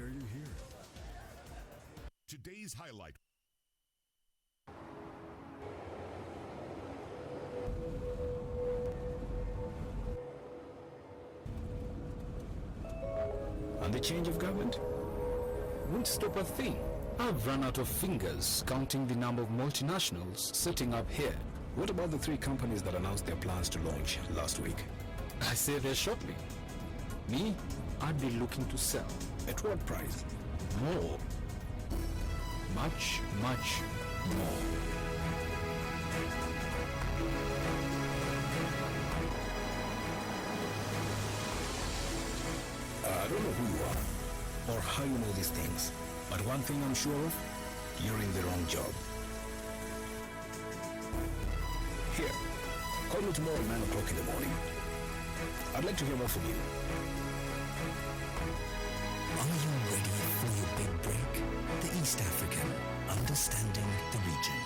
are you here? Today's highlight. And the change of government won't stop a thing. I've run out of fingers counting the number of multinationals setting up here. What about the 3 companies that announced their plans to launch last week? I say there shortly. Me, I'd be looking to sell. At what price? More. Much, much more. I don't know who you are or how you know these things, but one thing I'm sure of, you're in the wrong job. Here, call me tomorrow at 9 o'clock in the morning. I'd like to hear more from you. Are you ready for your big break? The East African, understanding the region.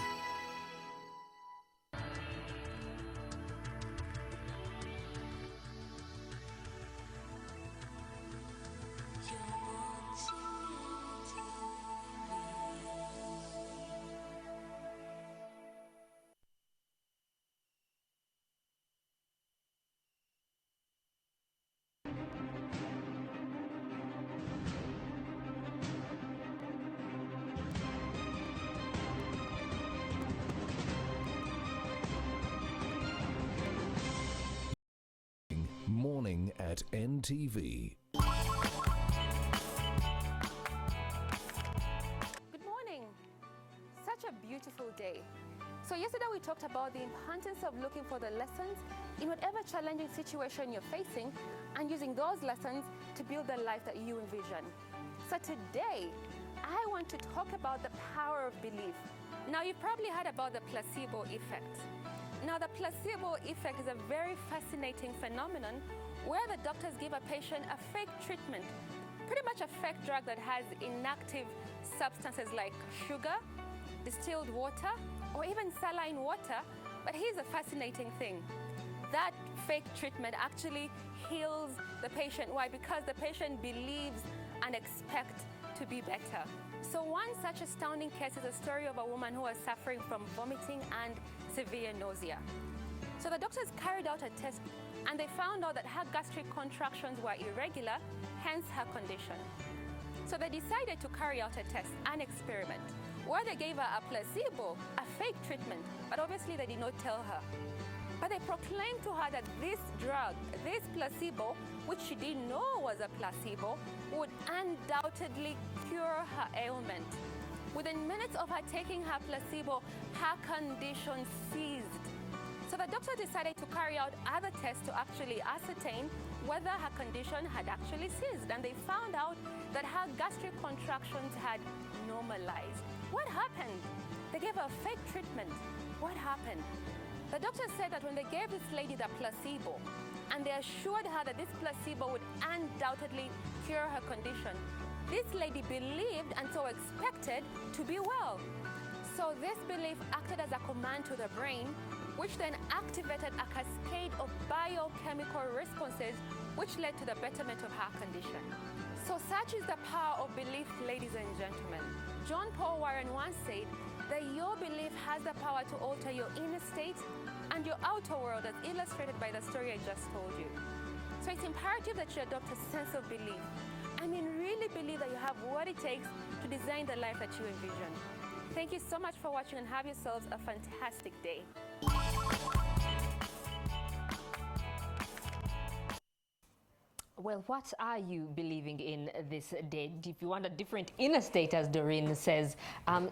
Morning at NTV. Good morning. Such a beautiful day. So yesterday we talked about the importance of looking for the lessons in whatever challenging situation you're facing and using those lessons to build the life that you envision. So today, I want to talk about the power of belief. Now, you've probably heard about the placebo effect. Now, the placebo effect is a very fascinating phenomenon where the doctors give a patient a fake treatment, pretty much a fake drug that has inactive substances like sugar, distilled water, or even saline water. But here's a fascinating thing. That fake treatment actually heals the patient. Why? Because the patient believes and expects to be better. So one such astounding case is a story of a woman who was suffering from vomiting and severe nausea. So the doctors carried out a test and they found out that her gastric contractions were irregular, hence her condition. So they decided to carry out a test, an experiment, where they gave her a placebo, a fake treatment, but obviously they did not tell her. But they proclaimed to her that this drug, this placebo, which she didn't know was a placebo, would undoubtedly cure her ailment. Within minutes of her taking her placebo, her condition ceased. So the doctor decided to carry out other tests to actually ascertain whether her condition had actually ceased. And they found out that her gastric contractions had normalized. What happened? They gave her a fake treatment. What happened? The doctor said that when they gave this lady the placebo, and they assured her that this placebo would undoubtedly cure her condition, this lady believed and so expected to be well. So this belief acted as a command to the brain, which then activated a cascade of biochemical responses, which led to the betterment of her condition. So such is the power of belief, ladies and gentlemen. John Paul Warren once said that your belief has the power to alter your inner state and your outer world, as illustrated by the story I just told you. So it's imperative that you adopt a sense of belief. I mean, really believe that you have what it takes to design the life that you envision. Thank you so much for watching and have yourselves a fantastic day. Well, what are you believing in this day? If you want a different inner state, as Doreen says,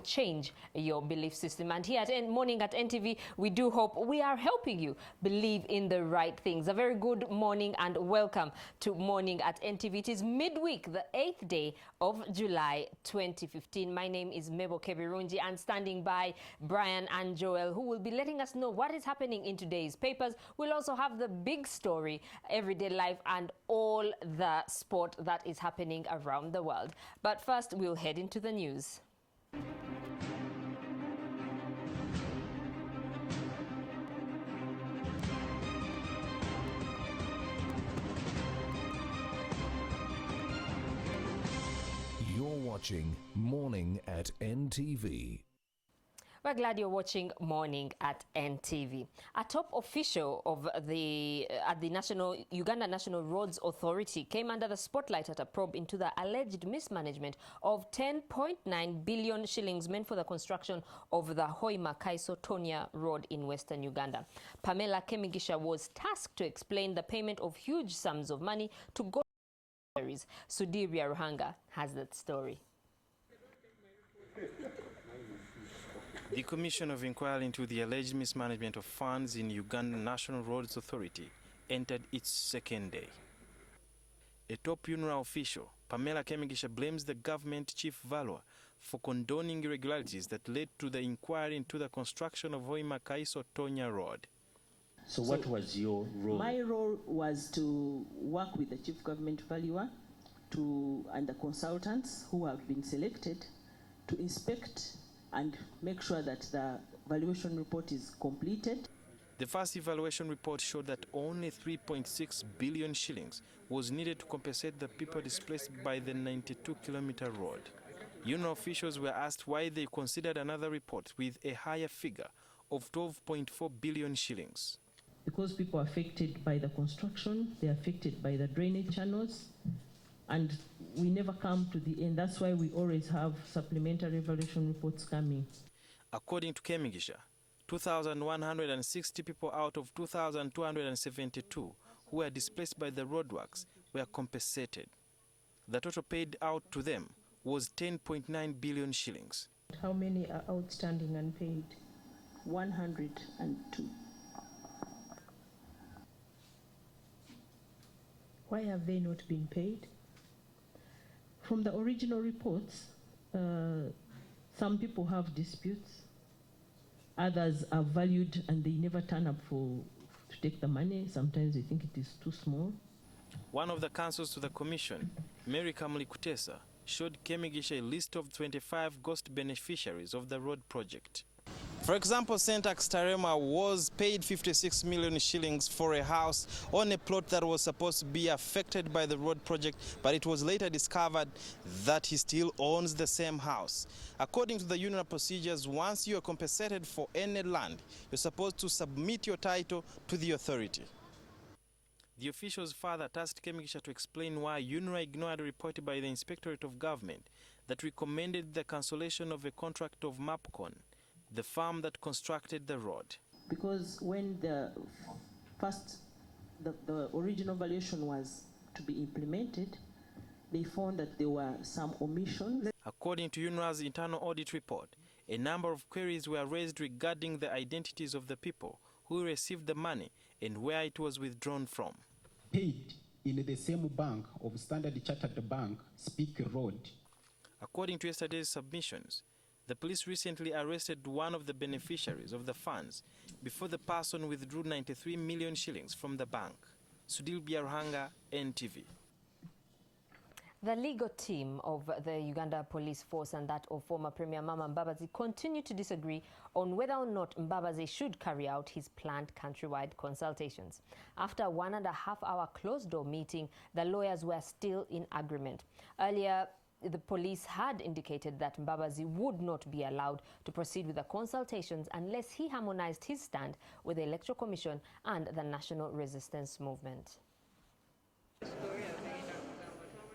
change your belief system. And here at Morning at NTV, we do hope we are helping you believe in the right things. A very good morning and welcome to Morning at NTV. It is midweek, the 8th day of July 2015. My name is Mebo Kebirunji, and standing by Brian and Joel, who will be letting us know what is happening in today's papers. We'll also have the big story, everyday life, and all the sport that is happening around the world. But first, we'll head into the news. watching Morning at NTV. We're glad you're watching Morning at NTV. A top official of the Uganda National Roads Authority came under the spotlight at a probe into the alleged mismanagement of 10.9 billion shillings meant for the construction of the Hoima-Kaiso-Tonya Road in Western Uganda. Pamela Kemigisha was tasked to explain the payment of huge sums of money to go. Sudiria Ruhanga has that story. The Commission of Inquiry into the alleged mismanagement of funds in Uganda National Roads Authority entered its second day. A top UNRA official, Pamela Kemigisha, blames the government chief valuer for condoning irregularities that led to the inquiry into the construction of Hoima-Kaiso-Tonya Road. So what was your role? My role was to work with the chief government valuer and the consultants who have been selected to inspect and make sure that the valuation report is completed. The first evaluation report showed that only 3.6 billion shillings was needed to compensate the people displaced by the 92-kilometer road. UNO officials were asked why they considered another report with a higher figure of 12.4 billion shillings. Because people are affected by the construction, they're affected by the drainage channels, and we never come to the end. That's why we always have supplementary evaluation reports coming. According to Kemigisha, 2,160 people out of 2,272 who were displaced by the roadworks were compensated. The total paid out to them was 10.9 billion shillings. How many are outstanding and paid? 102. Why have they not been paid? From the original reports, some people have disputes. Others are valued and they never turn up to take the money. Sometimes they think it is too small. One of the counsels to the commission, Mary Kamli Kutesa, showed Kemigisha a list of 25 ghost beneficiaries of the road project. For example, Syntax Tarema was paid 56 million shillings for a house on a plot that was supposed to be affected by the road project, but it was later discovered that he still owns the same house. According to the UNRA procedures, once you are compensated for any land, you're supposed to submit your title to the authority. The officials further tasked Kemigisha to explain why UNRA ignored a report by the Inspectorate of Government that recommended the cancellation of a contract of MAPCON, the firm that constructed the road. Because when the original valuation was to be implemented, they found that there were some omissions. According to UNRA's internal audit report, a number of queries were raised regarding the identities of the people who received the money and where it was withdrawn from. Paid in the same bank of Standard Chartered Bank, Speak Road. According to yesterday's submissions, the police recently arrested one of the beneficiaries of the funds before the person withdrew 93 million shillings from the bank. Sudil Biaruhanga, NTV. The legal team of the Uganda Police Force and that of former Premier Amama Mbabazi continue to disagree on whether or not Mbabazi should carry out his planned countrywide consultations. After a 1.5-hour closed-door meeting, the lawyers were still in agreement. Earlier, the police had indicated that Mbabazi would not be allowed to proceed with the consultations unless he harmonized his stand with the Electoral Commission and the National Resistance Movement.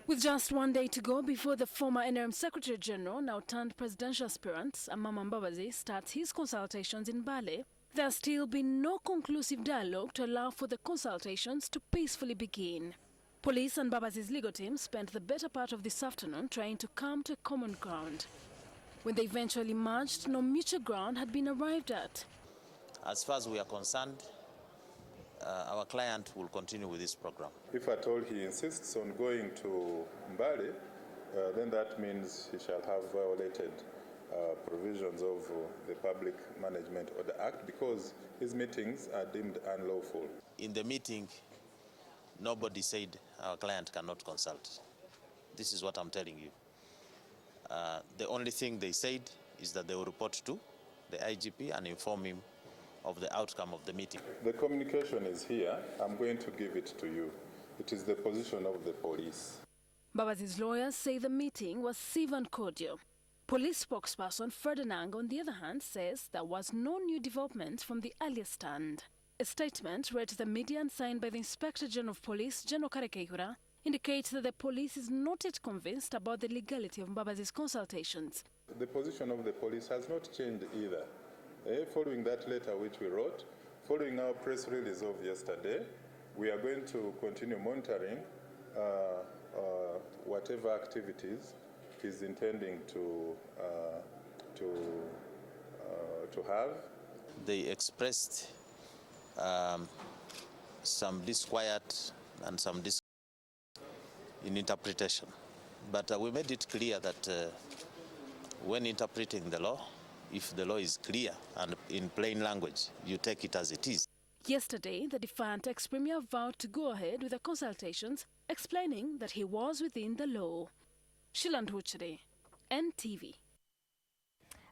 With just one day to go before the former NRM Secretary General, now turned presidential aspirant, Amama Mbabazi, starts his consultations in Bale, there has still been no conclusive dialogue to allow for the consultations to peacefully begin. Police and Mbabazi's legal team spent the better part of this afternoon trying to come to a common ground. When they eventually merged, no mutual ground had been arrived at. As far as we are concerned, our client will continue with this program. If at all he insists on going to Mbale, then that means he shall have violated provisions of the Public Management Order Act because his meetings are deemed unlawful. In the meeting, nobody said our client cannot consult. This is what I'm telling you. The only thing they said is that they will report to the IGP and inform him of the outcome of the meeting. The communication is here. I'm going to give it to you. It is the position of the police. Mbabazi's lawyers say the meeting was civil and cordial. Police spokesperson Ferdinand, on the other hand, says there was no new development from the earlier stand. A statement read to the media and signed by the Inspector General of Police, General Karekehura, indicates that the police is not yet convinced about the legality of Mbabazi's consultations. The position of the police has not changed either. Following that letter which we wrote, following our press release of yesterday, we are going to continue monitoring whatever activities he's intending to have. They expressed some disquiet and some in interpretation. But we made it clear that when interpreting the law, if the law is clear and in plain language, you take it as it is. Yesterday, the defiant ex-premier vowed to go ahead with the consultations, explaining that he was within the law. Shiland Huchede, NTV.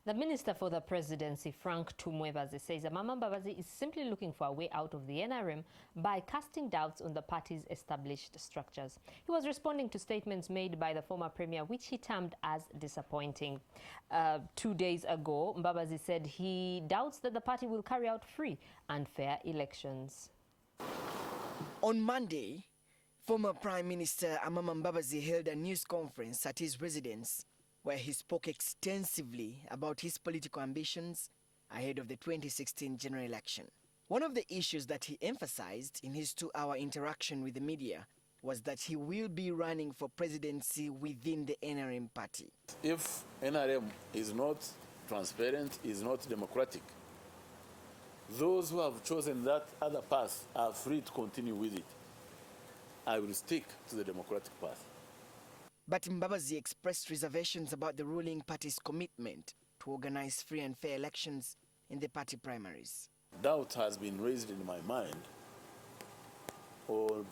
The Minister for the Presidency, Frank Tumwebazi, says Amama Mbabazi is simply looking for a way out of the NRM by casting doubts on the party's established structures. He was responding to statements made by the former premier, which he termed as disappointing. 2 days ago, Mbabazi said he doubts that the party will carry out free and fair elections. On Monday, former Prime Minister Amama Mbabazi held a news conference at his residence, where he spoke extensively about his political ambitions ahead of the 2016 general election. One of the issues that he emphasized in his 2-hour interaction with the media was that he will be running for presidency within the NRM party. If NRM is not transparent, is not democratic, those who have chosen that other path are free to continue with it. I will stick to the democratic path. But Mbabazi expressed reservations about the ruling party's commitment to organize free and fair elections in the party primaries. Doubt has been raised in my mind on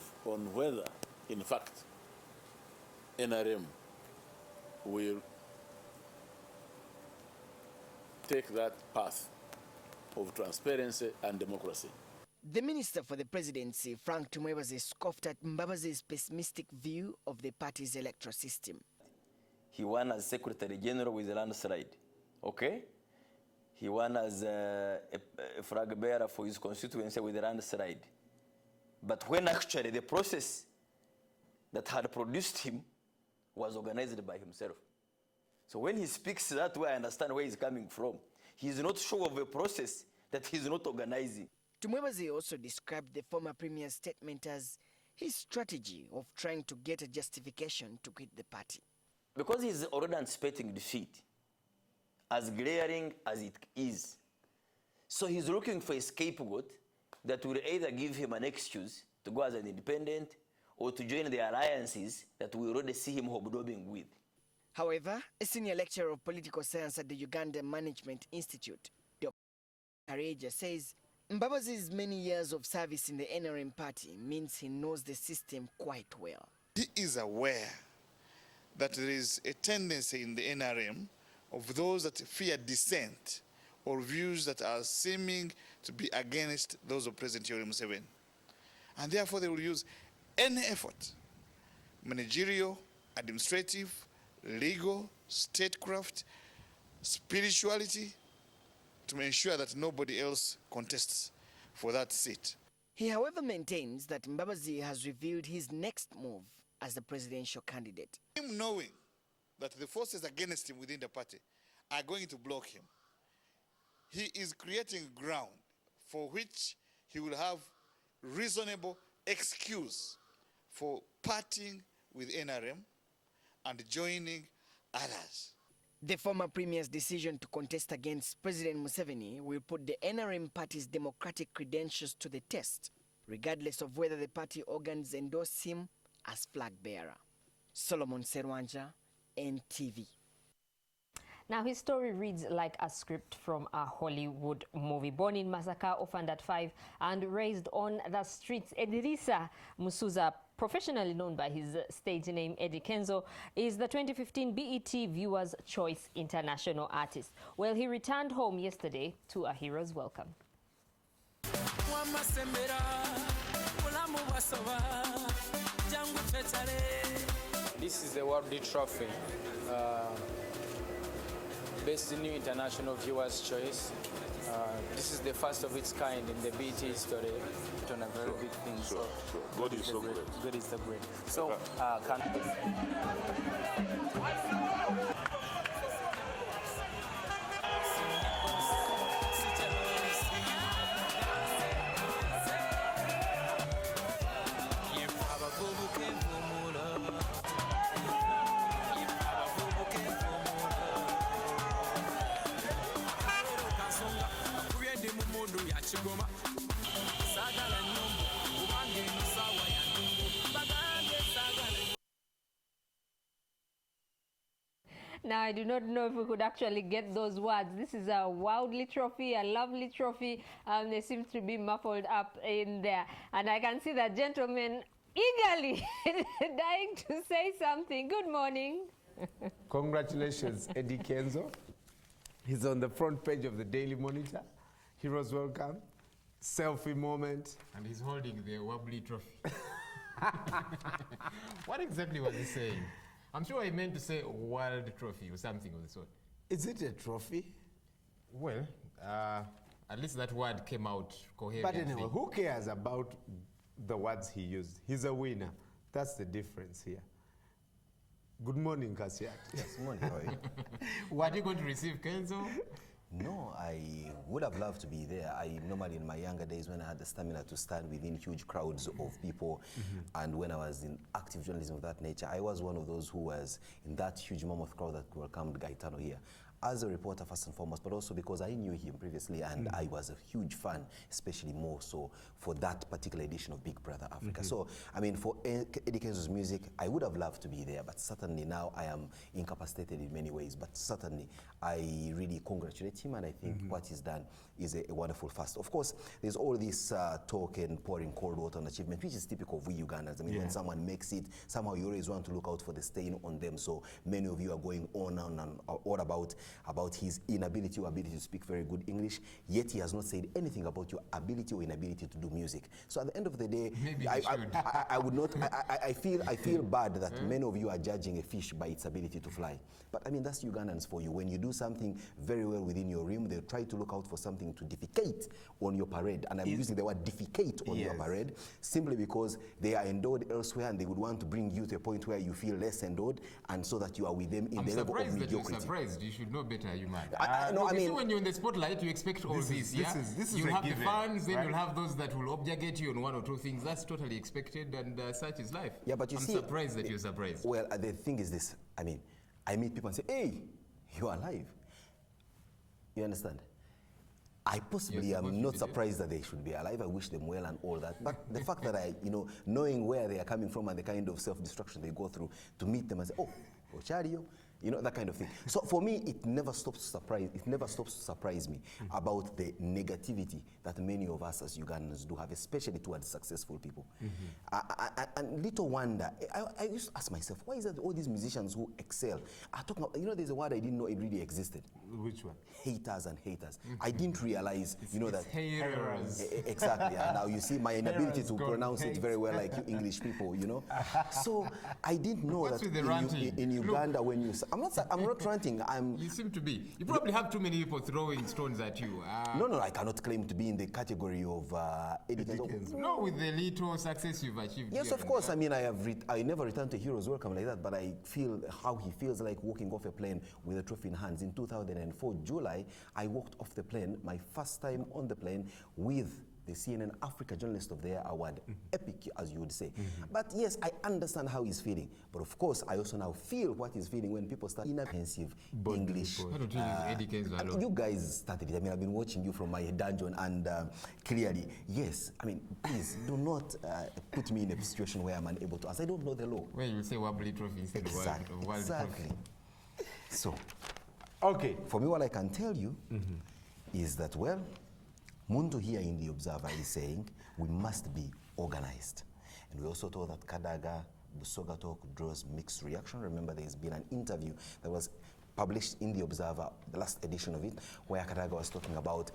whether, in fact, NRM will take that path of transparency and democracy. The Minister for the Presidency, Frank Tumwebazi, scoffed at Mbabazi's pessimistic view of the party's electoral system. He won as Secretary General with a landslide, okay? He won as a flag bearer for his constituency with a landslide. But when actually the process that had produced him was organized by himself. So when he speaks that way, I understand where he's coming from. He's not sure of a process that he's not organizing. Tumwebazi also described the former premier's statement as his strategy of trying to get a justification to quit the party. Because he's already anticipating defeat, as glaring as it is. So he's looking for a scapegoat that will either give him an excuse to go as an independent or to join the alliances that we already see him hobnobbing with. However, a senior lecturer of political science at the Uganda Management Institute, Dr. Kareja, says Mbabazi's many years of service in the NRM party means he knows the system quite well. He is aware that there is a tendency in the NRM of those that fear dissent or views that are seeming to be against those of President Yoweri Museveni. And therefore they will use any effort, managerial, administrative, legal, statecraft, spirituality, to ensure that nobody else contests for that seat. He, however, maintains that Mbabazi has revealed his next move as the presidential candidate. Him knowing that the forces against him within the party are going to block him, he is creating ground for which he will have reasonable excuse for parting with NRM and joining others. The former premier's decision to contest against President Museveni will put the NRM party's democratic credentials to the test, regardless of whether the party organs endorse him as flag bearer. Solomon Serwanja, NTV. Now, his story reads like a script from a Hollywood movie. Born in Masaka, orphaned at 5, and raised on the streets, Edirisa Musuza, professionally known by his stage name Eddie Kenzo, is the 2015 BET Viewers' Choice International Artist. Well, he returned home yesterday to a hero's welcome. This is the World Trophy, Best New International Viewers' Choice. This is the first of its kind in the BT history. On a very big thing. Sure. God is so great. God is so great. So, Now, I do not know if we could actually get those words. This is a wildly trophy, a lovely trophy. They seem to be muffled up in there. And I can see that gentleman eagerly dying to say something. Good morning. Congratulations, Eddie Kenzo. He's on the front page of the Daily Monitor. Heroes welcome. Selfie moment. And he's holding the wobbly trophy. What exactly was he saying? I'm sure he meant to say world trophy or something of the sort. Is it a trophy? Well, at least that word came out coherently. But anyway, who cares about the words he used? He's a winner. That's the difference here. Good morning, Kasiat. Yes, morning. How are you? What are you going to receive, Kenzo? No, I would have loved to be there. I normally, in my younger days, when I had the stamina to stand within huge crowds of people, and when I was in active journalism of that nature, I was one of those who was in that huge mammoth crowd that welcomed Gaetano here. As a reporter, first and foremost, but also because I knew him previously, and I was a huge fan, especially more so for that particular edition of Big Brother Africa. So, I mean, for Eddie Kenzo's music, I would have loved to be there, but certainly now I am incapacitated in many ways, but certainly I really congratulate him, and I think what he's done is a wonderful first. Of course, there's all this talk and pouring cold water on achievement, which is typical of we Ugandans. I mean, when someone makes it, somehow you always want to look out for the stain on them. So many of you are going on and all about his inability or ability to speak very good English, yet he has not said anything about your ability or inability to do music. So at the end of the day, I would not, I feel bad that many of you are judging a fish by its ability to fly. But I mean, that's Ugandans for you. When you do something very well within your realm, they try to look out for something to defecate on your parade. And I'm using the word defecate on your parade simply because they are endowed elsewhere, and they would want to bring you to a point where you feel less endowed, and so that you are with them in the level of mediocrity. I'm surprised. You should know better, you man. No, I mean, when you're in the spotlight, you expect all this. You'll have the fans, then you'll have those that will object you on one or two things. That's totally expected, and such is life. Yeah, but I'm surprised that you're surprised. Well, the thing is this. I mean, I meet people and say, hey, you're alive. You understand? I possibly am not surprised that they should be alive. I wish them well and all that. But the fact that I, knowing where they are coming from and the kind of self-destruction they go through, to meet them and say, oh, Ochario, that kind of thing. So for me, it never stops to surprise me about the negativity that many of us as Ugandans do have, especially towards successful people. And little wonder, I used to ask myself, why is it all these musicians who excel are talking about, there's a word I didn't know it really existed. Which one? Haters and haters. I didn't realize, that. Haters. Exactly. And now you see my inability to pronounce it very well like you English people, So I didn't know that in Uganda, when you... I'm not ranting. You seem to be. You probably have too many people throwing stones at you. No, I cannot claim to be in the category of Eddie Kenzo. No, with the little success you've achieved. Yes, of course. I mean, I never returned to Heroes Welcome like that, but I feel how he feels like walking off a plane with a trophy in hands. In 2004, July, I walked off the plane, my first time on the plane, with the CNN Africa Journalist of the Year Award. Epic, as you would say. But yes, I understand how he's feeling. But of course, I also now feel what he's feeling when people start inapprehensive English. Why don't you use Eddie Kenzo alone? You guys started it. I mean, I've been watching you from my dungeon, and clearly, yes. I mean, please do not put me in a situation where I'm unable to answer. I don't know the law. Well, you say wobbly trophy instead of world trophy. So, okay. For me, what I can tell you is that, well, Muntu here in the Observer is saying we must be organized. And we also told that Kadaga, Busoga talk draws mixed reaction. Remember, there's been an interview that was published in the Observer, the last edition of it, where Kadaga was talking about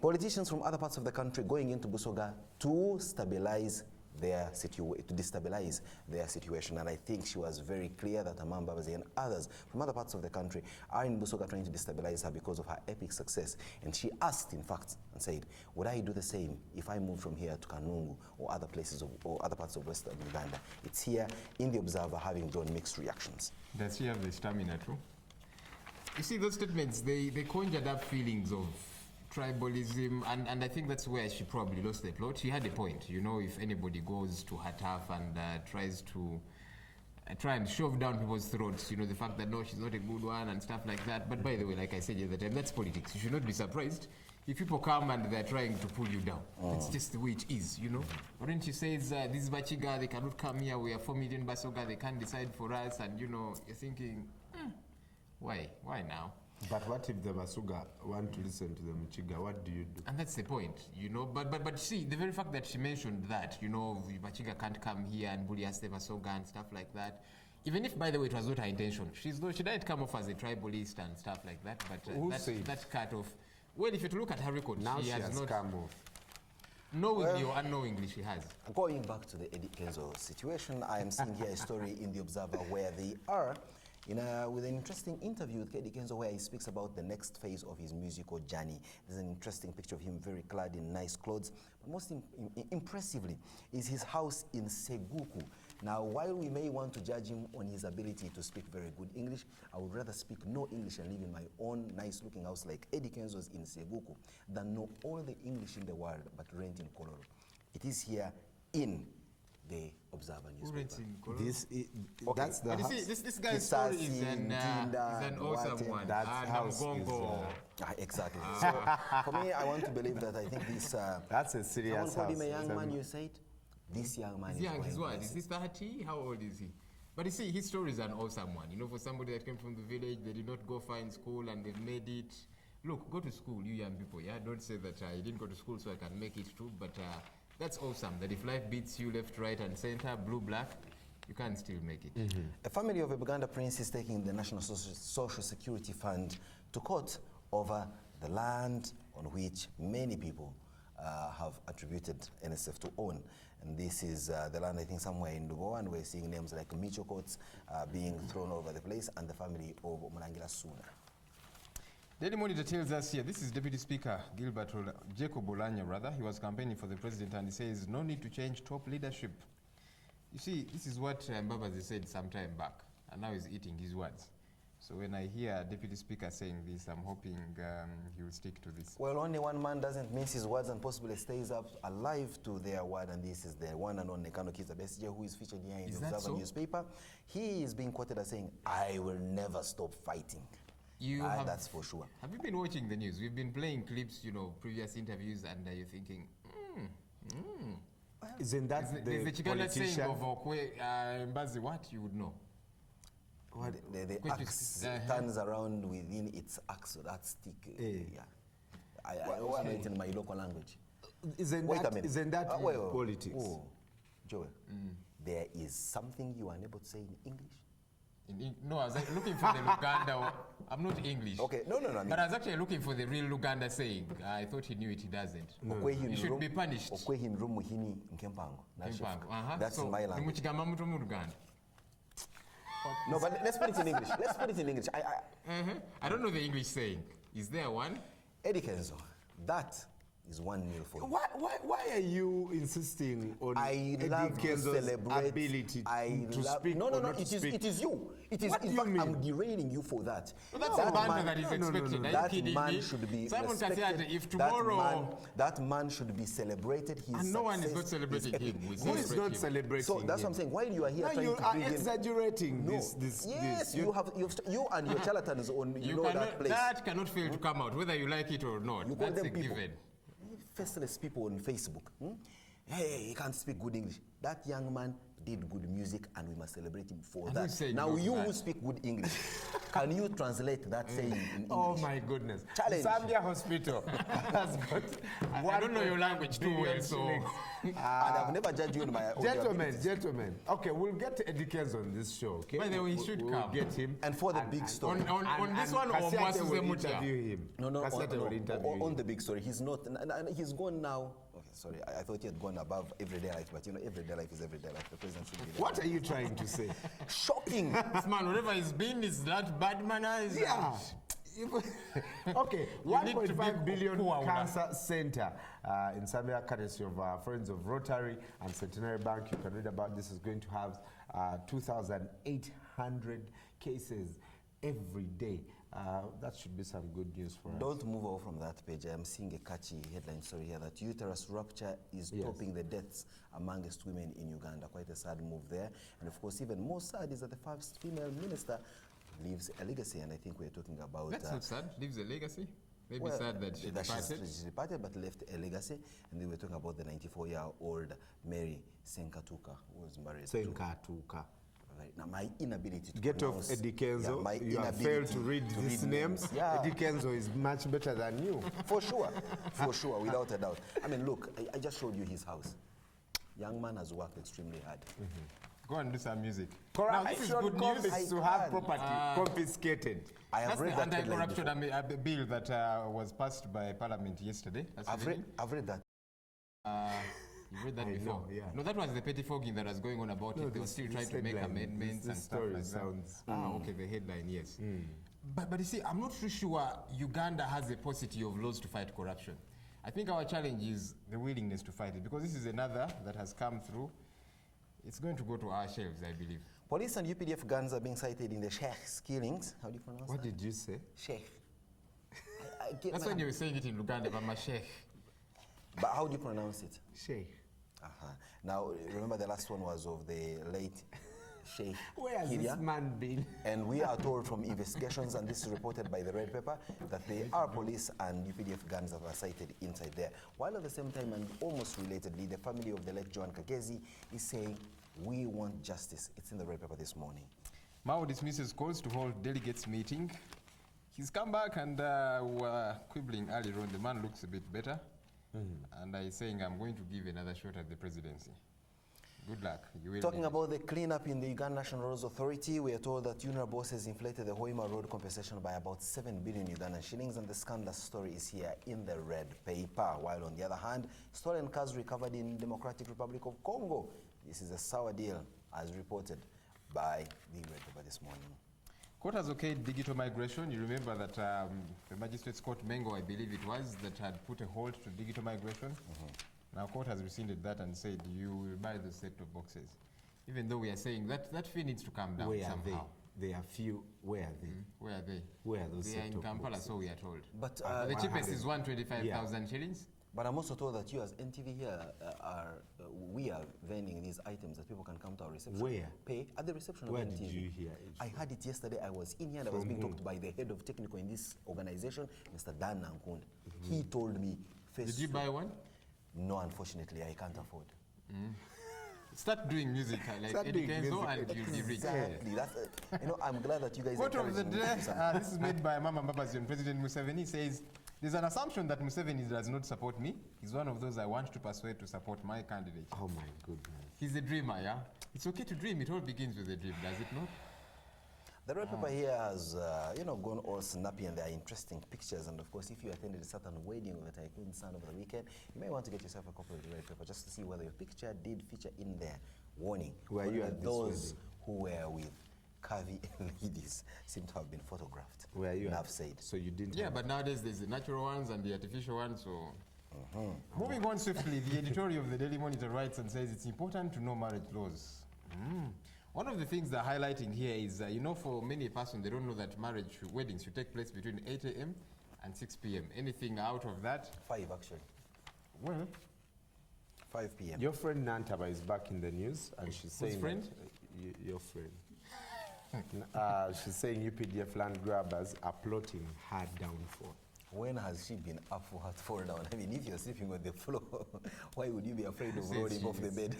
politicians from other parts of the country going into Busoga to stabilize to destabilize their situation. And I think she was very clear that Amama Mbabazi and others from other parts of the country are in Busoga trying to destabilize her because of her epic success. And she asked, in fact, and said, would I do the same if I moved from here to Kanungu or other places or other parts of Western Uganda? It's here in The Observer, having drawn mixed reactions. Does she have the stamina too? You see, those statements, they conjured up feelings of tribalism, and I think that's where she probably lost the plot. She had a point, you know, if anybody goes to her turf and tries to try and shove down people's throats, you know, the fact that no, she's not a good one and stuff like that. But by the way, like I said the other time, that's politics. You should not be surprised if people come and they're trying to pull you down. It's just the way it is, you know. When she says, this is Bachiga, they cannot come here, we are 4 million Basoga, they can't decide for us, and you know, you're thinking, why now? But what if the Basuga want to listen to the Michiga? What do you do? And that's the point, you know. But see, the very fact that she mentioned that, you know, Michiga can't come here and bully us, the Basuga and stuff like that. Even if, by the way, it was not her intention. She didn't come off as a tribalist and stuff like that. But that cut off. Well, if you look at her record, now she has not come off. Knowingly or unknowingly, she has. Going back to the Eddie Kenzo situation, I am seeing here a story in The Observer where they are with an interesting interview with Eddie Kenzo where he speaks about the next phase of his musical journey. There's an interesting picture of him very clad in nice clothes. But most impressively is his house in Seguku. Now, while we may want to judge him on his ability to speak very good English, I would rather speak no English and live in my own nice-looking house like Eddie Kenzo's in Seguku than know all the English in the world but rent in Kololo. It is here in The Observer newspaper. That's the house. See, this guy's story is an awesome one. That house exactly. So for me, I want to believe that I think this... that's a serious house. Him a young man, you said? This young man is what? Is this 30? How old is he? But you see, his story is an awesome one. You know, for somebody that came from the village, they did not go far in school and they've made it. Look, go to school, you young people, yeah? Don't say that I didn't go to school so I can make it too, but that's awesome, that if life beats you left, right, and center, blue, black, you can still make it. A family of a Buganda prince is taking the National Social Security Fund to court over the land on which many people have attributed NSF to own. And this is the land, I think, somewhere in Lugo, and we're seeing names like Micho Courts being thrown all over the place, and the family of Mulangila Suna. Daily Monitor tells us here, this is Deputy Speaker Jacob Olanya, rather. He was campaigning for the president and he says, no need to change top leadership. You see, this is what Mbabazi said some time back, and now he's eating his words. So when I hear Deputy Speaker saying this, I'm hoping he will stick to this. Well, only one man doesn't mince his words and possibly stays up alive to their word, and this is the one and only Kano Kiza Besije, who is featured here in the Observer newspaper. He is being quoted as saying, I will never stop fighting. That's for sure. Have you been watching the news? We've been playing clips, you know, previous interviews, and you're thinking, Isn't that the Chikanda saying of Mbabazi, what you would know? What, the axe turns around within its axe, that stick. I also know it in my local language. Isn't that politics? Joel, there is something you are unable to say in English? No, I was looking for the Luganda. I'm not English. Okay, no. But I was actually looking for the real Luganda saying. I thought he knew it, he doesn't. He should be punished. That's in my language. No, but let's put it in English. I don't know the English saying. Is there one? Eddie Kenzo, that is 1-0 for you. Why are you insisting on Eddie Kenzo's ability to speak? No, it is you. In fact, I'm derailing you for that. No, that's a banter that is expected. That man should be respected. If tomorrow... That man should be celebrated. And no one is not celebrating him. Who is not celebrating him? So that's what I'm saying. While you are here trying to bring in... You are exaggerating this. Yes, you and your charlatans on that place. That cannot fail to come out, whether you like it or not. That's a given. Faceless people on Facebook. Hey, he can't speak good English. That young man did good music, and we must celebrate him for that. Now, you who speak good English, can you translate that saying in English? Oh my goodness! Challenge. Zambia Hospital has got. I don't know your language too well, so. And I've never judged you in my own. Gentlemen. Okay, we'll get Eddie Kenzo on this show. Okay. By the way, he should come. We'll get him. And for the big story. On this one, Kasiyate will interview him. No. On the big story, he's not. He's gone now Okay, sorry. I thought you had gone above everyday life, but you know, everyday life is everyday life. The president should be there. What are you trying to say? Shocking! This man, whatever he's been, is that bad manners. Yeah. Okay, 1.5 billion cancer center in Zambia, courtesy of Friends of Rotary and Centenary Bank. You can read about this. Is going to have 2,800 cases every day. That should be some good news for us. Don't move off from that page. I'm seeing a catchy headline story here that uterus rupture is topping the deaths amongst women in Uganda. Quite a sad move there. And of course, even more sad is that the first female minister leaves a legacy, and I think we're talking about... That's not sad. Leaves a legacy? Maybe well, sad that she departed. She departed, but left a legacy. And then we're talking about the 94-year-old Mary Senkatuka, who was married Senkatuka. Now, my inability to get off Eddie Kenzo. Yeah, you have failed to read these names. Yeah. Eddie Kenzo is much better than you. For sure, without a doubt. I mean, look, I just showed you his house. Young man has worked extremely hard. Go and do some music. Now, this is good news to have property confiscated. I have read that anti-corruption bill that was passed by Parliament yesterday. I've read that. You read that before? Know, yeah. No, that was the pettifoging that was going on about it. They were still trying to make amendments and stuff like that. Okay, the headline, yes. But you see, I'm not too sure Uganda has a paucity of laws to fight corruption. I think our challenge is the willingness to fight it, because this is another that has come through. It's going to go to our shelves, I believe. Police and UPDF guns are being cited in the Sheikh's killings. How do you pronounce What that? did you say? Sheikh. That's when you were saying it in Uganda, but my Sheikh. But how do you pronounce it? Sheikh. Now, remember the last one was of the late Sheikh Where has this man been? And we are told from investigations, and this is reported by the Red Pepper, that there are police and UPDF guns that were sighted inside there. While at the same time, and almost relatedly, the family of the late Joan Kagezi is saying, we want justice. It's in the Red Pepper this morning. Mao dismisses calls to hold delegates meeting. He's come back and we're quibbling earlier on. The man looks a bit better. And I'm saying I'm going to give another shot at the presidency. Good luck. You will. Talking about the cleanup in the Uganda National Roads Authority, we are told that Union bosses inflated the Hoima Road compensation by about 7 billion Ugandan shillings, and the scandalous story is here in the Red Paper. While on the other hand, stolen cars recovered in Democratic Republic of Congo. This is a sour deal, as reported by the Red Paper this morning. Court has okayed digital migration. You remember that the Magistrates Court, Mengo, I believe it was, that had put a halt to digital migration. Now court has rescinded that and said you will buy the set-top boxes. Even though we are saying that fee needs to come down somehow. They are few. Where are they? Where are they? Where are those They are in set-top Kampala, boxes? so we are told. But the cheapest is 125,000 shillings. But I'm also told that you as NTV here we are vending these items that people can come to our reception. Where? Pay at the reception Where of NTV. did you hear it? I heard it yesterday. I was in here and I was being talked to by the head of technical in this organization, Mr. Dan Nankund. He told me face. Did you buy one? No, unfortunately, I can't afford. Start doing music like Eddie Kenzo and you'll be rich. Exactly. That's you know, I'm glad that you guys. Quote of the day. This is made by Amama Mbabazi on President Museveni. Says, "There's an assumption that Museveni does not support me. He's one of those I want to persuade to support my candidate." Oh my goodness. He's a dreamer, yeah. It's okay to dream. It all begins with a dream, does it not? The Red Pepper here has, gone all snappy, and there are interesting pictures. And of course, if you attended a certain wedding of the tycoon son over the weekend, you may want to get yourself a copy of the Red Pepper just to see whether your picture did feature in there. Warning: were you at those who were with curvy ladies seem to have been photographed. Were you? Enough said. So you didn't. Yeah, but nowadays there's the natural ones and the artificial ones. So. Moving on swiftly, the editorial of the Daily Monitor writes and says it's important to know marriage laws. One of the things they're highlighting here is, for many person, they don't know that weddings should take place between 8 a.m. and 6 p.m. Anything out of that? 5 actually. Well, 5 p.m. Your friend Nantaba is back in the news, and she's saying... Whose friend? Your friend. She's saying UPDF land grabbers are plotting her downfall. When has she been up for her to fall down? I mean, if you're sleeping on the floor, why would you be afraid of rolling off the bed?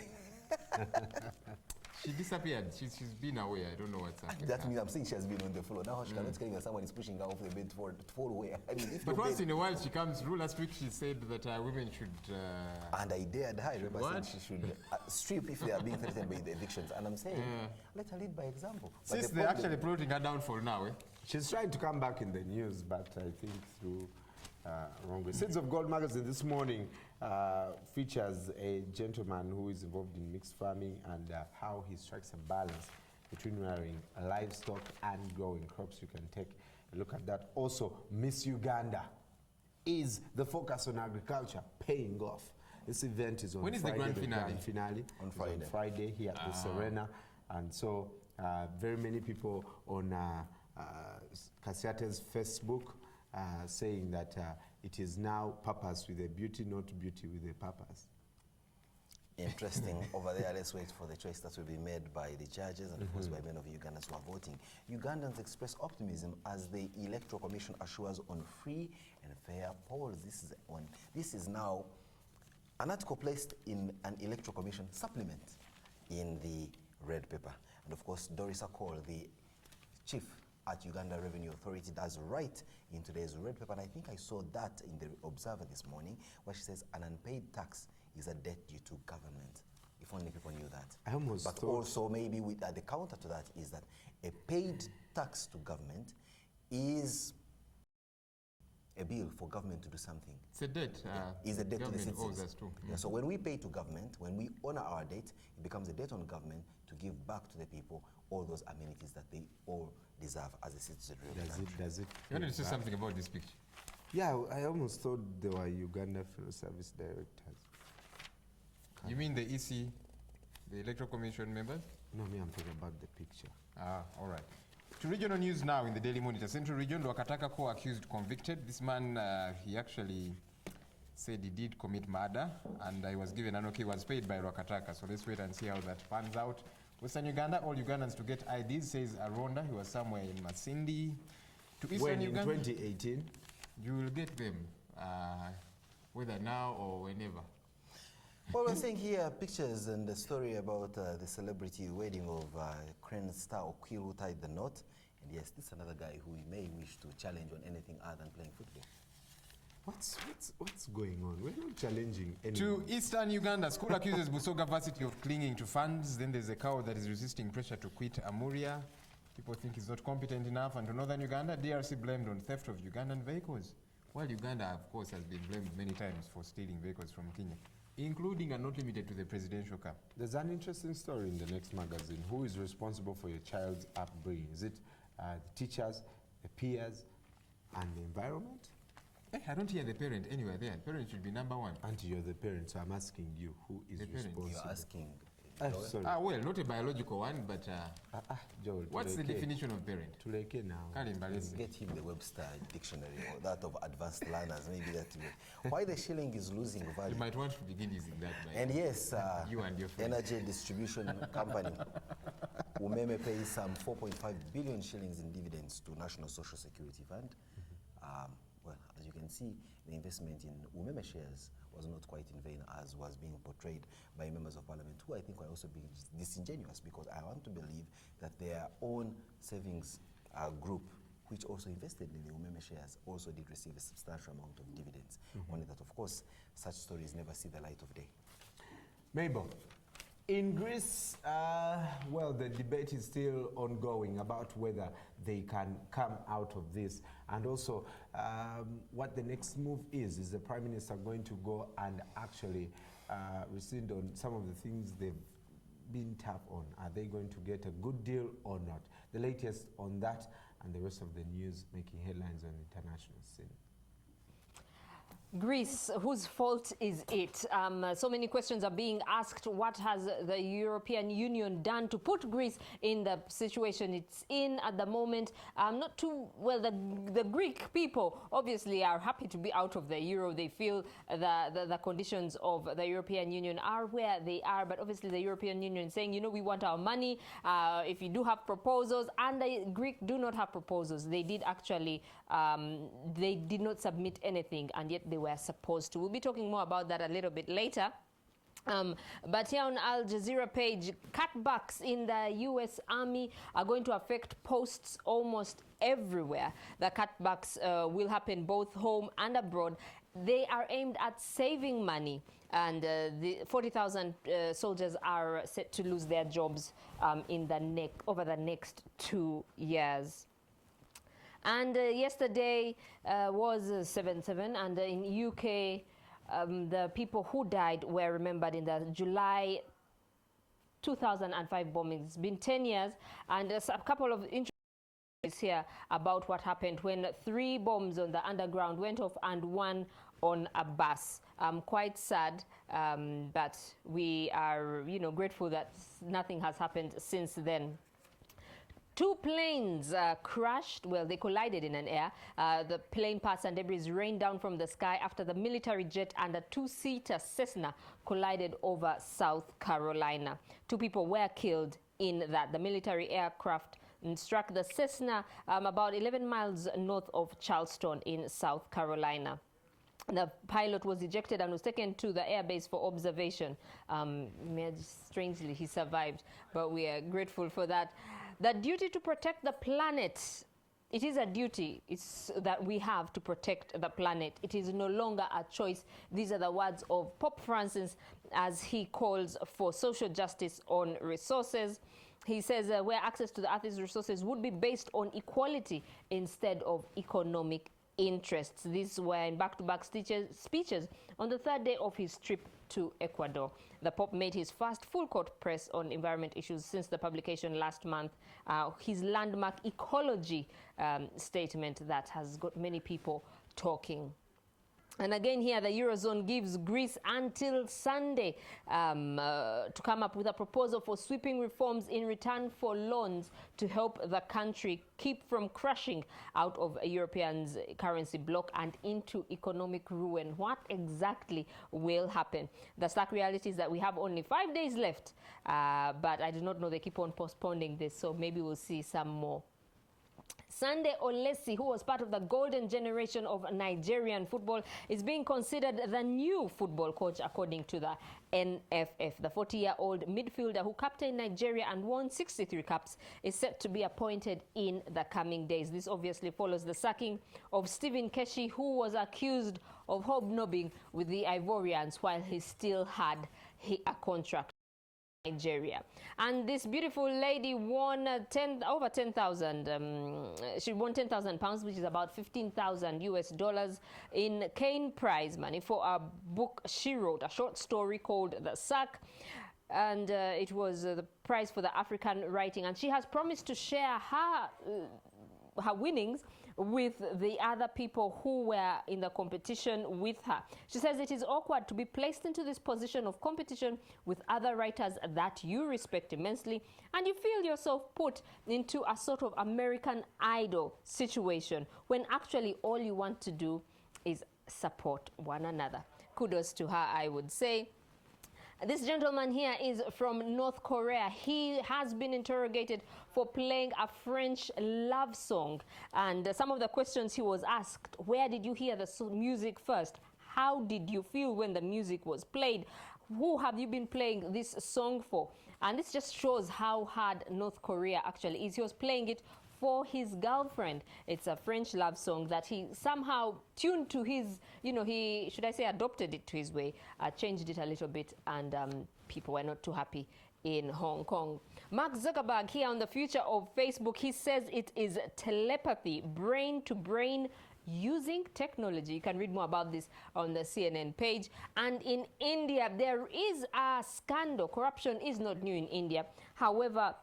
She disappeared. She's been away. I don't know what's happening. That means I'm saying she has been on the floor. Now she cannot tell me that someone is pushing her off the bed to fall away. I mean, but once in a while she comes through. Last week she said that women should... And I dared her. I remember saying she should strip if they are being threatened by the evictions. And I'm saying, let her lead by example. But since they're actually plotting her downfall now, She's trying to come back in the news, but I think through wrong way. Seeds of Gold magazine this morning features a gentleman who is involved in mixed farming and how he strikes a balance between rearing livestock and growing crops. You can take a look at that. Also, Miss Uganda. Is the focus on agriculture paying off? This event is on when is Friday. The grand finale? On Friday. On Friday here at the Serena. And so very many people on Kasiate's Facebook saying that it is now purpose with a beauty, not beauty with a purpose. Interesting. Over there, let's wait for the choice that will be made by the judges and of course by many of Ugandans who are voting. Ugandans express optimism as the Electoral Commission assures on free and fair polls. This is now an article placed in an Electoral Commission supplement in the red paper. And of course, Doris Akol, the chief at Uganda Revenue Authority, does write in today's red paper, and I think I saw that in the Observer this morning, where she says an unpaid tax is a debt due to government. If only people knew that. I almost but also maybe with the counter to that is that a paid tax to government is a bill for government to do something. It's a debt. Is a debt to the citizens. Oh, that's true. Yeah, so when we pay to government, when we honor our debt, it becomes a debt on government to give back to the people all those amenities that they all deserve as a citizen. Does it? You wanted to say something about this picture? Yeah, I almost thought they were Uganda Federal Service directors. You mean the EC, the Electoral Commission members? No, me, I'm talking about the picture. All right. To regional news now in the Daily Monitor. Central Region, Lwakataka co-accused convicted. This man, he actually said he did commit murder and he was given an okay, was paid by Lwakataka. So let's wait and see how that pans out. Western Uganda, all Ugandans to get IDs, says Aronda. He was somewhere in Masindi. To Eastern Uganda, in 2018? You will get them, whether now or whenever. Well, we're seeing here pictures and the story about the celebrity wedding of Crane star Okil who tied the knot. And yes, this is another guy who may wish to challenge on anything other than playing football. What's going on? We're not challenging anyone. To Eastern Uganda, school accuses Busoga Varsity of clinging to funds. Then there's a cow that is resisting pressure to quit Amuria. People think he's not competent enough. And to Northern Uganda, DRC blamed on theft of Ugandan vehicles. While Uganda, of course, has been blamed many times for stealing vehicles from Kenya, including and not limited to the presidential car. There's an interesting story in the next magazine. Who is responsible for your child's upbringing? Is it the teachers, the peers, and the environment? I don't hear the parent anywhere there. The parent should be number one. Auntie, you're the parent, so I'm asking you, who is responsible? You're asking. Sorry. Well, not a biological one, but Joel, what's the definition of parent? Tuleke now. Get him the Webster dictionary or that of advanced learners, maybe that way. Why the shilling is losing value? You might want to begin using that. And yes, you and your friend. Energy distribution company, Umeme pays some 4.5 billion shillings in dividends to National Social Security Fund. Well, as you can see, the investment in Umeme shares was not quite in vain as was being portrayed by members of parliament who I think were also being disingenuous, because I want to believe that their own savings group, which also invested in the Umeme shares, also did receive a substantial amount of dividends. Only that, of course, such stories never see the light of day. Mabel, in Greece, well, the debate is still ongoing about whether they can come out of this. And also, what the next move is the Prime Minister going to go and actually rescind on some of the things they've been tough on? Are they going to get a good deal or not? The latest on that and the rest of the news making headlines on the international scene. Greece, whose fault is it? So many questions are being asked. What has the European Union done to put Greece in the situation it's in at the moment? Not too well. The Greek people obviously are happy to be out of the euro. They feel the conditions of the European Union are where they are. But obviously the European Union is saying, you know, we want our money. If you do have proposals, and the Greek do not have proposals. They did actually, they did not submit anything, and yet they were supposed to. We'll be talking more about that a little bit later. But here on Al Jazeera page, cutbacks in the U.S. Army are going to affect posts almost everywhere. The cutbacks will happen both home and abroad. They are aimed at saving money, and the 40,000 soldiers are set to lose their jobs over the next 2 years. And yesterday was 7/7, and in UK, the people who died were remembered in the July 2005 bombings. It's been 10 years, and there's a couple of interesting here about what happened when 3 bombs on the underground went off and 1 on a bus. Quite sad, but we are, grateful that nothing has happened since then. 2 planes crashed. Well, they collided in an air. The plane parts and debris rained down from the sky after the military jet and a 2-seater Cessna collided over South Carolina. 2 people were killed in that. The military aircraft struck the Cessna about 11 miles north of Charleston in South Carolina. The pilot was ejected and was taken to the airbase for observation. Strangely, he survived, but we are grateful for that. The duty to protect the planet. It is a duty that we have to protect the planet. It is no longer a choice. These are the words of Pope Francis as he calls for social justice on resources. He says where access to the Earth's resources would be based on equality instead of economic interests. These were in back-to-back speeches on the 3rd day of his trip to Ecuador. The Pope made his first full-court press on environment issues since the publication last month. His landmark ecology statement that has got many people talking. And again here, the Eurozone gives Greece until Sunday to come up with a proposal for sweeping reforms in return for loans to help the country keep from crashing out of Europeans' currency bloc and into economic ruin. What exactly will happen? The stark reality is that we have only 5 days left, but I do not know, they keep on postponing this, so maybe we'll see some more. Sunday Olesi, who was part of the golden generation of Nigerian football, is being considered the new football coach according to the NFF. The 40-year-old midfielder who captained Nigeria and won 63 caps is set to be appointed in the coming days. This obviously follows the sacking of Stephen Keshi, who was accused of hobnobbing with the Ivorians while he still had a contract. Nigeria. And this beautiful lady won over 10,000. She won 10,000 pounds, which is about $15,000 in Kane prize money for a book she wrote, a short story called The Sack. And it was the prize for the African writing. And she has promised to share her winnings with the other people who were in the competition with her. She says it is awkward to be placed into this position of competition with other writers that you respect immensely, and you feel yourself put into a sort of American Idol situation when actually all you want to do is support one another. Kudos to her, I would say. This gentleman here is from North Korea. He has been interrogated for playing a French love song. And some of the questions he was asked: where did you hear the music first? How did you feel when the music was played? Who have you been playing this song for? And this just shows how hard North Korea actually is. He was playing it for his girlfriend. It's a French love song that he somehow tuned to his, he, should I say, adopted it to his way, changed it a little bit, and people were not too happy in Hong Kong. Mark Zuckerberg here on the future of Facebook, he says it is telepathy, brain to brain, using technology. You can read more about this on the CNN page. And in India, there is a scandal. Corruption is not new in India. However,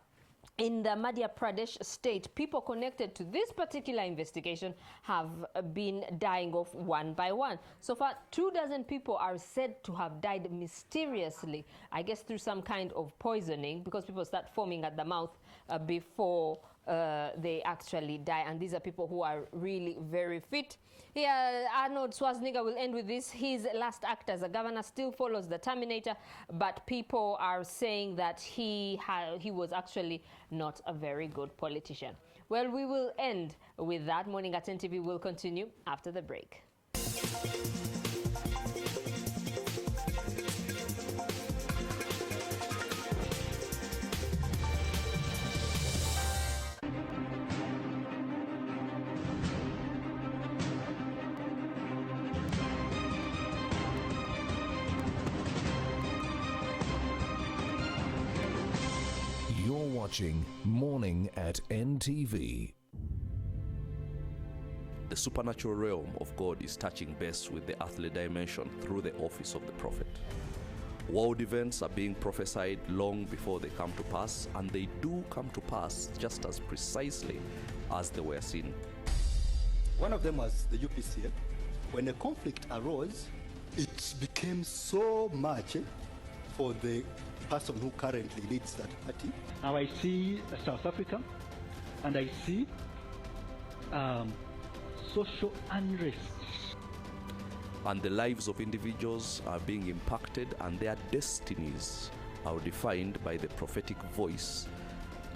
in the Madhya Pradesh state, people connected to this particular investigation have been dying off one by one. So far, 24 people are said to have died mysteriously, I guess through some kind of poisoning, because people start foaming at the mouth before they actually die. And these are people who are really very fit. Here, Arnold Schwarzenegger will end with this. His last act as a governor still follows the Terminator, but people are saying that he was actually not a very good politician. Well, we will end with that. Morning at NTV will continue after the break. You're watching Morning at NTV. The supernatural realm of God is touching base with the earthly dimension through the office of the prophet. World events are being prophesied long before they come to pass, and they do come to pass just as precisely as they were seen. One of them was the UPCF. When a conflict arose, it became so much for the person who currently leads that party. Now I see South Africa, and I see social unrest. And the lives of individuals are being impacted, and their destinies are defined by the prophetic voice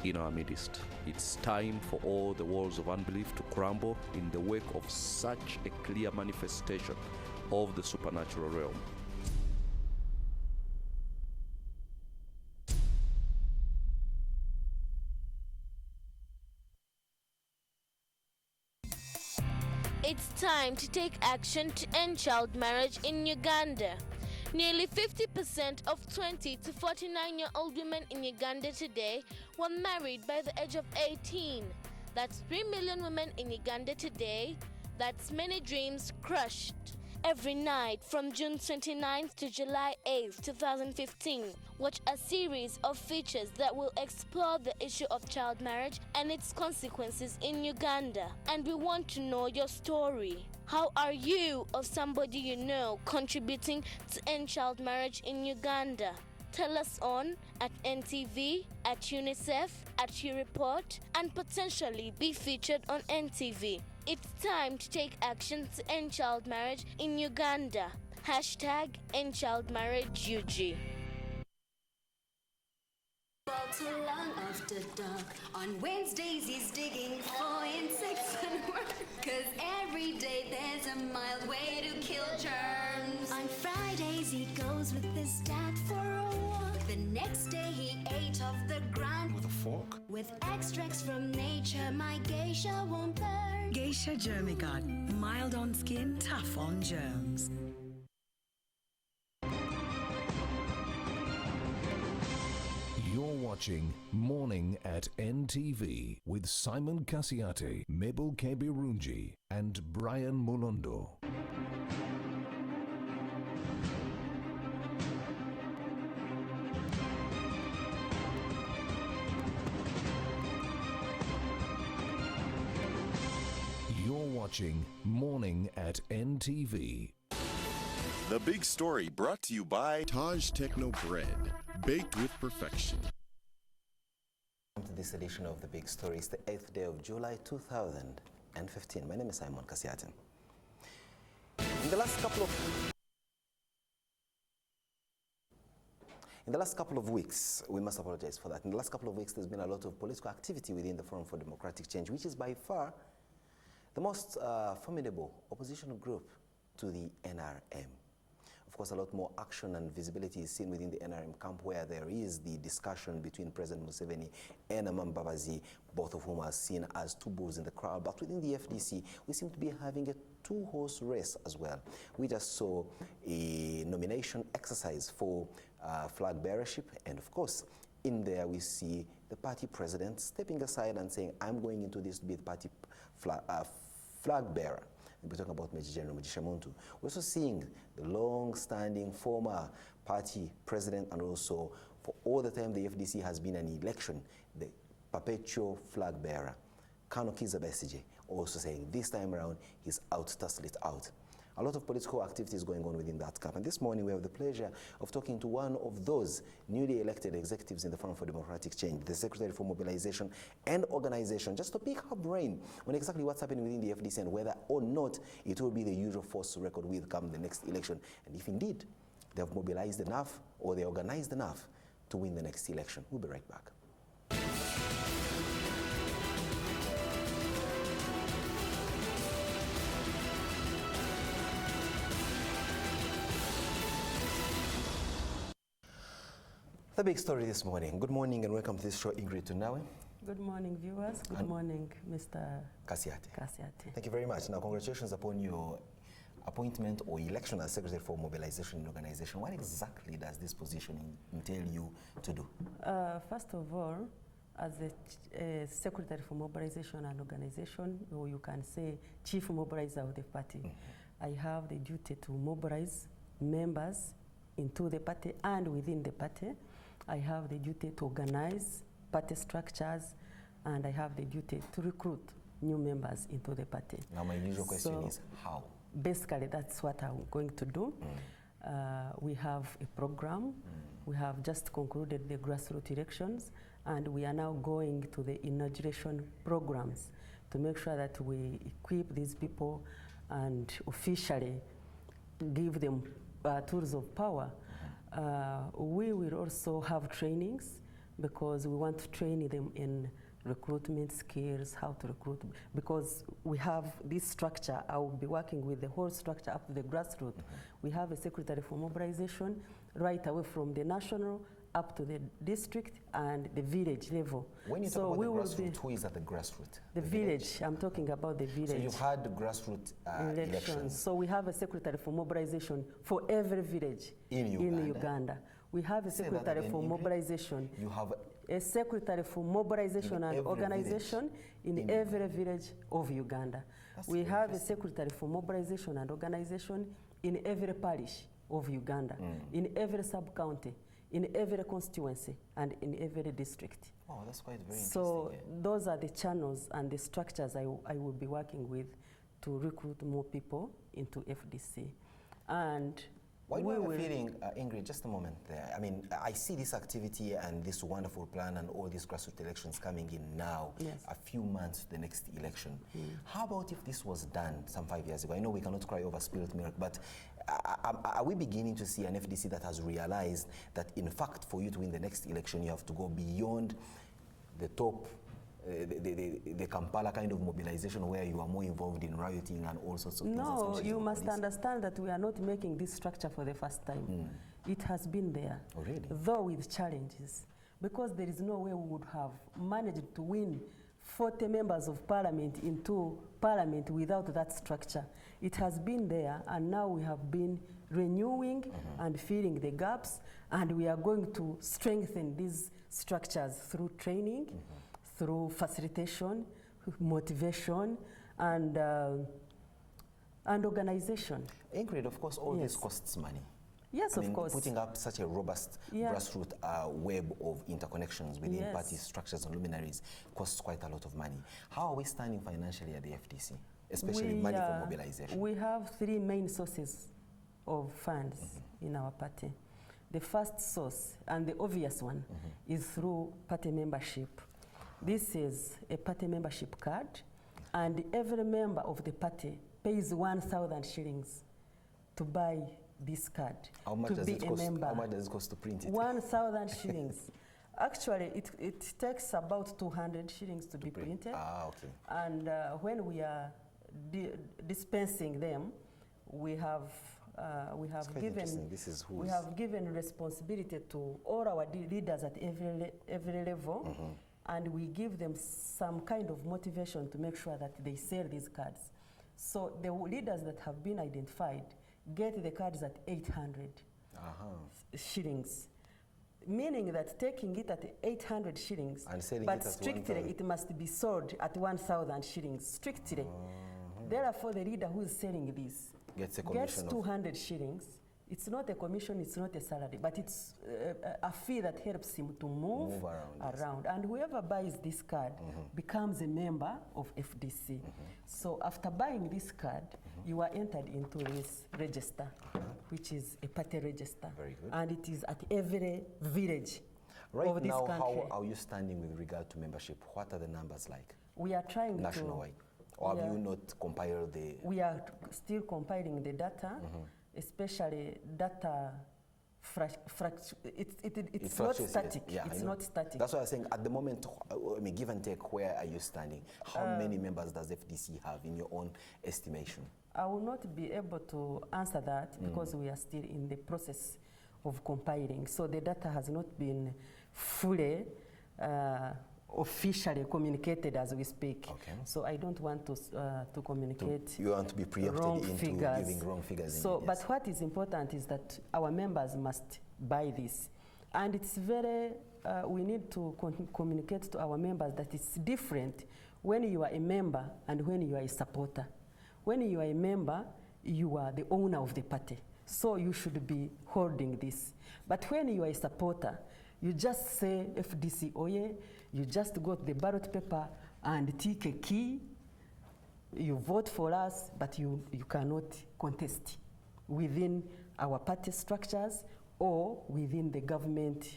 in our midst. It's time for all the walls of unbelief to crumble in the wake of such a clear manifestation of the supernatural realm. It's time to take action to end child marriage in Uganda. Nearly 50% of 20 to 49-year-old women in Uganda today were married by the age of 18. That's 3 million women in Uganda today. That's many dreams crushed. Every night from June 29th to July 8th, 2015, watch a series of features that will explore the issue of child marriage and its consequences in Uganda. And we want to know your story. How are you or somebody you know contributing to end child marriage in Uganda? Tell us on at NTV, at UNICEF, at YouReport, and potentially be featured on NTV. It's time to take action to end child marriage in Uganda. Hashtag end child marriage UG. Too long after dark. On Wednesdays he's digging for insects and work. 'Cause every day there's a mild way to kill germs. On Fridays he goes with his dad for a walk. The next day he ate off the ground with a fork. With extracts from nature, my geisha won't burn. Geisha Germiguard. Mild on skin, tough on germs. You're watching Morning at NTV with Simon Kasiate, Mabel Kebirunji, and Brian Mulondo. You're watching Morning at NTV. The Big Story brought to you by Taj Techno Bread, baked with perfection. Welcome to this edition of The Big Story. It's the 8th day of July 2015. My name is Simon Kasiatin. In the last couple of weeks, we must apologize for that. In the last couple of weeks, there's been a lot of political activity within the Forum for Democratic Change, which is by far the most formidable opposition group to the NRM. Of course, a lot more action and visibility is seen within the NRM camp, where there is the discussion between President Museveni and Amama Mbabazi, both of whom are seen as two bulls in the crowd. But within the FDC, we seem to be having a two-horse race as well. We just saw a nomination exercise for flag bearership, and of course, in there we see the party president stepping aside and saying, I'm going into this to be the party flag bearer. We're talking about Major General Mugisha Muntu. We're also seeing the long-standing former party president, and also for all the time the FDC has been an election, the perpetual flag bearer, Kano Kizza Besigye, also saying this time around he's out to tussle it out. A lot of political activities going on within that camp. And this morning we have the pleasure of talking to one of those newly elected executives in the Forum for Democratic Change, the Secretary for Mobilization and Organization, just to pick her brain on exactly what's happening within the FDC and whether or not it will be the usual force to record with come the next election. And if indeed they have mobilized enough or they organized enough to win the next election. We'll be right back. The big story this morning. Good morning and welcome to this show, Ingrid Tunawe. Good morning, viewers. Good morning, Mr. Kasiate. Kasiate. Thank you very much. Now, congratulations upon your appointment or election as Secretary for Mobilization and Organization. What exactly does this position entail you to do? First of all, As a Secretary for Mobilization and Organization, or you can say Chief Mobilizer of the party, I have the duty to mobilize members into the party and within the party. I have the duty to organize party structures, and I have the duty to recruit new members into the party. Now my usual question is how? Basically, that's what I'm going to do. We have a program. We have just concluded the grassroots elections, and we are now going to the inauguration programs to make sure that we equip these people and officially give them tools of power. We will also have trainings, because we want to train them in recruitment skills, how to recruit, because we have this structure. I will be working with the whole structure up to the grassroots. We have a Secretary for Mobilization right away from the national up to the district and the village level. When you talk about the grassroots, who is at the grassroots? The village. I'm talking about the village. So you've had the grassroots elections. So we have a Secretary for Mobilization for every village in Uganda. We have a Secretary for Mobilization. You have a Secretary for Mobilization and Organization in every village of Uganda. We have a Secretary for Mobilization and Organization in every parish of Uganda, in every sub-county, in every constituency, and in every district. Oh, that's quite very interesting. So those are the channels and the structures I will be working with to recruit more people into FDC. And while we were feeling, Ingrid, just a moment there. I mean, I see this activity and this wonderful plan and all these grassroots elections coming in now, a few months to the next election. How about if this was done some 5 years ago? I know we cannot cry over spilled milk, but are we beginning to see an FDC that has realized that, in fact, for you to win the next election, you have to go beyond the top, the Kampala kind of mobilization where you are more involved in rioting and all sorts of things? No, you must understand that we are not making this structure for the first time. It has been there, though with challenges, because there is no way we would have managed to win 40 members of parliament into parliament without that structure. It has been there, and now we have been renewing and filling the gaps, and we are going to strengthen these structures through training, through facilitation, motivation, and organization. Ingrid, of course, all this costs money. Yes, of course. Putting up such a robust grassroots web of interconnections within party structures and luminaries costs quite a lot of money. How are we standing financially at the FDC, especially money for mobilization? We have three main sources of funds in our party. The first source, and the obvious one, is through party membership. This is a party membership card, and every member of the party pays 1,000 shillings to buy this card. How much does it cost? How much does it cost to print it? 1,000 shillings. Actually, it takes about 200 shillings to be printed. Okay. And when we are dispensing them, we have given responsibility to all our leaders at every level, and we give them some kind of motivation to make sure that they sell these cards. So the leaders that have been identified get the cards at 800 shillings, meaning that taking it at 800 shillings, but strictly it must be sold at 1,000 shillings, strictly. Therefore, the leader who is selling this gets 200 shillings. It's not a commission, it's not a salary, but it's a fee that helps him to move around. And whoever buys this card becomes a member of FDC. So after buying this card, you are entered into this register, which is a party register. Very good. And it is at every village of this now, country. how are you standing with regard to membership? What are the numbers like? We are trying nationwide. Or have you not compiled the... We are still compiling the data, especially data, it's not static. It's not static. That's why I was saying, at the moment, I mean, give and take, where are you standing? How many members does FDC have in your own estimation? I will not be able to answer that because we are still in the process of compiling. So the data has not been fully officially communicated as we speak. So I don't want to communicate you want to be preempted into giving wrong figures. So, but what is important is that our members must buy this. And it's very we need to communicate to our members that it's different when you are a member and when you are a supporter. When you are a member, you are the owner of the party. So you should be holding this. But when you are a supporter, you just say FDC Oye, you just got the ballot paper and take a key, you vote for us, but you cannot contest within our party structures or within the government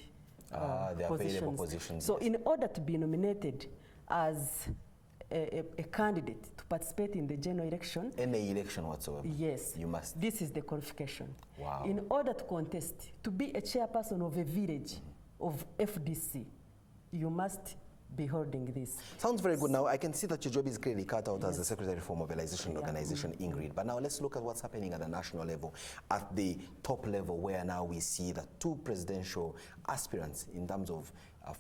the available positions. So in order to be nominated as a candidate to participate in the general election. Any election whatsoever. Yes. You must. This is the qualification. Wow. In order to contest, to be a chairperson of a village of FDC, you must be holding this. Sounds very good. Now, I can see that your job is clearly cut out as the Secretary for Mobilization Organization, Ingrid. But now let's look at what's happening at the national level, at the top level, where now we see that two presidential aspirants in terms of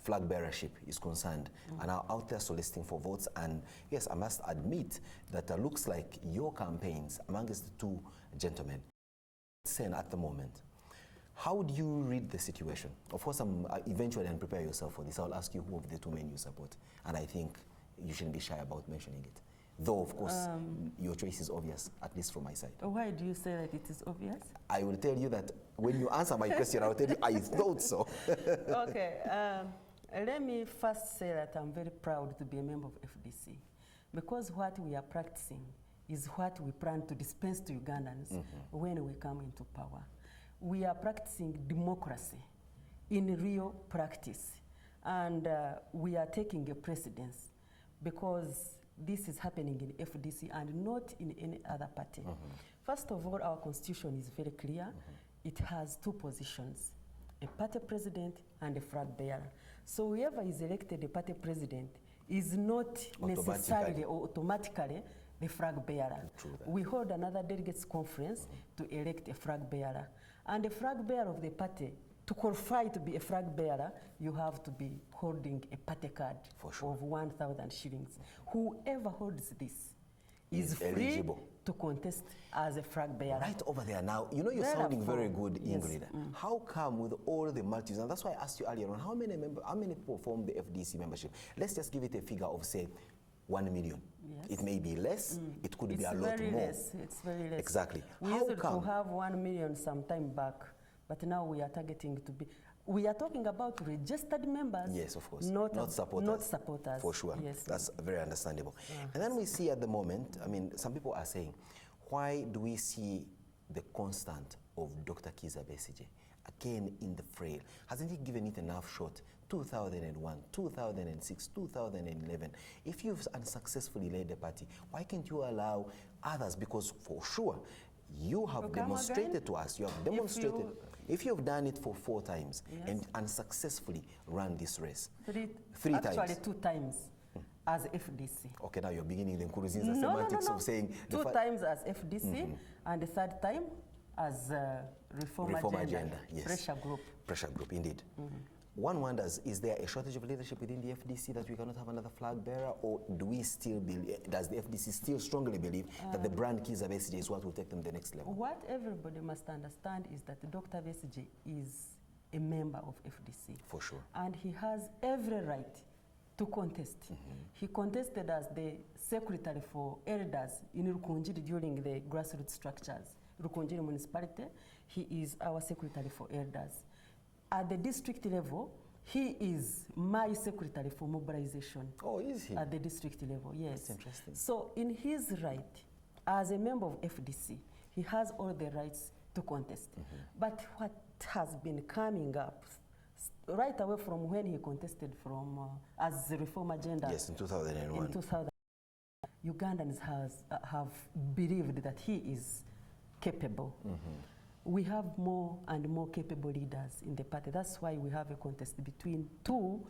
flag bearership is concerned are now out there soliciting for votes. And yes, I must admit that it looks like your campaigns amongst the two gentlemen at the moment. How do you read the situation? Of course, eventually, and prepare yourself for this, I'll ask you who of the two men you support. And I think you shouldn't be shy about mentioning it. Though, of course, your choice is obvious, at least from my side. Why do you say that it is obvious? I will tell you that when you answer my question, I'll tell you I thought so. Okay. Let me first say that I'm very proud to be a member of FDC, because what we are practicing is what we plan to dispense to Ugandans when we come into power. We are practicing democracy in real practice, and we are taking a precedence because this is happening in FDC and not in any other party. First of all, our constitution is very clear. It has two positions, a party president and a flag bearer. So whoever is elected a party president is not necessarily or automatically the flag bearer. We hold another delegates conference to elect a flag bearer. And the flag bearer of the party, to qualify to be a flag bearer, you have to be holding a party card of 1,000 shillings. Whoever holds this is free eligible to contest as a flag bearer. Right over there now, you know you're sounding very good, Ingrid. Yes. How come with all the multitudes, and that's why I asked you earlier on, how many people form the FDC membership? Let's just give it a figure of, say, 1 million. Yes. It may be less, it could be a lot more. It's very less. Exactly. We used to have 1 million some time back, but now we are targeting to be, we are talking about registered members. Yes, of course. Not supporters. Not supporters. For sure. Yes. That's very understandable. And then we see at the moment, I mean, some people are saying, why do we see the constant of Dr. Kizza Besigye again in the fray? Hasn't he given it enough shot? 2001, 2006, 2011. If you've unsuccessfully led the party, why can't you allow others? Because for sure, you have demonstrated to us, you have demonstrated, if you've done it for 4 times and unsuccessfully run this race, 3 times. Actually 2 times as FDC. Okay, now you're beginning the Nkuruziza semantics of saying... 2 times as FDC and the 3rd time as Reform Agenda. Yes. Pressure group. Pressure group, indeed. One wonders, is there a shortage of leadership within the FDC that we cannot have another flag bearer, or do we still believe, does the FDC still strongly believe that the brand Kizza Besigye is what will take them to the next level? What everybody must understand is that Dr. Besigye is a member of FDC. For sure. And he has every right to contest. He contested as the secretary for elders in Rukunjiri during the grassroots structures. Rukunjiri municipality, he is our secretary for elders. At the district level, he is my secretary for mobilization. Oh, is he? At the district level, yes. That's interesting. So in his right, as a member of FDC, he has all the rights to contest. But what has been coming up right away from when he contested from as the Reform Agenda. Yes, in 2001. In 2000, Ugandans have believed that he is capable. We have more and more capable leaders in the party. That's why we have a contest between 2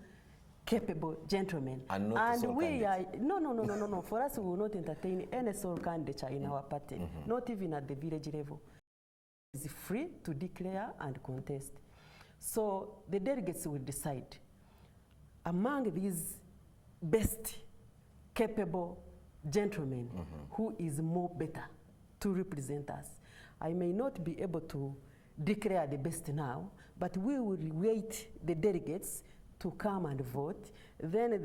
capable gentlemen. And not the we are no. For us, we will not entertain any sole candidature in our party, not even at the village level. It's free to declare and contest. So the delegates will decide among these best capable gentlemen who is more better to represent us. I may not be able to declare the best now, but we will wait the delegates to come and vote, then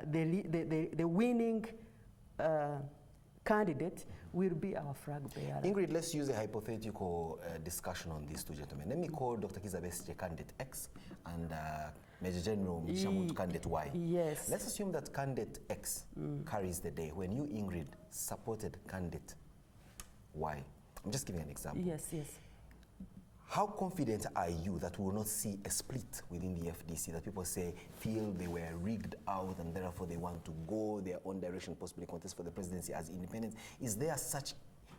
the winning candidate will be our flag bearer. Ingrid, let's use a hypothetical discussion on these two gentlemen. Let me call Dr. Kizza Besigye candidate X and Major General Mugisha Muntu candidate Y. Yes. Let's assume that candidate X carries the day when you, Ingrid, supported candidate Y. I'm just giving an example. Yes, yes. How confident are you that we will not see a split within the FDC, that people feel they were rigged out and therefore they want to go their own direction, possibly contest for the presidency as independents? Is there such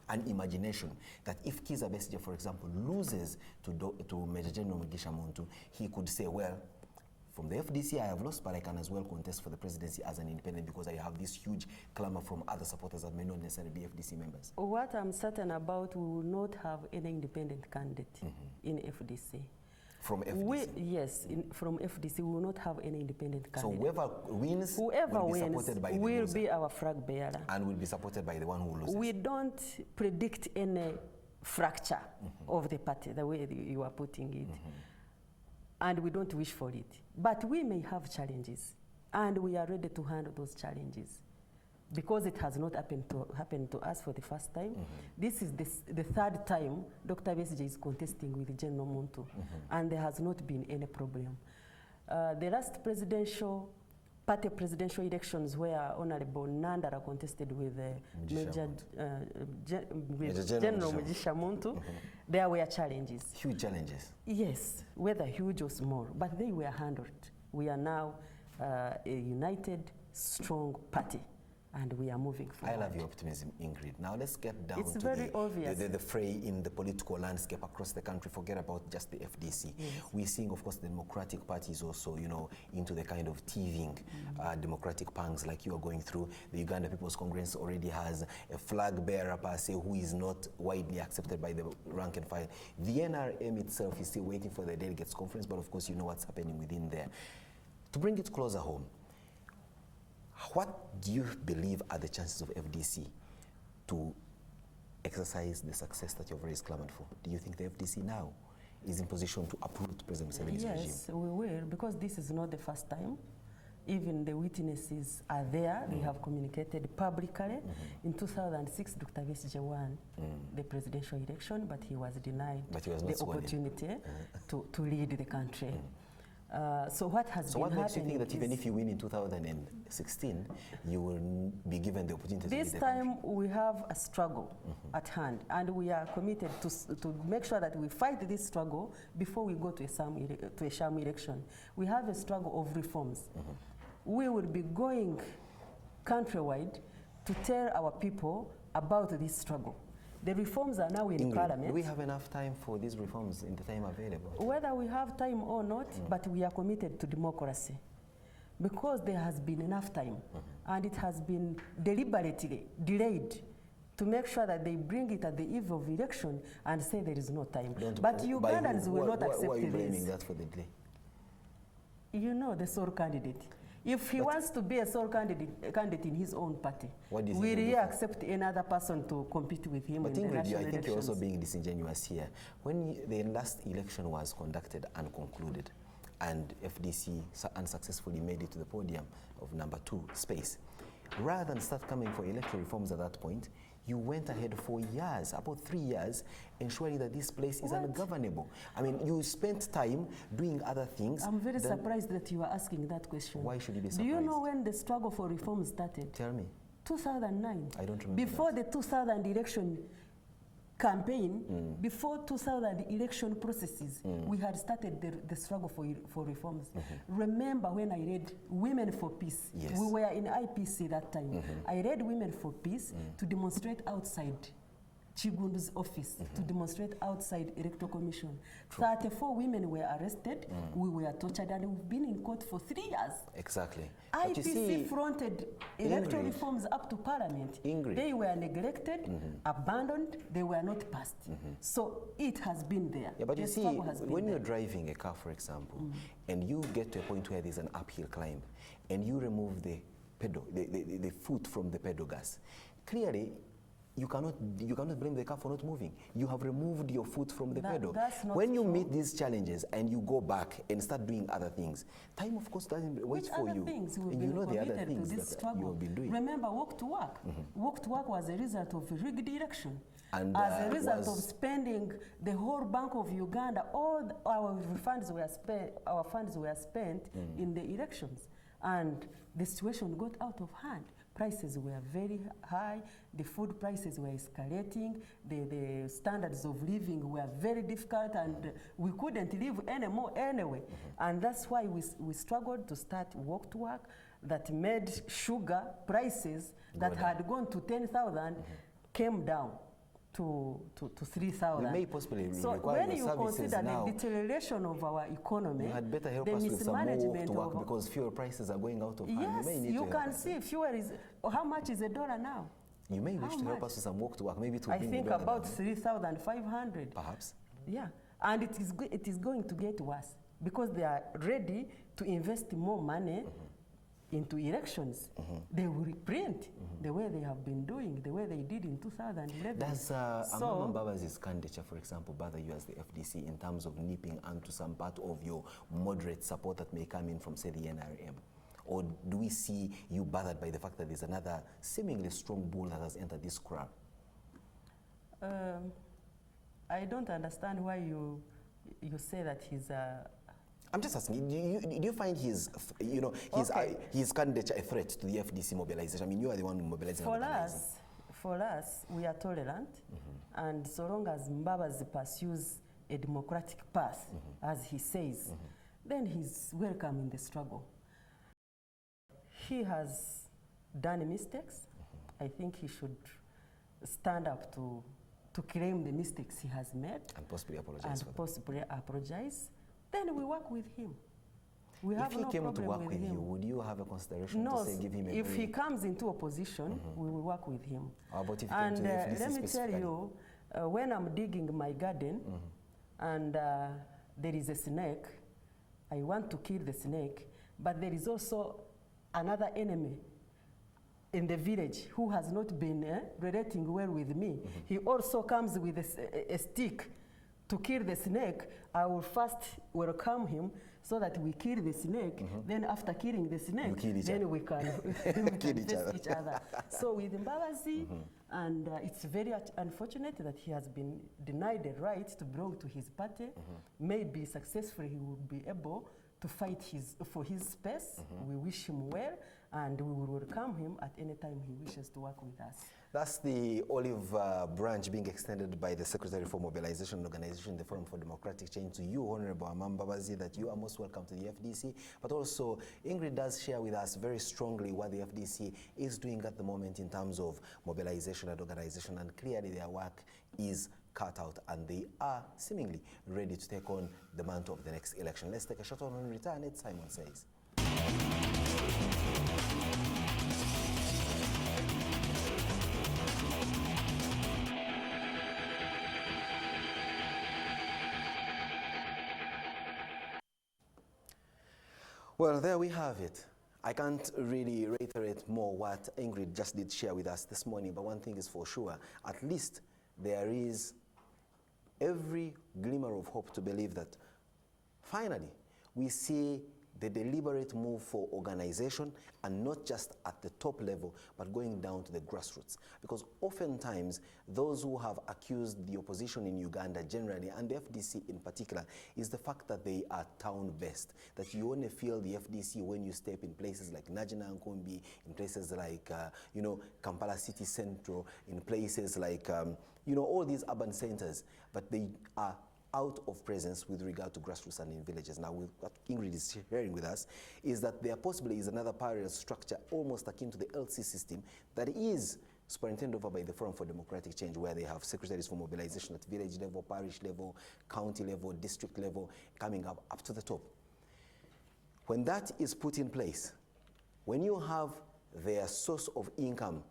an imagination that if Kizza Besigye, for example, loses to Major General Mugisha Muntu, he could say, well, from the FDC I have lost, but I can as well contest for the presidency as an independent because I have this huge clamor from other supporters that may not necessarily be FDC members? What I'm certain about, we will not have any independent candidate in FDC. From FDC? Yes, from FDC we will not have any independent candidate. So whoever wins will be our flag bearer. And will be supported by the one who loses. We don't predict any fracture of the party, the way you are putting it. And we don't wish for it. But we may have challenges, and we are ready to handle those challenges. Because it has not happened to us for the first time. This is the third time Dr. Besigye is contesting with General Muntu, and there has not been any problem. The last presidential elections where Honorable Nandara contested with General Mugisha Muntu, there were challenges. Huge challenges? Yes, whether huge or small, but they were handled. We are now a united, strong party, and we are moving forward. I love your optimism, Ingrid. Now let's get down to the fray in the political landscape across the country. Forget about just the FDC. Yes. We're seeing, of course, the Democratic Party is also, into the kind of teething democratic pangs like you are going through. The Uganda People's Congress already has a flag bearer per se who is not widely accepted by the rank and file. The NRM itself is still waiting for the delegates conference, but of course you know what's happening within there. To bring it closer home, what do you believe are the chances of FDC to exercise the success that you've always clamored for? Do you think the FDC now is in position to uproot President Museveni's regime? Yes, we will, because this is not the first time. Even the witnesses are there. They have communicated publicly. In 2006, Dr. Besigye won the presidential election, but he was denied the opportunity to lead the country. So what has been happening? So what makes you think that even if you win in 2016, you will be given the opportunity to lead the country? This time we have a struggle at hand, and we are committed to make sure that we fight this struggle before we go to a sham election. We have a struggle of reforms. We will be going countrywide to tell our people about this struggle. The reforms are now in Parliament. Do we have enough time for these reforms in the time available? Whether we have time or not, but we are committed to democracy. Because there has been enough time, and it has been deliberately delayed to make sure that they bring it at the eve of election and say there is no time. But Ugandans will not accept this. Why are you blaming that for the delay? You know, the sole candidate. If he wants to be a sole candidate in his own party, will he accept another person to compete with him in the national elections? I think you're also being disingenuous here. When the last election was conducted and concluded, and FDC unsuccessfully made it to the podium of number 2 space, rather than start coming for electoral reforms at that point, you went ahead for years, about 3 years, ensuring that this place is ungovernable. I mean, you spent time doing other things. I'm very surprised that you are asking that question. Why should you be surprised? Do you know when the struggle for reform started? Tell me. 2009. I don't remember. Before the 2000 election campaign, before 2000 election processes, we had started the struggle for reforms. Remember when I read Women for Peace? Yes. We were in IPC that time. I read Women for Peace to demonstrate outside Chigundu's office, to demonstrate outside Electoral Commission. 34 women were arrested, we were tortured, and we've been in court for 3 years. Exactly. IPC fronted electoral reforms up to Parliament. They were neglected, abandoned, they were not passed. So it has been there. Yeah, but you see, when you're driving a car, for example, and you get to a point where there's an uphill climb, and you remove the pedal, the foot from the pedal gas, clearly, you cannot blame the car for not moving. You have removed your foot from the pedal. That's not when you true. meet these challenges and you go back and start doing other things, time of course doesn't wait for you. Things and you know the other things to this that struggle. you have been doing. Remember, walk to work. Walk to work was a result of rigged election. And, as a result of spending the whole Bank of Uganda, all our funds were spent in the elections, and the situation got out of hand. Prices were very high, the food prices were escalating, the standards of living were very difficult, and we couldn't live anymore anyway. And that's why we struggled to start walk to work that made sugar prices that had gone to 10,000 came down to 3,000. We may possibly so require when you consider now, the deterioration of our economy, you had better help the us with some more mismanagement to work of because fuel prices are going out of hand. yes, You may need you to can help see fuel is how much is $1 now? You may wish How to help much? us with some work to work, maybe to I bring think the dollar about down. 3,500. Perhaps. Yeah, and it is going to get worse because they are ready to invest more money into elections. They will reprint the way they have been doing, the way they did in 2011. Does Amama Mbabazi's candidature, for example, bother you as the FDC in terms of nipping onto some part of your moderate support that may come in from, say, the NRM? Or do we see you bothered by the fact that there's another seemingly strong bull that has entered this crowd? I don't understand why you say that he's a... I'm just asking, do you find his candidature a threat to the FDC mobilization? I mean, you are the one mobilizing. For us, we are tolerant, and so long as Mbabazi pursues a democratic path, as he says, then he's welcome in the struggle. He has done mistakes. I think he should stand up to claim the mistakes he has made. And possibly apologize. Then we work with him. If he came to work with you, would you have a consideration to say give him a break? If he comes into opposition, we will work with him. How about if he came to the FDC let me tell you, when I'm digging my garden and there is a snake, I want to kill the snake, but there is also another enemy in the village who has not been relating well with me. He also comes with a stick to kill the snake. I will first welcome him so that we kill the snake. Then after killing the snake, then we can face each other. So with Mbabazi, and it's very unfortunate that he has been denied the right to belong to his party. Maybe successfully he will be able to fight for his space. We wish him well, and we will welcome him at any time he wishes to work with us. That's the olive branch being extended by the Secretary for Mobilization and Organization, the Forum for Democratic Change, to you, Honorable Amama Mbabazi, that you are most welcome to the FDC. But also, Ingrid does share with us very strongly what the FDC is doing at the moment in terms of mobilization and organization, and clearly their work is cut out, and they are seemingly ready to take on the mantle of the next election. Let's take a short one and return. It's Simon Says. Well, there we have it. I can't really reiterate more what Ingrid just did share with us this morning, but one thing is for sure, at least there is every glimmer of hope to believe that finally we see the deliberate move for organization, and not just at the top level, but going down to the grassroots. Because oftentimes, those who have accused the opposition in Uganda generally, and the FDC in particular, is the fact that they are town-based, that you only feel the FDC when you step in places like Najina and Nkombi, in places like, Kampala City Central, in places like, all these urban centers, but they are out of presence with regard to grassroots and in villages. Now, what Ingrid is sharing with us is that there possibly is another parallel structure almost akin to the LC system that is superintended over by the Forum for Democratic Change, where they have secretaries for mobilization at village level, parish level, county level, district level, coming up to the top. When that is put in place, when you have their source of income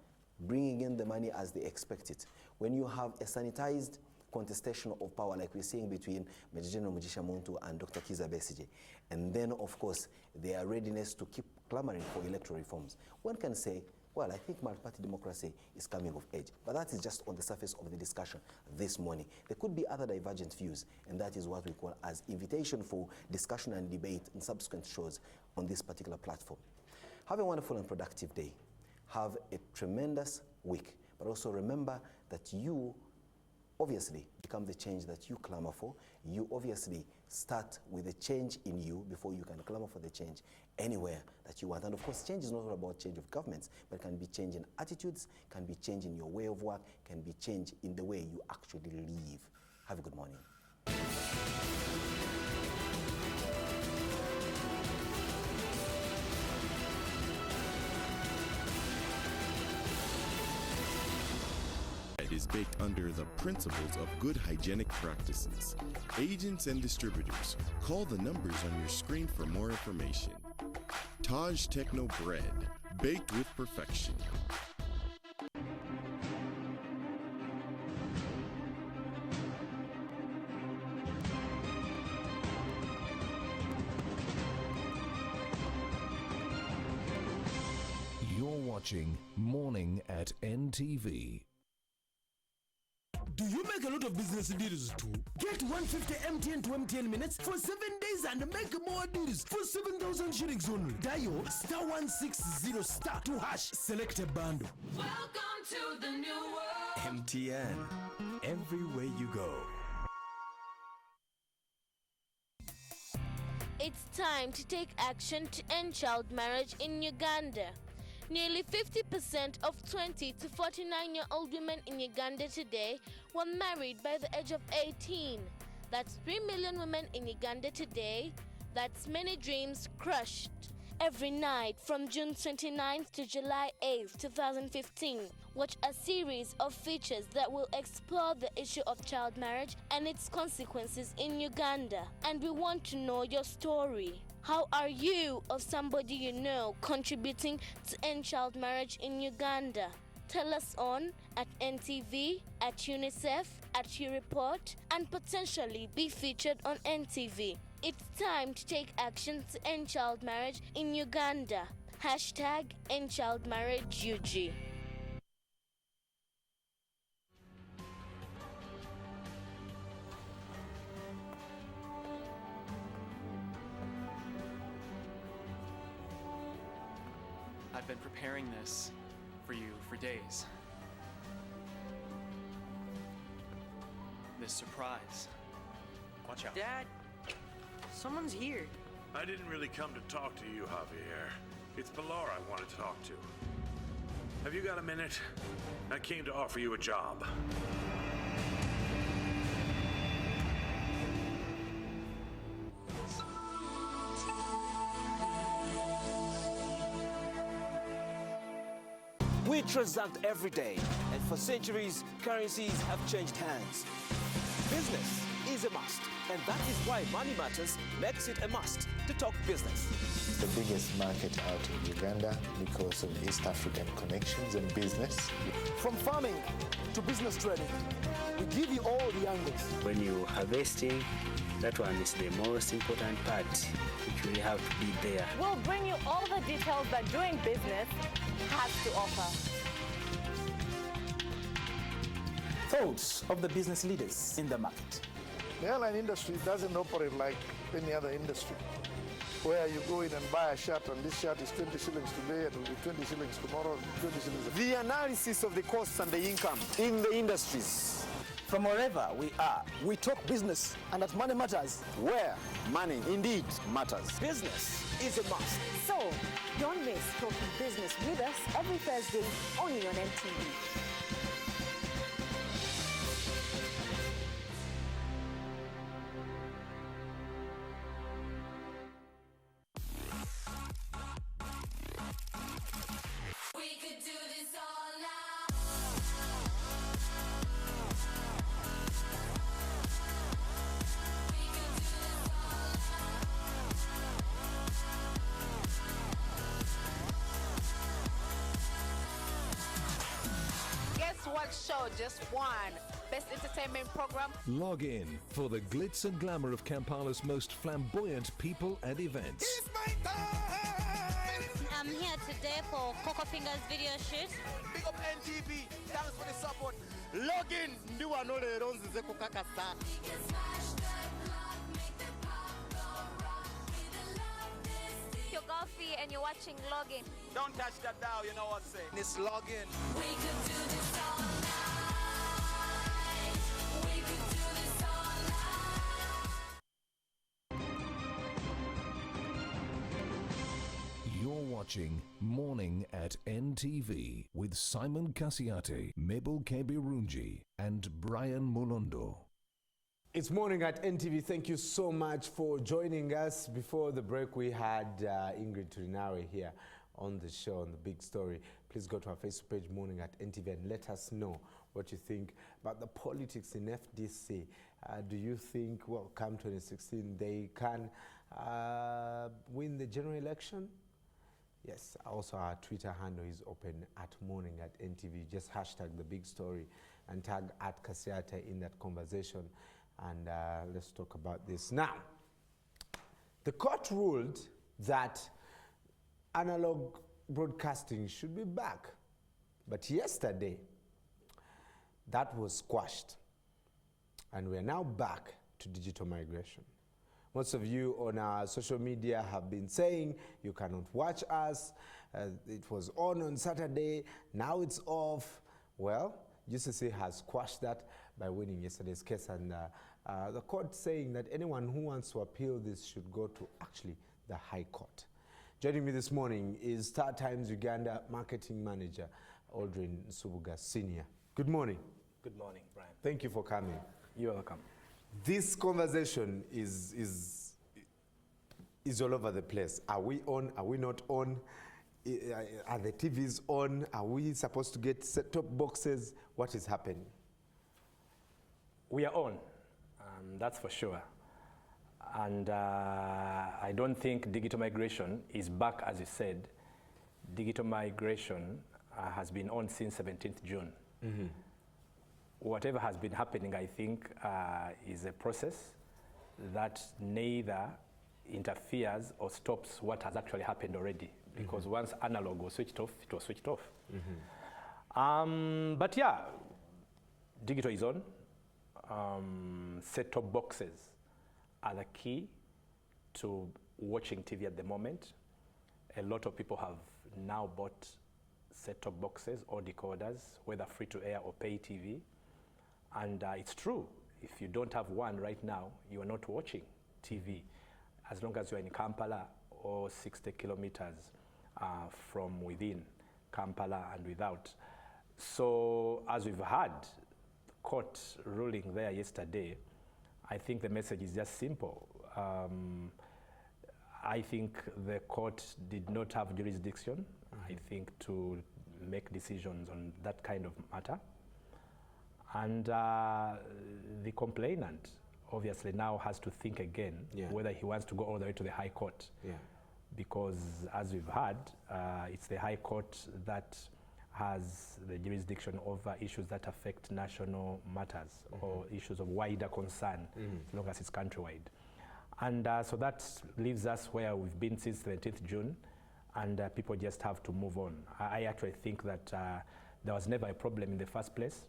bringing in the money as they expect it, when you have a sanitized contestation of power like we're seeing between Major General Mugisha Muntu and Dr. Kiza Besigye, and then of course their readiness to keep clamoring for electoral reforms, one can say Well, I think multi-party democracy is coming of age, but that is just on the surface of the discussion this morning. There could be other divergent views, and that is what we call as invitation for discussion and debate in subsequent shows on this particular platform. Have a wonderful and productive day. Have a tremendous week, but also remember that you obviously become the change that you clamor for. You obviously start with a change in you before you can clamor for the change anywhere that you want. And of course, change is not all about change of governments, but it can be change in attitudes, can be change in your way of work, can be change in the way you actually live. Have a good morning. Is baked under the principles of good hygienic practices. Agents and distributors, call the numbers on your screen for more information. Taj Techno Bread, baked with perfection. You're watching Morning at NTV. Do you make a lot of business deals too? Get 150 MTN to MTN minutes for 7 days and make more deals for 7,000 shillings only. Dial *160*2# select a bundle. Welcome to the new world. MTN, everywhere you go. It's time to take action to end child marriage in Uganda. Nearly 50% of 20 to 49-year-old women in Uganda today were married by the age of 18. That's 3 million women in Uganda today. That's many dreams crushed. Every night from June 29th to July 8th, 2015, watch a series of features that will explore the issue of child marriage and its consequences in Uganda. And we want to know your story. How are you or somebody you know contributing to end child marriage in Uganda? Tell us on at NTV, at UNICEF, at YouReport, and potentially be featured on NTV. It's time to take action to end child marriage in Uganda. #EndChildMarriageUG. I've been preparing this for you for days. This surprise. Watch out. Dad, someone's here. I didn't really come to talk to you, Javier. It's Pilar I wanted to talk to. Have you got a minute? I came to offer you a job. We transact every day, and for centuries, currencies have changed hands. Business is a must, and that is why Money Matters makes it a must to talk business. It's the biggest market out in Uganda because of East African connections and business. From farming to business trading, we give you all the angles. When you're harvesting, that one is the most important part, which we have to be there. We'll bring you all the details that doing business has to offer. Thoughts of the business leaders in the market. The airline industry doesn't operate like any other industry, where you go in and buy a shirt and this shirt is 20 shillings today and will be 20 shillings tomorrow, 20 shillings. The analysis of the costs and the income in the industries. From wherever we are, we talk business, and at Money Matters, where money indeed matters. Business is a must. So, don't miss talking business with us every Thursday only on NTV. What show just won Best Entertainment Program? Log in for the glitz and glamour of Kampala's most flamboyant people and events. I'm here here today for Coco Fingers video shoot. Big up NTV. Thanks for the support. Log in. Ndiwa no le ronzi ze kukakasa. Your coffee and you're watching Login. Don't touch that dial, you know what I'm saying. It's Login. We could do this all night. We could do this all night. You're watching Morning at NTV with Simon Kasiate, Mabel Kebirunji, and Brian Mulondo. It's Morning at NTV. Thank you so much for joining us. Before the break, we had Ingrid Turinari here on the show, on the big story. Please go to our Facebook page, Morning at NTV, and let us know what you think about the politics in FDC. Do you think, well, come 2016, they can win the general election? Yes, also our Twitter handle is open at Morning at NTV. Just hashtag the big story and tag at Kasiata in that conversation. And let's talk about this. Now, the court ruled that analog broadcasting should be back. But yesterday, that was squashed. And we're now back to digital migration. Most of you on our social media have been saying you cannot watch us. It was on Saturday, now it's off. Well, UCC has squashed that by winning yesterday's case, and the court saying that anyone who wants to appeal this should go to actually the High Court. Joining me this morning is Star Times Uganda Marketing Manager, Aldrin Subuga Senior. Good morning. Good morning, Brian. Thank you for coming. You're welcome. This conversation is all over the place. Are we on? Are we not on? Are the TVs on? Are we supposed to get set-top boxes? What is happening? We are on, that's for sure. And I don't think digital migration is back, as you said. Digital migration has been on since 17th June. Mm-hmm. Whatever has been happening, I think, is a process that neither interferes or stops what has actually happened already. Because mm-hmm. once analog was switched off, it was switched off. Mm-hmm. But yeah, digital is on. Set-top boxes are the key to watching TV at the moment. A lot of people have now bought set-top boxes or decoders, whether free-to-air or pay TV. And it's true, if you don't have one right now, you are not watching TV, as long as you're in Kampala or 60 kilometers from within Kampala and without. So as we've had court ruling there yesterday, I think the message is just simple. I think the court did not have jurisdiction, I think, to make decisions on that kind of matter. And the complainant obviously now has to think again whether he wants to go all the way to the High Court. Because as we've heard, it's the High Court that has the jurisdiction over issues that affect national matters or issues of wider concern, as long as it's countrywide. And so that leaves us where we've been since 17th June, and people just have to move on. I actually think that there was never a problem in the first place.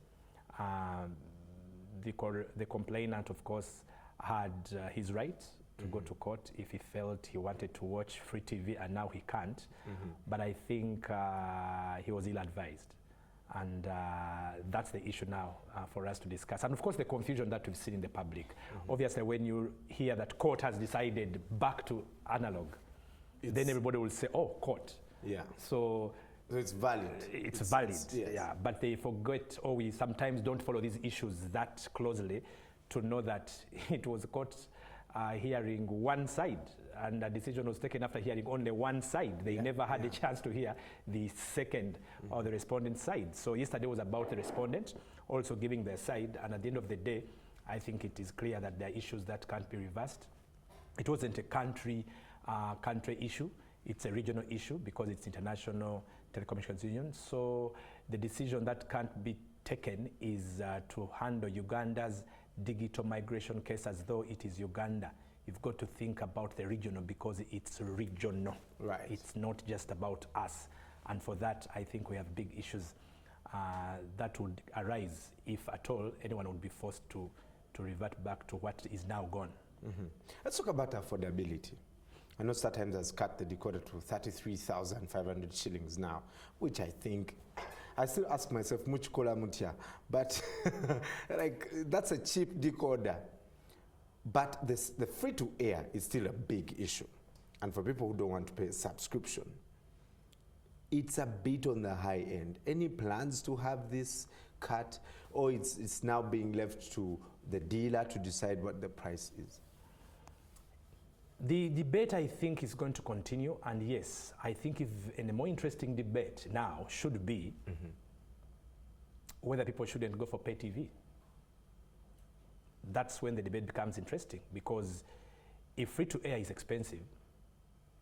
The complainant, of course, had his right to go to court if he felt he wanted to watch free TV, and now he can't. But I think he was ill-advised. And that's the issue now for us to discuss. And of course, the confusion that we've seen in the public. Obviously, when you hear that court has decided back to analog, then everybody will say, oh, court. So it's valid. It's valid, but they forget, or we sometimes don't follow these issues that closely to know that it was court hearing one side, and a decision was taken after hearing only one side. They never had a chance to hear the second or the respondent side. So yesterday was about the respondent also giving their side, and at the end of the day, I think it is clear that there are issues that can't be reversed. It wasn't a country issue. It's a regional issue because it's International Telecommunications Union. So the decision that can't be taken is to handle Uganda's digital migration case as though it is Uganda you've got to think about the regional because it's regional. Right. It's not just about us. And for that, I think we have big issues that would arise if at all anyone would be forced to revert back to what is now gone. Let's talk about affordability. I know StarTimes has cut the decoder to 33,500 shillings now, which I think, I still ask myself, much kola mutia, but like that's a cheap decoder. But the free-to-air is still a big issue. And for people who don't want to pay a subscription, it's a bit on the high end. Any plans to have this cut, or it's now being left to the dealer to decide what the price is? The debate, I think, is going to continue, and yes, I think in a more interesting debate now should be whether people shouldn't go for pay TV. That's when the debate becomes interesting, because if free-to-air is expensive,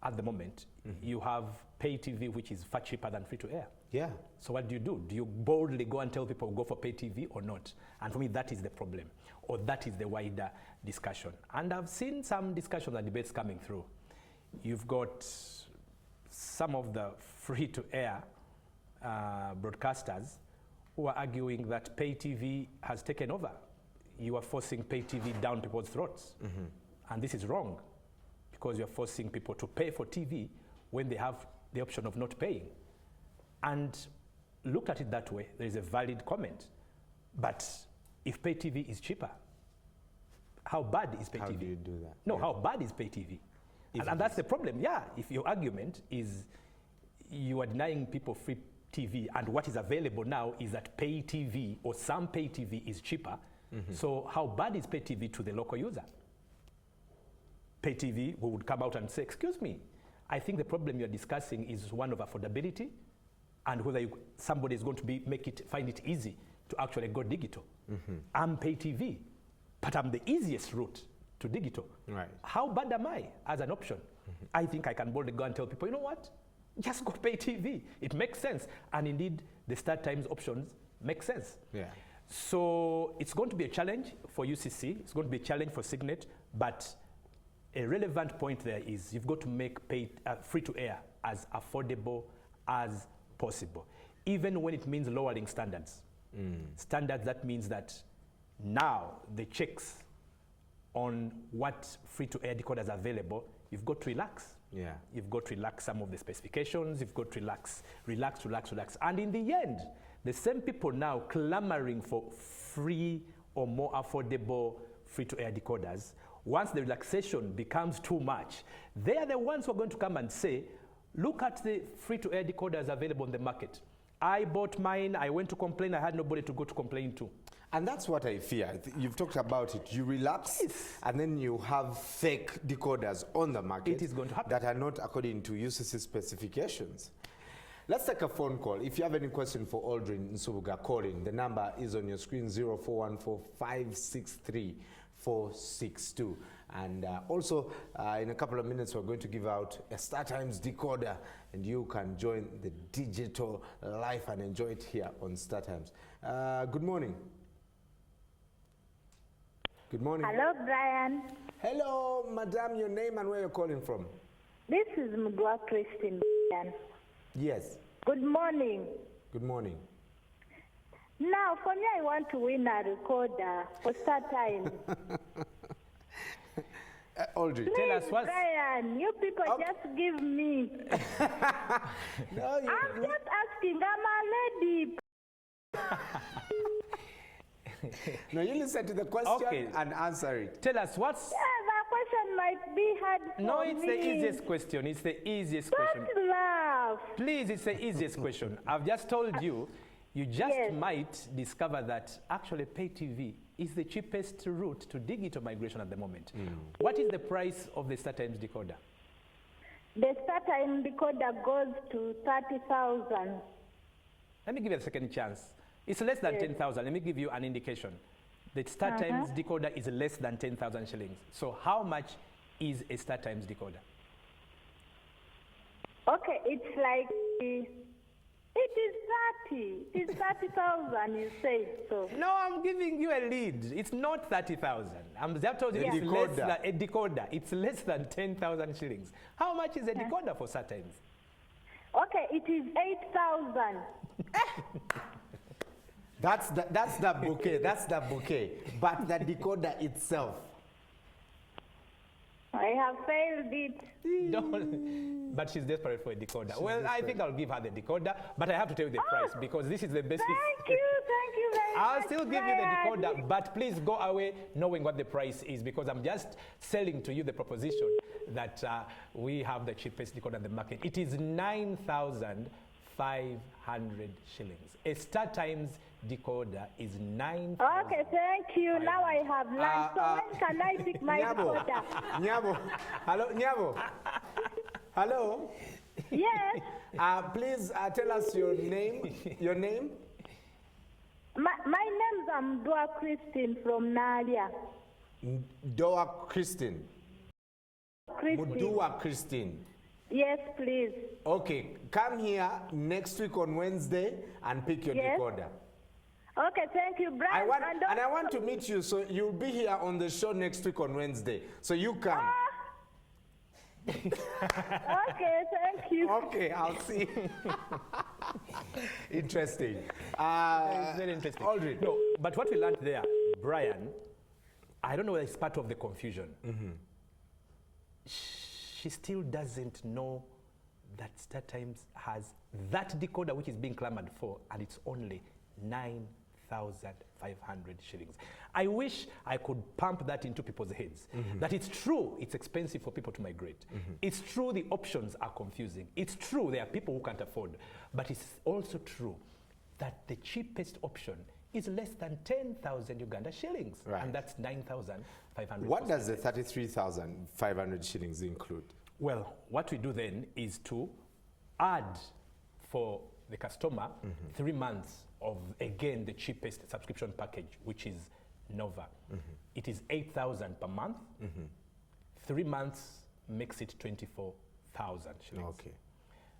at the moment, you have pay TV, which is far cheaper than free-to-air. Yeah. So what do? Do you boldly go and tell people go for pay TV or not? And for me, that is the problem, or that is the wider discussion. And I've seen some discussions and debates coming through. You've got some of the free-to-air broadcasters who are arguing that pay TV has taken over. You are forcing pay TV down people's throats. And this is wrong, because you're forcing people to pay for TV when they have the option of not paying. And look at it that way, there is a valid comment. But if pay TV is cheaper, how bad is pay TV? How do you do that? No, how bad is pay TV? And that's the problem, yeah. If your argument is you are denying people free TV, and what is available now is that pay TV or some pay TV is cheaper, so how bad is pay TV to the local user? Pay TV, we would come out and say, excuse me, I think the problem you're discussing is one of affordability, and whether somebody is going to find it easy to actually go digital. I'm pay TV, but I'm the easiest route to digital. Right. How bad am I as an option? I think I can boldly go and tell people, you know what? Just go pay TV. It makes sense. And indeed, the StarTimes options make sense. Yeah. So it's going to be a challenge for UCC. It's going to be a challenge for Signet, but a relevant point there is you've got to make free-to-air as affordable as possible, even when it means lowering standards. Standards, that means that now the checks on what free-to-air decoders are available, you've got to relax. Yeah. You've got to relax some of the specifications, you've got to relax. And in the end, the same people now clamoring for free or more affordable free-to-air decoders, once the relaxation becomes too much, they are the ones who are going to come and say, look at the free-to-air decoders available on the market. I bought mine, I went to complain, I had nobody to go to complain to. And that's what I fear. You've talked about it. You relax, and then you have fake decoders on the market. It is going to happen. That are not according to UCC specifications. Let's take a phone call. If you have any question for Aldrin Nsubuga, call in. The number is on your screen, 0414-563-462. And also, in a couple of minutes, we're going to give out a StarTimes decoder, and you can join the digital life and enjoy it here on StarTimes. Good morning. Good morning. Hello, Brian. Hello, madam. Your name and where you're calling from? This is Mgwa Christine. Brian. Yes. Good morning. Good morning. Now, for me, I want to win a recorder for StarTimes. Audrey, tell us what. Brian, you people just give me. No, I'm just asking. I'm a lady. No, you listen to the question and answer it. Tell us what's... Yeah, that question might be hard for No, it's me. the easiest question. It's the easiest question. Don't laugh. Please, it's the easiest question. I've just told you, you just might discover that actually pay TV is the cheapest route to digital migration at the moment. What is the price of the StarTimes decoder? The StarTimes decoder goes to 30,000. Let me give you a second chance. It's less than 10,000. Let me give you an indication. The StarTimes decoder is less than 10,000 shillings. So how much is a StarTimes decoder? Okay, it's like, it is 30. It is 30,000, you said so. No, I'm giving you a lead. It's not 30,000. I'm just told you Yeah. it's less than a decoder. It's less than 10,000 shillings. How much is a decoder for StarTimes? Okay, it is 8,000. That's the bouquet. That's the bouquet. But the decoder itself. I have failed it. But she's desperate for a decoder. Well, I think I'll give her the decoder, but I have to tell you the price because this is the best. Thank you very much. I'll still give you the decoder, but please go away knowing what the price is because I'm just selling to you the proposition that we have the cheapest decoder in the market. It is 9,500 shillings. A StarTimes decoder is 9,000. Okay, thank you. Now I have lunch. So when can I pick my decoder? Nyabo. Hello, Nyabo. Hello. Yes. Please tell us your name. Your name? My name's Mdua Christine from Nadia. Doa Christine. Mudua Christine. Yes, please. Okay, come here next week on Wednesday and pick your decoder. Okay, thank you, Brian. I want to meet you, so you'll be here on the show next week on Wednesday. So you come. Okay, thank you. Okay, I'll see. Interesting. It's very interesting. Aldrin. No, but what we learned there, Brian, I don't know whether it's part of the confusion. She still doesn't know that StarTimes has that decoder which is being clamored for, and it's only 9,500 shillings. I wish I could pump that into people's heads. That it's true, it's expensive for people to migrate. It's true, the options are confusing. It's true, there are people who can't afford. But it's also true that the cheapest option is less than 10,000 Uganda shillings. Right. And that's 9,500. What does the 33,500 shillings include? Well, what we do then is to add for the customer 3 months of, again, the cheapest subscription package, which is Nova. It is 8,000 per month. 3 months makes it 24,000 shillings. Okay.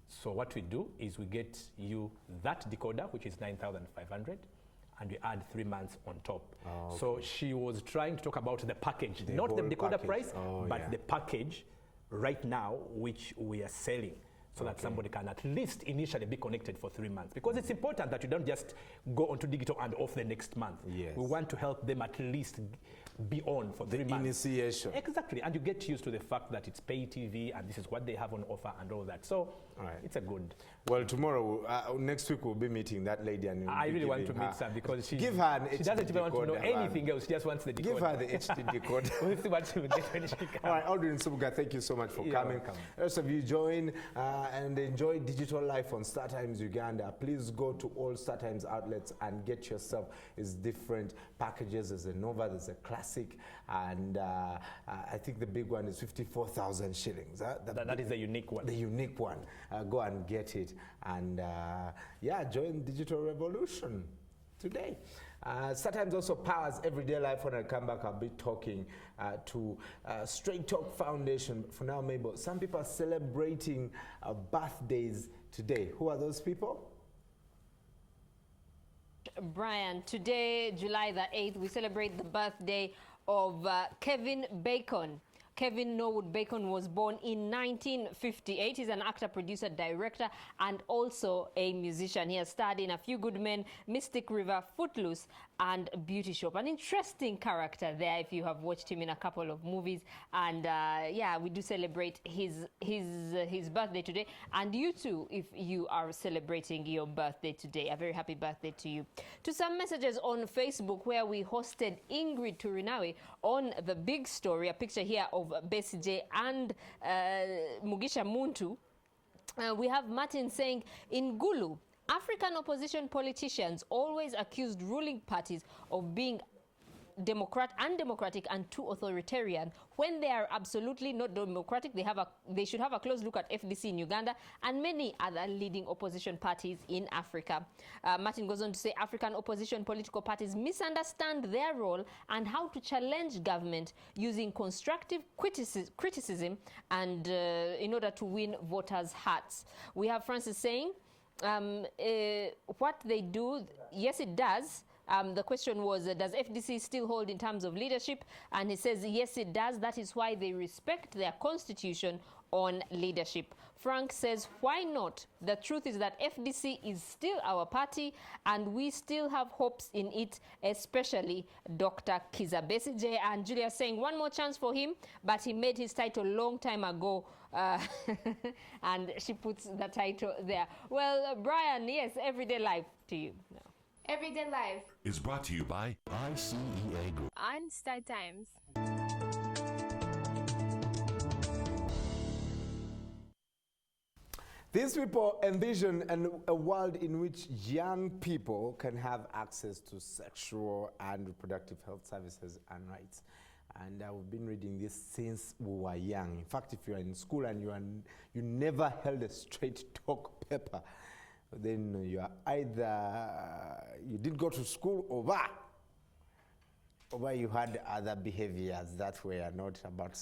So what we do is we get you that decoder, which is 9,500, and we add 3 months on top. Okay. So she was trying to talk about the package, not the decoder price, but the package right now, which we are selling, so that somebody can at least initially be connected for 3 months. Because it's important that you don't just go onto digital and off the next month. Yes. We want to help them at least be on for 3 months. Initiation. Exactly, and you get used to the fact that it's pay TV and this is what they have on offer and all that. So it's a good. Well, tomorrow, next week we'll be meeting that lady, and I really want to meet her because she HD doesn't even want to know anything else. She just wants the decoder. Give her the HD decoder. We'll see what she will get when she comes. All right, Aldrin Subuga, thank you so much for coming. Welcome. Rest of you join and enjoy digital life on StarTimes Uganda. Please go to all StarTimes outlets and get yourself his different packages. There's a Nova, there's a Classic, and I think the big one is 54,000 shillings. That is the unique one. The unique one. Go and get it, and join digital revolution today. StarTimes also powers everyday life. When I come back, I'll be talking to Straight Talk Foundation. For now, Mabel, some people are celebrating birthdays today. Who are those people? Brian, today, July the 8th, we celebrate the birthday of Kevin Bacon. Kevin Norwood Bacon was born in 1958. He's an actor, producer, director, and also a musician. He has starred in A Few Good Men, Mystic River, Footloose, and Beauty Shop. An interesting character there if you have watched him in a couple of movies. And we do celebrate his birthday today. And you too, if you are celebrating your birthday today, a very happy birthday to you. To some messages on Facebook where we hosted Ingrid Turinawe on The Big Story, a picture here of Besigye and Mugisha Muntu. We have Martin saying, in Gulu, African opposition politicians always accused ruling parties of being undemocratic and too authoritarian. When they are absolutely not democratic, they should have a close look at FDC in Uganda and many other leading opposition parties in Africa. Martin goes on to say African opposition political parties misunderstand their role and how to challenge government using constructive criticism and in order to win voters' hearts. We have Francis saying, what they do, yes, it does. The question was, does FDC still hold in terms of leadership? And he says, yes, it does. That is why they respect their constitution on leadership. Frank says, why not? The truth is that FDC is still our party, and we still have hopes in it, especially Dr. Kizza Besigye. And Julia saying, one more chance for him, but he made his title long time ago. And she puts the title there. Well, Brian, yes, Everyday Life to you. No. Everyday Life is brought to you by ICEA Group on Star Times. These people envision a world in which young people can have access to sexual and reproductive health services and rights. And we've been reading this since we were young. In fact, if you are in school and you never held a straight talk paper, then you are either, you did go to school or you had other behaviors that were not about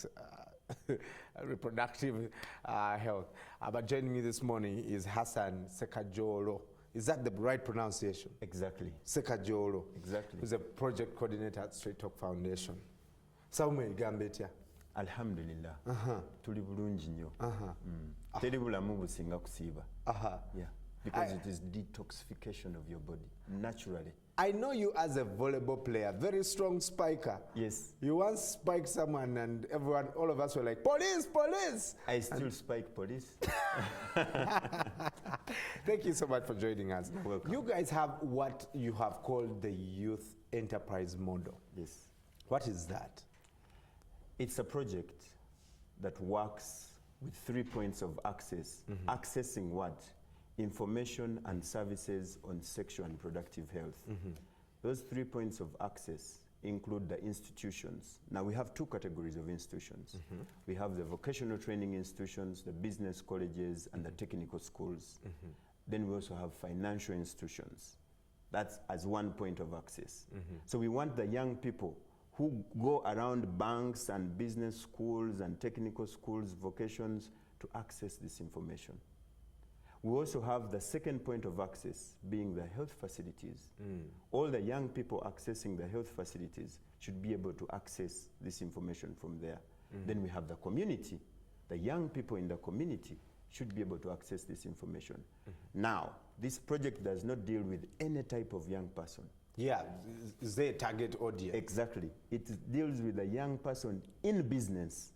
reproductive health. But joining me this morning is Hassan Sekajolo. Is that the right pronunciation? Exactly. Sekajolo. Exactly. Who's a project coordinator at Straight Talk Foundation. Samuel Gambetya. Alhamdulillah. Tuli bulungi nnyo. Teri bulamu businga kusiiba. Yeah. Because it is detoxification of your body, naturally. I know you as a volleyball player, very strong spiker. Yes. You once spiked someone and everyone, all of us were like, police, police! I still spike police. Thank you so much for joining us. You're welcome. You guys have what you have called the Youth Enterprise Model. Yes. What is that? It's a project that works with 3 points of access. Accessing what? Information and services on sexual and reproductive health. Those 3 points of access include the institutions. Now we have two categories of institutions. We have the vocational training institutions, the business colleges, and the technical schools. Then we also have financial institutions. That's as one point of access. So we want the young people who go around banks and business schools and technical schools, vocations, to access this information. We also have the second point of access, being the health facilities. All the young people accessing the health facilities should be able to access this information from there. Then we have the community. The young people in the community should be able to access this information. Now, this project does not deal with any type of young person. Yeah, is there a target audience? Exactly. It deals with a young person in business.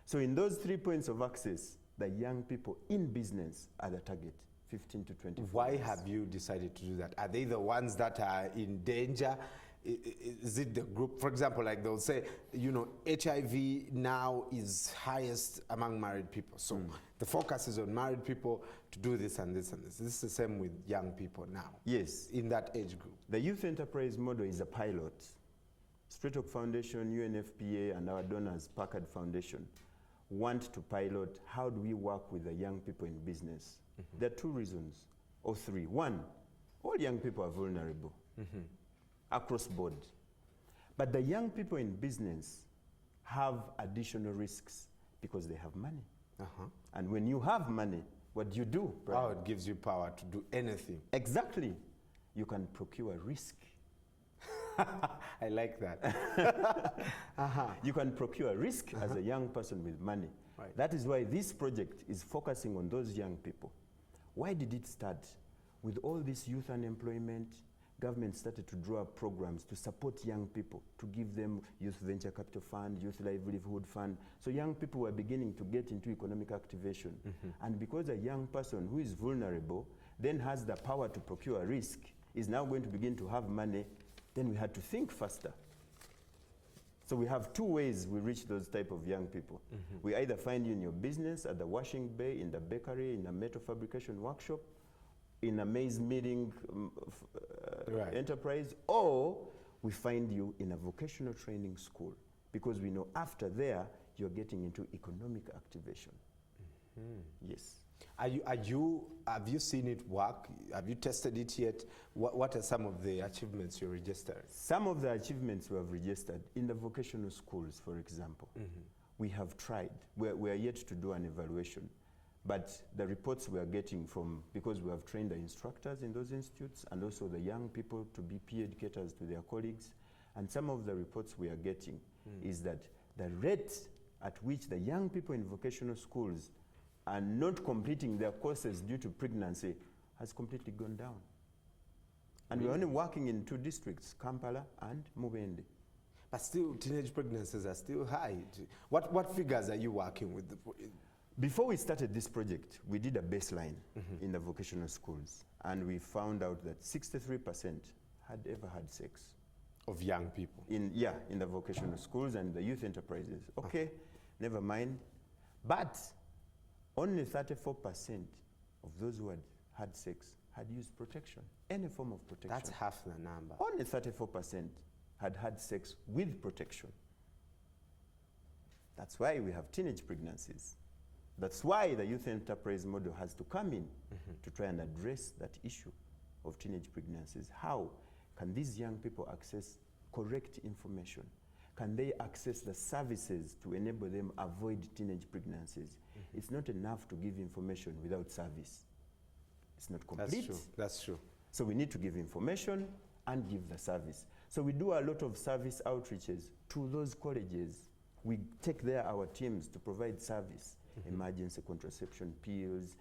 So in those 3 points of access, the young people in business are the target, 15 to 24. Why have you decided to do that? Are they the ones that are in danger? Is it the group, for example, like they'll say, you know, HIV now is highest among married people. So the focus is on married people to do this and this and this. This is the same with young people now. Yes. In that age group. The Youth Enterprise Model is a pilot. Straight Talk Foundation, UNFPA, and our donors, Packard Foundation, want to pilot how do we work with the young people in business. There are 2 reasons, or 3. 1, all young people are vulnerable across board. But the young people in business have additional risks because they have money. And when you have money, what do you do? Oh, it gives you power to do anything. Exactly. You can procure risk. I like that. You can procure risk as a young person with money. Right. That is why this project is focusing on those young people. Why did it start? With all this youth unemployment, government started to draw up programs to support young people, to give them youth venture capital fund, youth livelihood fund. So young people were beginning to get into economic activation. And because a young person who is vulnerable then has the power to procure risk, is now going to begin to have money, then we had to think faster. So we have 2 ways we reach those type of young people. We either find you in your business, at the washing bay, in the bakery, in a metal fabrication workshop, in a maize milling enterprise, or we find you in a vocational training school, because we know after there you're getting into economic activation. Yes. Have you seen it work? Have you tested it yet? What are some of the achievements you registered? Some of the achievements we have registered in the vocational schools, for example. We have tried. We are yet to do an evaluation. But the reports we are getting from, because we have trained the instructors in those institutes and also the young people to be peer educators to their colleagues, and some of the reports we are getting is that the rate at which the young people in vocational schools are not completing their courses due to pregnancy has completely gone down. And we're only working in 2 districts, Kampala and Mubende. But still, teenage pregnancies are still high. What figures are you working with? Before we started this project, we did a baseline in the vocational schools, and we found out that 63% had ever had sex. Of young people? In the vocational schools and the youth enterprises. Okay, never mind. But only 34% of those who had sex had used protection, any form of protection. That's half the number. Only 34% had sex with protection. That's why we have teenage pregnancies. That's why the youth enterprise model has to come in to try and address that issue of teenage pregnancies. How can these young people access correct information? Can they access the services to enable them avoid teenage pregnancies? It's not enough to give information without service. It's not complete. That's true. That's true. So we need to give information and give the service. So we do a lot of service outreaches to those colleges. We take there our teams to provide service, emergency contraception pills,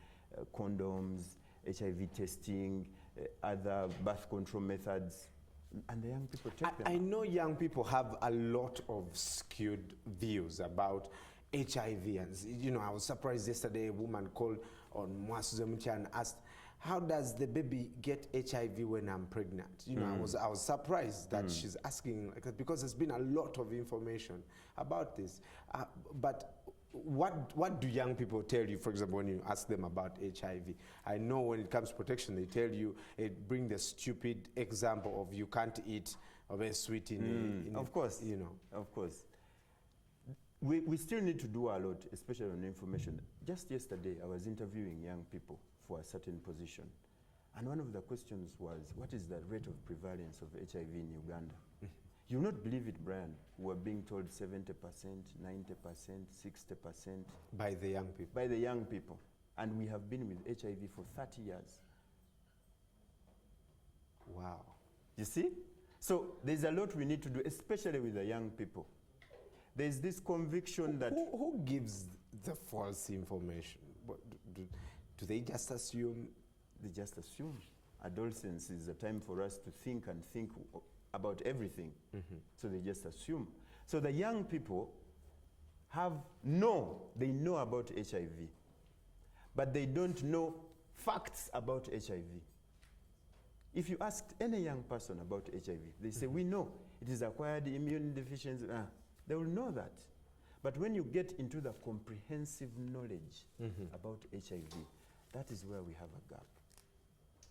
condoms, HIV testing, other birth control methods, and the young people take them. I know young people have a lot of skewed views about HIV, and I was surprised yesterday a woman called on Mwasuzemucha and asked, how does the baby get HIV when I'm pregnant? I was surprised that she's asking, because there's been a lot of information about this. But what do young people tell you, for example, when you ask them about HIV? I know when it comes to protection, they tell you, bring the stupid example of you can't eat a very sweet of course. Of course. We still need to do a lot, especially on information. Just yesterday, I was interviewing young people for a certain position. And one of the questions was, what is the rate of prevalence of HIV in Uganda? You'll not believe it, Brian. We're being told 70%, 90%, 60%. By the young people? By the young people. And we have been with HIV for 30 years. Wow. You see? So there's a lot we need to do, especially with the young people. There's this conviction that... Who gives the false information? Do they just assume? They just assume. Adolescence is a time for us to think and think about everything. So they just assume. So the young people they know about HIV, but they don't know facts about HIV. If you asked any young person about HIV, they say, we know it is acquired immune deficiency. They will know that. But when you get into the comprehensive knowledge about HIV, that is where we have a gap.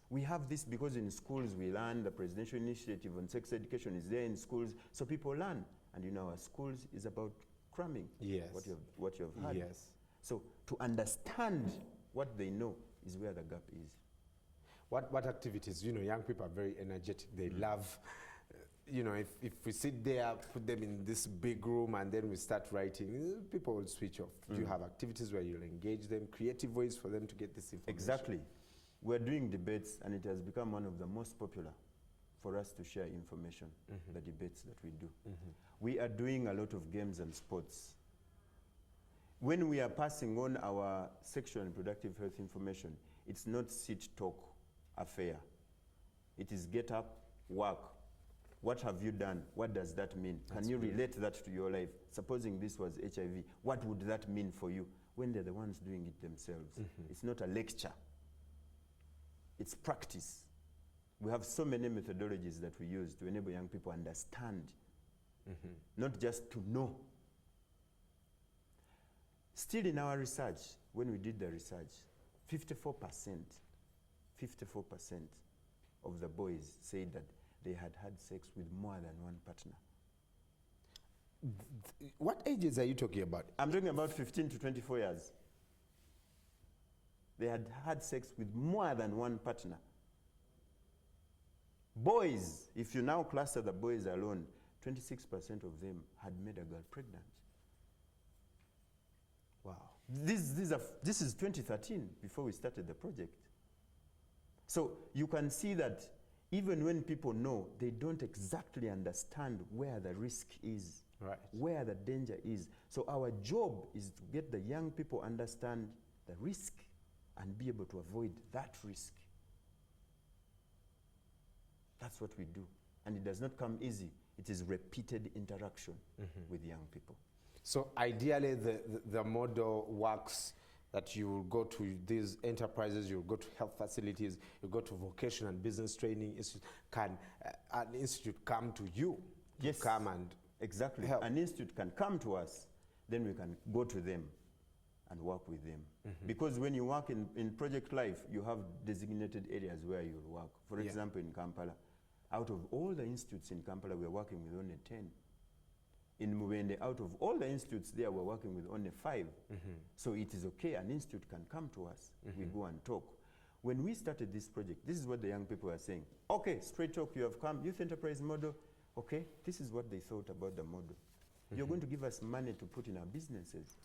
We have this because in schools we learn, the Presidential Initiative on Sex Education is there in schools, so people learn. And our schools is about cramming what you have had. Yes. So to understand what they know is where the gap is. What activities? Young people are very energetic. They love, if we sit there, put them in this big room and then we start writing, people will switch off. Do you have activities where you'll engage them, creative ways for them to get this information? Exactly. We're doing debates, and it has become one of the most popular for us to share information, the debates that we do. We are doing a lot of games and sports. When we are passing on our sexual and reproductive health information, it's not sit-talk affair. It is get up, work. What have you done? What does that mean? Can you relate that to your life? Supposing this was HIV, what would that mean for you? When they're the ones doing it themselves. It's not a lecture. It's practice. We have so many methodologies that we use to enable young people understand, not just to know. Still in our research, when we did the research, 54% of the boys said that they had had sex with more than one partner. What ages are you talking about? I'm talking about 15 to 24 years. They had had sex with more than one partner. Boys, if you now cluster the boys alone, 26% of them had made a girl pregnant. Wow. This is 2013 before we started the project. So you can see that even when people know, they don't exactly understand where the risk is, where the danger is. So our job is to get the young people understand the risk and be able to avoid that risk. That's what we do. And it does not come easy. It is repeated interaction with young people. So ideally, the model works that you will go to these enterprises, you will go to health facilities, you go to vocational and business training institute. Can an institute come to you? Yes. Come and exactly. help? An institute can come to us, then we can go to them and work with them. Because when you work in Project Life, you have designated areas where you'll work. For example, in Kampala, out of all the institutes in Kampala, we're working with only 10. In Mubende, out of all the institutes there, we're working with only 5. So it is okay, an institute can come to us. We go and talk. When we started this project, this is what the young people are saying. Okay, straight talk, you have come, youth enterprise model. Okay, this is what they thought about the model. You're going to give us money to put in our businesses.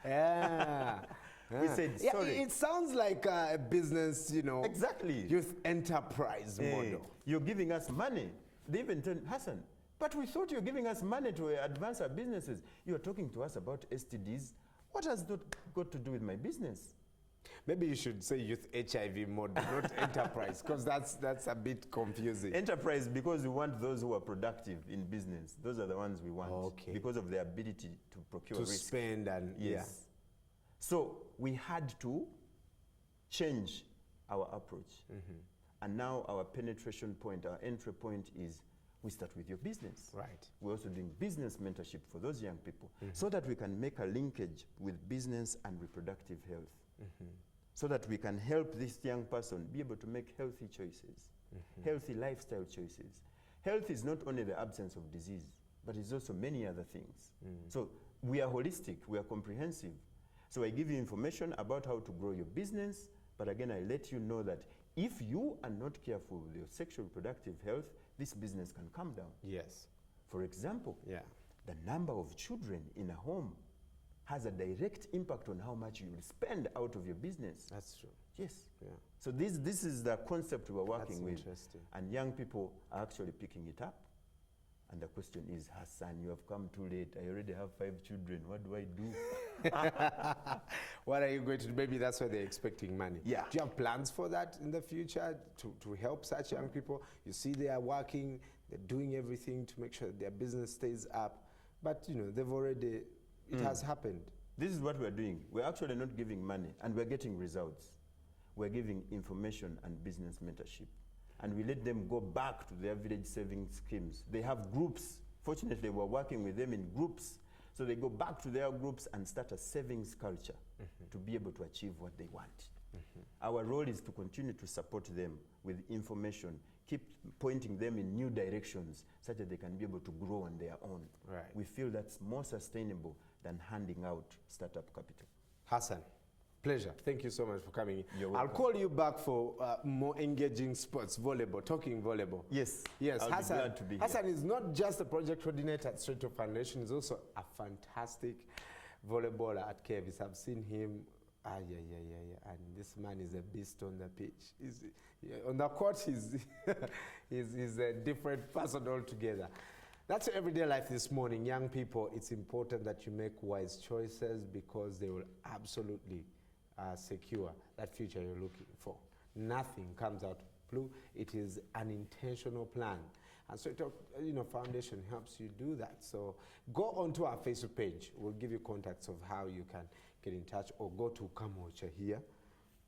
We said, sorry. It sounds like a business, you know. Exactly. Youth enterprise model. You're giving us money. They even told Hassan, but we thought you're giving us money to advance our businesses. You're talking to us about STDs. What has that got to do with my business? Maybe you should say youth HIV model, not enterprise, because that's a bit confusing. Enterprise, because we want those who are productive in business. Those are the ones we want, because of their ability to procure risk. To spend and, yes. So we had to change our approach. And now our penetration point, our entry point is, we start with your business. Right. We're also doing business mentorship for those young people so that we can make a linkage with business and reproductive health. So that we can help this young person be able to make healthy choices, healthy lifestyle choices. Health is not only the absence of disease, but it's also many other things. So we are holistic, we are comprehensive. So I give you information about how to grow your business, but again, I let you know that if you are not careful with your sexual reproductive health, this business can come down. Yes. For example, the number of children in a home has a direct impact on how much you will spend out of your business. That's true. Yes. Yeah. So this is the concept we're working with. Interesting. And young people are actually picking it up. And the question is, Hassan, you have come too late. I already have 5 children. What do I do? What are you going to do? Maybe that's why they're expecting money. Yeah. Do you have plans for that in the future to help such young people? You see they are working, they're doing everything to make sure that their business stays up. But, you know, they've already, it has happened. This is what we're doing. We're actually not giving money, and we're getting results. We're giving information and business mentorship. And we let them go back to their village savings schemes. They have groups. Fortunately, we're working with them in groups. So they go back to their groups and start a savings culture to be able to achieve what they want. Our role is to continue to support them with information, keep pointing them in new directions such that they can be able to grow on their own. Right. We feel that's more sustainable than handing out startup capital. Hassan, pleasure. Thank you so much for coming in. You're I'll welcome. call you back for more engaging sports, volleyball, talking volleyball. Yes, yes. I'll Hassan, be glad to be here. Hassan is not just a project coordinator at Straight Talk Foundation, he's also a fantastic volleyballer at Kevis. I've seen him, and this man is a beast on the pitch. On the court, he's a different person altogether. That's your everyday life this morning. Young people, it's important that you make wise choices because they will absolutely secure that future you're looking for. Nothing comes out blue. It is an intentional plan. And so, Foundation helps you do that. So go onto our Facebook page. We'll give you contacts of how you can get in touch, or go to Kamocha here,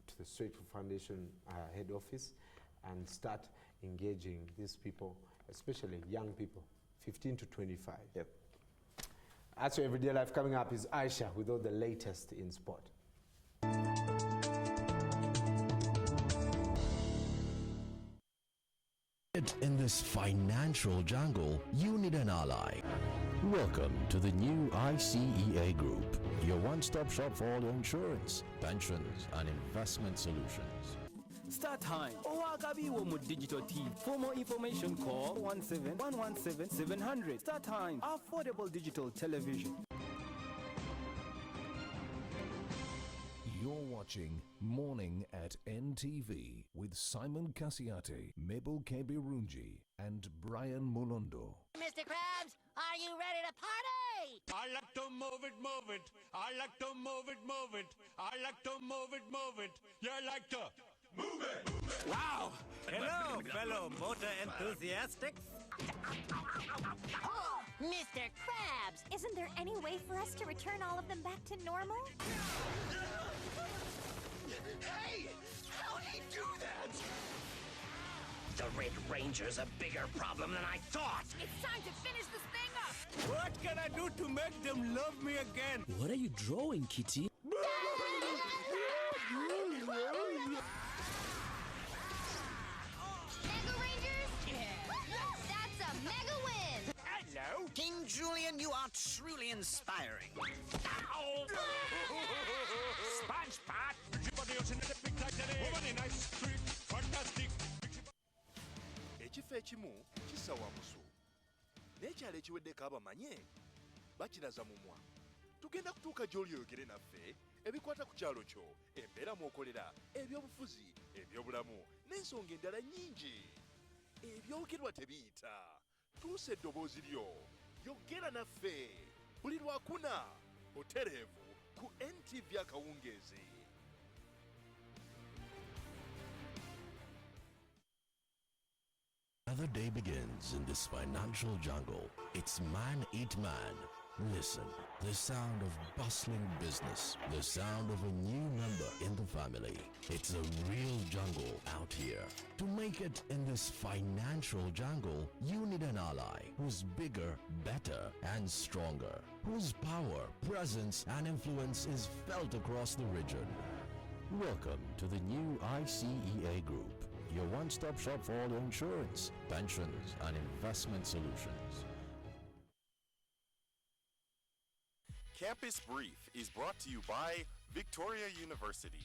to the Straight Talk Foundation head office, and start engaging these people, especially young people, 15 to 25. Yep. That's your everyday life. Coming up is Aisha with all the latest in sport. In this financial jungle, you need an ally. Welcome to the new ICEA Group, your one-stop shop for all your insurance, pensions, and investment solutions. Start time. Owakabiwo mu digital TV. For more information, call 117-117-700. Start time. Affordable digital television. You're watching Morning at NTV with Simon Kasiate, Mabel Kebirunji, and Brian Mulondo. Mr. Krabs, are you ready to party? I like to move it, move it. I like to move it, move it. I like to move it, move it. You like to move it, move it. Wow! Hello, fellow motor enthusiastics. Mr. Krabs, isn't there any way for us to return all of them back to normal? Hey! How'd he do that? The Red Ranger's a bigger problem than I thought. It's time to finish this thing up! What can I do to make them love me again? What are you drawing, Kitty? Mega Rangers? That's a mega win! Hello? King Julian, you are truly inspiring. Ow! SpongeBob! Fantastic! Ekifo ekimu kissa wamusu n'ekyalo ekiweddeko abamanye bakiraza mumwa. Tugenda kutuuka gy'oli oyogere naffe ebikwata ku kyalo kyo, embeera mw'okolera, ebyobufuzi, ebyobulamu n'ensonga endala nnyingi. Ebyogerwa tebiyita. Tuusa eddoboozi lyo, yogera naffe buli lwakuna butereevu ku NTV akawungeezi. Another day begins in this financial jungle. It's man eat man. Listen, the sound of bustling business, the sound of a new member in the family. It's a real jungle out here. To make it in this financial jungle, you need an ally who's bigger, better, and stronger, whose power, presence, and influence is felt across the region. Welcome to the new ICEA Group, your one-stop shop for all your insurance, pensions, and investment solutions. Campus Brief is brought to you by Victoria University.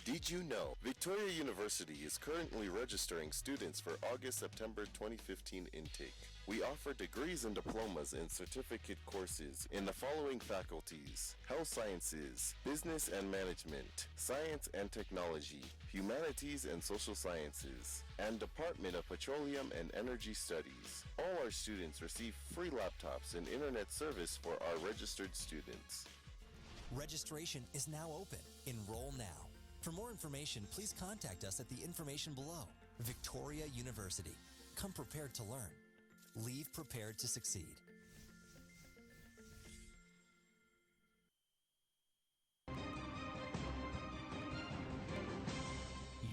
Did you know Victoria University is currently registering students for August-September 2015 intake? We offer degrees and diplomas in certificate courses in the following faculties: Health Sciences, Business and Management, Science and Technology, Humanities and Social Sciences, and Department of Petroleum and Energy Studies. All our students receive free laptops and internet service for our registered students. Registration is now open. Enroll now. For more information, please contact us at the information below. Victoria University. Come prepared to learn. Leave prepared to succeed.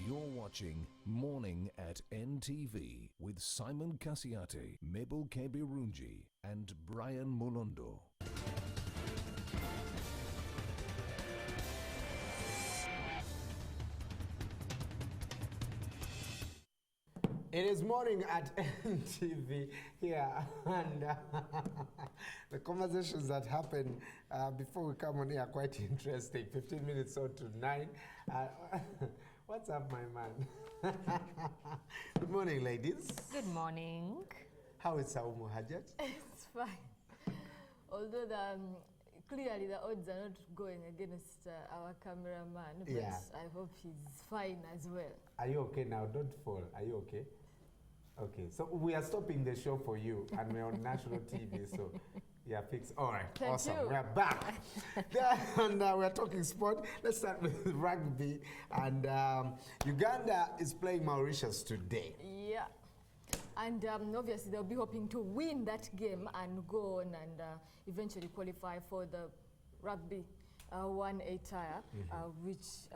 You're watching Morning at NTV with Simon Kasiate, Mabel Kebirunji, and Brian Mulondo. It is Morning at NTV here, and the conversations that happen before we come on here are quite interesting. 15 minutes on to 9. What's up, my man? Good morning, ladies. Good morning. How is Saumu Hajat? It's fine. Although clearly the odds are not going against our cameraman, but Yeah. I hope he's fine as well. Are you okay now? Don't fall. Are you okay? Okay, so we are stopping the show for you, and we're on national TV, so yeah, fixed. All right, Thank awesome. you. We're back. And we're talking sport. Let's start with rugby. And Uganda is playing Mauritius today. Yeah. And obviously they'll be hoping to win that game and go on and eventually qualify for the rugby 1A tire, which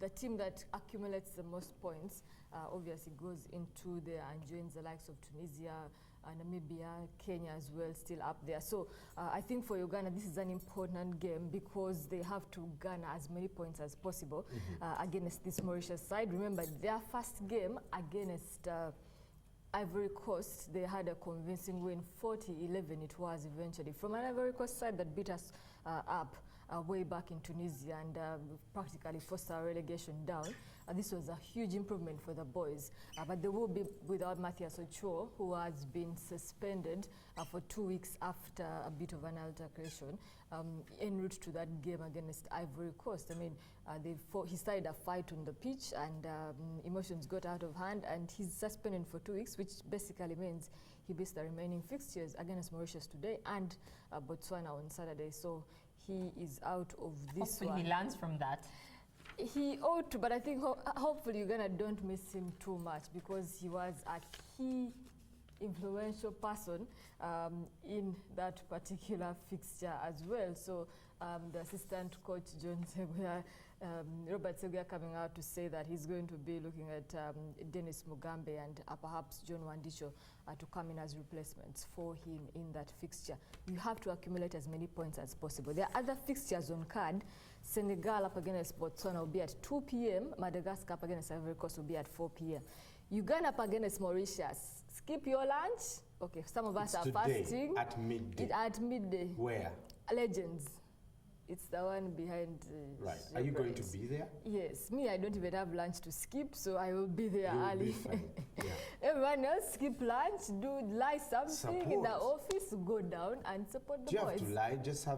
the team that accumulates the most points obviously goes into there and joins the likes of Tunisia, Namibia, Kenya as well, still up there. So I think for Uganda this is an important game because they have to garner as many points as possible against this Mauritius side. Remember, their first game against Ivory Coast, they had a convincing win, 40-11 it was eventually, from an Ivory Coast side that beat us up way back in Tunisia and practically forced our relegation down. this was a huge improvement for the boys. But they will be without Matthias Ochoa, who has been suspended for 2 weeks after a bit of an altercation en route to that game against Ivory Coast. I mean, he started a fight on the pitch, and emotions got out of hand, and he's suspended for 2 weeks, which basically means he missed the remaining fixtures against Mauritius today and Botswana on Saturday. So he is out of this Hopefully he learns from that. He ought to, but I think hopefully Uganda don't miss him too much, because he was a key influential person in that particular fixture as well. So the assistant coach, John Seguya, Robert Seguya, coming out to say that he's going to be looking at Dennis Mugambe and perhaps John Wandicho to come in as replacements for him in that fixture. You have to accumulate as many points as possible. There are other fixtures on card. Senegal up against Botswana will be at 2 p.m. Madagascar up against Ivory Coast will be at 4 p.m. Uganda up against Mauritius. Skip your lunch. Okay, some of us are fasting. At midday. At midday. Where? Legends. It's the one behind. Right. Are you going to be there? Yes. Me, I don't even have lunch to skip, so I will be there You'll early. be fine. Yeah. Everyone else skip lunch, lie something in the office, go down and support the Do you boys. have to lie? Just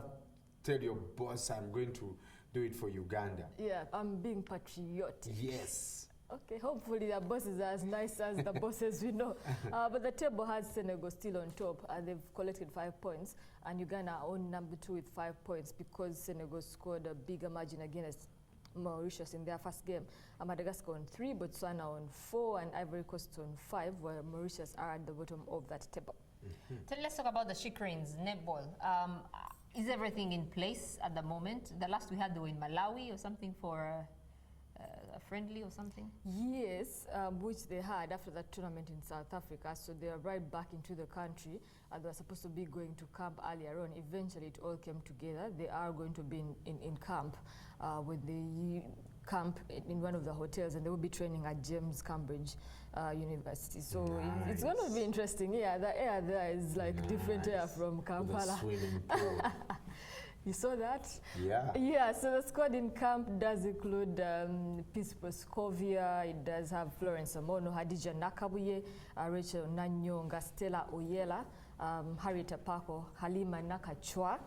tell your boss, I'm going to do it for Uganda. Yeah, I'm being patriotic. Yes. Okay, hopefully the bosses are as nice as the bosses we know. But the table has Senegal still on top. They've collected 5 points, and Uganda are on number 2 with 5 points because Senegal scored a bigger margin against Mauritius in their first game. Madagascar on 3, Botswana on 4, and Ivory Coast on 5, where Mauritius are at the bottom of that table. So let's talk about the Shikrins netball. Is everything in place at the moment? The last we had, they were in Malawi or something for a friendly or something? Yes, which they had after that tournament in South Africa. So they are right back into the country. They were supposed to be going to camp earlier on. Eventually, it all came together. They are going to be in camp with the camp in one of the hotels, and they will be training at James Cambridge University. So it's going to be interesting. Yeah, the air there is like different air from Kampala. You saw that? Yeah. Yeah, so the squad in camp does include Peace Proscovia, it does have Florence Amono, Hadija Nakabuye, Rachel Nanyonga, Stella Oyela, Harriet Apako, Halima Nakachwa,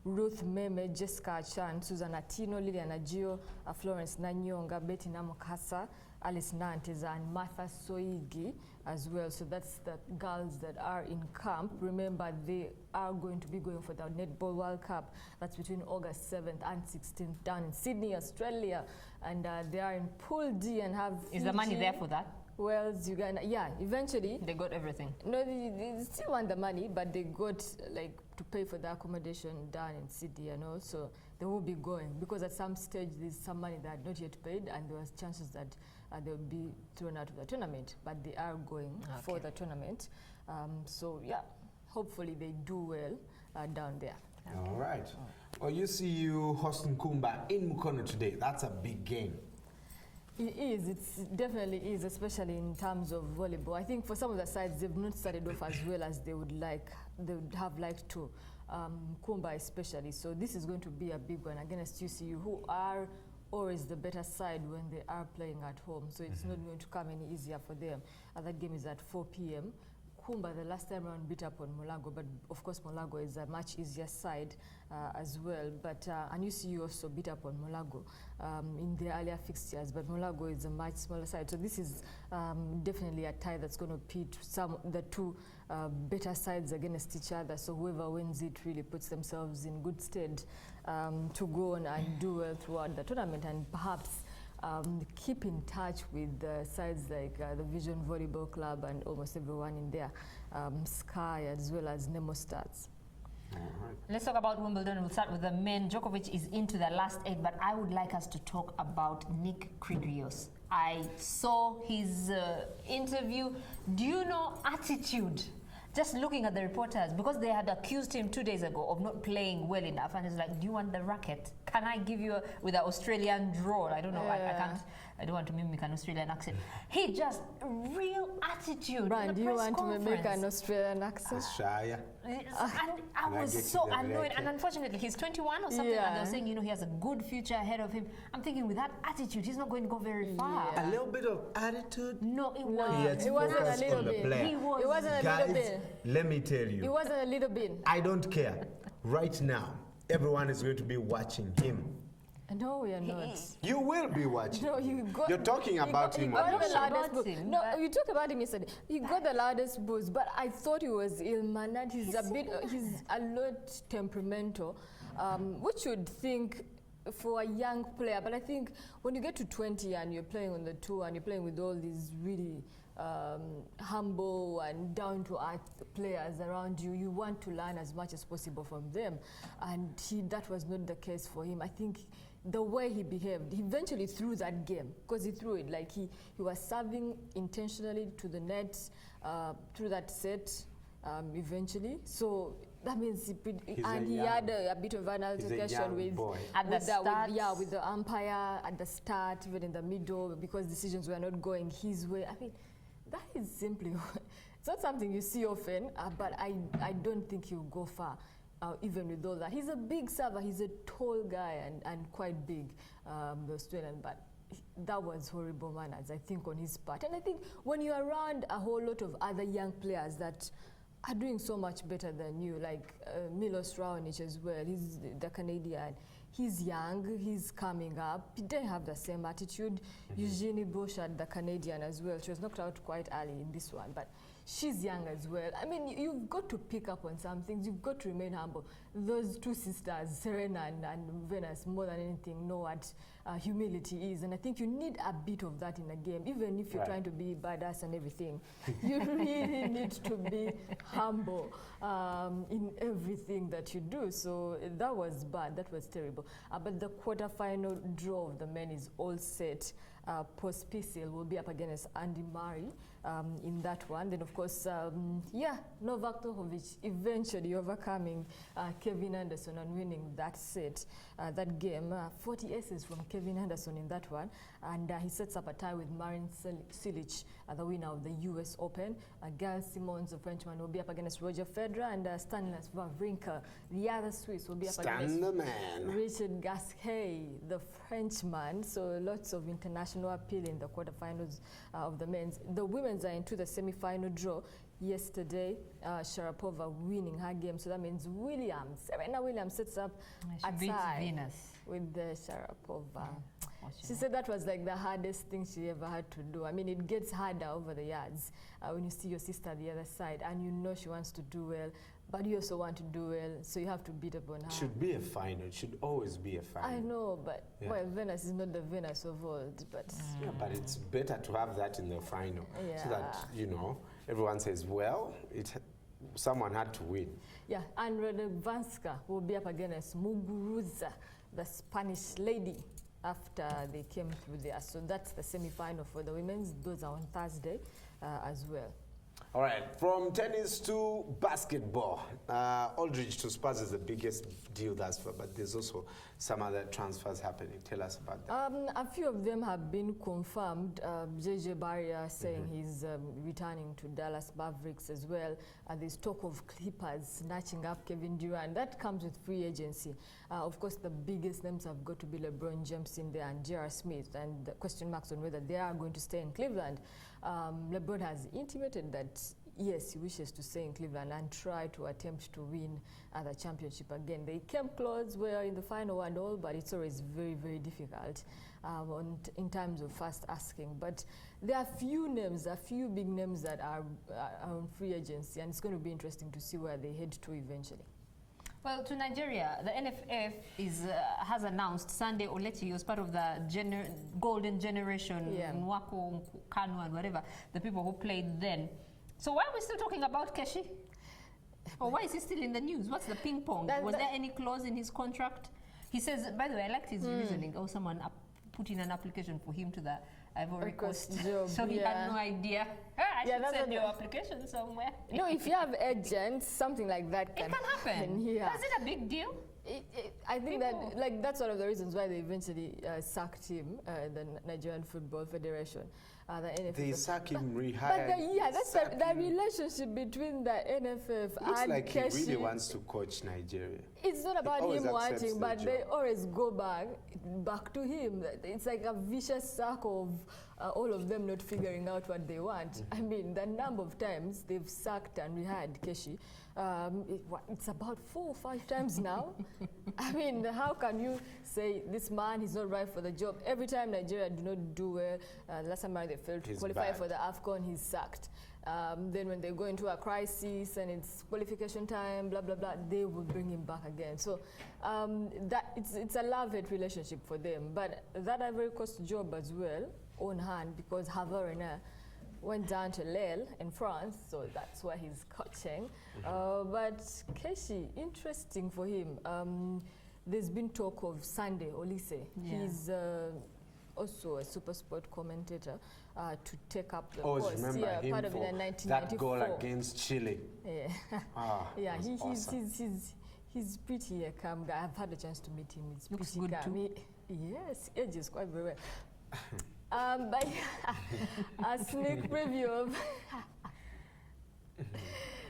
Ruth Meme, Jessica Chan, Susan Atino, Lilian Agio, Florence Nanyonga, Betty Namokasa, Alice Nantes, and Martha Soigi as well. So that's the girls that are in camp. Remember, they are going to be going for the Netball World Cup. That's between August 7th and 16th down in Sydney, Australia. And they are in Pool D and have Is the money there for that? Wales, Uganda. Yeah, eventually. They got everything. No, they still want the money, but they got like to pay for the accommodation down in Sydney and also they will be going because at some stage there's some money that are not yet paid and there was chances that they'll be thrown out of the tournament, but they are going for the tournament. So yeah, hopefully they do well down there. All right. Well, you see you hosting Kumba in Mukono today. That's a big game. It is. It definitely is, especially in terms of volleyball. I think for some of the sides, they've not started off as well as they would like. They would have liked to. Kumba especially. So this is going to be a big one against UCU, who are always the better side when they are playing at home. So it's not going to come any easier for them. That game is at 4 p.m. Kumba, the last time around, beat up on Mulago, but of course Mulago is a much easier side as well. But and UCU also beat up on Mulago in their earlier fixtures, but Mulago is a much smaller side. So this is definitely a tie that's going to pit the two better sides against each other. So whoever wins it really puts themselves in good stead to go on and do well throughout the tournament, and perhaps keep in touch with sides like the Vision Volleyball Club and almost everyone in there, Sky as well as Nemo Stars. Let's talk about Wimbledon. We'll start with the men. Djokovic is into the last 8, but I would like us to talk about Nick Kyrgios. I saw his interview. Do you know attitude? Just looking at the reporters, because they had accused him 2 days ago of not playing well enough, and he's like, do you want the racket? Can I give you with an Australian drawl? I don't know, I can't I don't want to mimic an Australian accent. He just real attitude. Brian, do you want to mimic an conference. Australian accent? Australia. And I was so annoyed. And unfortunately, he's 21 or something, and they're saying, you know, he has a good future ahead of him. I'm thinking, with that attitude, he's not going to go very far. A little bit of attitude. No, it wasn't. It wasn't a little bit. He was. It wasn't a little bit. Let me tell you. It wasn't a little bit. I don't care. Right now, everyone is going to be watching him. No, we are not. You will be watching. No, You're talking about him. You got the loudest boost. No, you talk about him yesterday. He got the loudest boost, but I thought he was ill-mannered. He's a lot temperamental, which you'd think for a young player. But I think when you get to 20 and you're playing on the tour and you're playing with all these really humble and down-to-earth players around you, you want to learn as much as possible from them. And that was not the case for him. I think the way he behaved, he eventually threw that game, because he threw it like he was serving intentionally to the net through that set eventually. So that means he had a bit of an altercation with the umpire at the start, even in the middle, because decisions were not going his way. I mean, that is simply, it's not something you see often, but I don't think he'll go far. Even with all that. He's a big server, he's a tall guy and quite big, the Australian, but that was horrible manners, I think, on his part. And I think when you're around a whole lot of other young players that are doing so much better than you, like Milos Raonic as well, he's the Canadian. He's young, he's coming up, he didn't have the same attitude. Eugenie Bouchard, the Canadian as well, she was knocked out quite early in this one, but she's young as well. I mean, you've got to pick up on some things. You've got to remain humble. Those two sisters, Serena and Venus, more than anything, know what humility is. And I think you need a bit of that in a game, even if you're trying to be badass and everything. You really need to be humble in everything that you do. So that was bad. That was terrible. But the quarterfinal draw of the men is all set. Pospisil will be up against Andy Murray in that one. Then, of course, Novak Djokovic eventually overcoming Kevin Anderson and winning that set, that game. 40 aces from Kevin Anderson in that one. And he sets up a tie with Marin Cilic, the winner of the US Open. Gael Simons, the Frenchman, will be up against Roger Federer, and Stanislas Wawrinka, the other Swiss, will be up against Richard Gasquet, the Frenchman. So lots of international appeal in the quarterfinals of the men's. The women's are into the semi-final draw. Yesterday, Sharapova winning her game. So that means Serena Williams sets up a tie with the Sharapova. She said that was like the hardest thing she ever had to do. I mean, it gets harder over the years when you see your sister on the other side and you know she wants to do well, but you also want to do well, so you have to beat up on her. It should be a final. It should always be a final. I know, but well, Venus is not the Venus of old, but... Yeah, but it's better to have that in the final so that, you know, everyone says, well, someone had to win. Yeah, and Radovanska will be up against Muguruza, the Spanish lady, after they came through there. So that's the semi-final for the women's. Those are on Thursday as well. All right, from tennis to basketball. Aldridge to Spurs is the biggest deal thus far, but there's also some other transfers happening. Tell us about that. A few of them have been confirmed. JJ Barrier saying he's returning to Dallas Mavericks as well. There's talk of Clippers snatching up Kevin Durant. That comes with free agency. Of course, the biggest names have got to be LeBron James in there and J.R. Smith, and the question marks on whether they are going to stay in Cleveland. LeBron has intimated that yes, he wishes to stay in Cleveland and try to attempt to win the championship again. They came close, were in the final and all, but it's always very, very difficult in terms of first asking. But there are few names, a few big names that are on free agency, and it's going to be interesting to see where they head to eventually. Well, to Nigeria, the NFF has announced Sunday Olechi was part of the golden generation, Nwako, Kanu, and whatever, the people who played then. So why are we still talking about Keshi? Or why is he still in the news? What's the ping pong? Was there any clause in his contract? He says, by the way, I liked his reasoning. Oh, someone put in an application for him to the Ivory Coast. So he had no idea. I should send your application somewhere. No, if you have agents, something like that can happen. Yeah. Is it a big deal? I think that that's one of the reasons why they eventually sacked him, the Nigerian Football Federation. The NFF. They sack him, rehire. But that's the relationship between the NFF Looks and like Keshi. he really wants to coach Nigeria. It's not about always him accepts wanting, the but job. they always go back to him. It's like a vicious circle of all of them not figuring out what they want. I mean, the number of times they've sacked and rehired Keshi, it's about 4 or 5 times now. I mean, how can you say this man is not right for the job? Every time Nigeria do not do well, last time they failed to qualify for the AFCON, he's sacked. Then when they go into a crisis and it's qualification time, blah, blah, blah, they will bring him back again. So it's a love-hate relationship for them. But that Ivory Coast job as well, on hand, because Haverena went down to Lille in France, so that's where he's coaching. But Keshi, interesting for him. There's been talk of Sunday Olise. Yeah. He's also a super sport commentator to take up the Oh, post. remember Yeah, him part of it for in that 1994. goal against Chile. Yeah, yeah, he's pretty calm guy. I've had a chance to meet him. He's Looks pretty good calm. too. Yes, ages quite very well. But a sneak preview of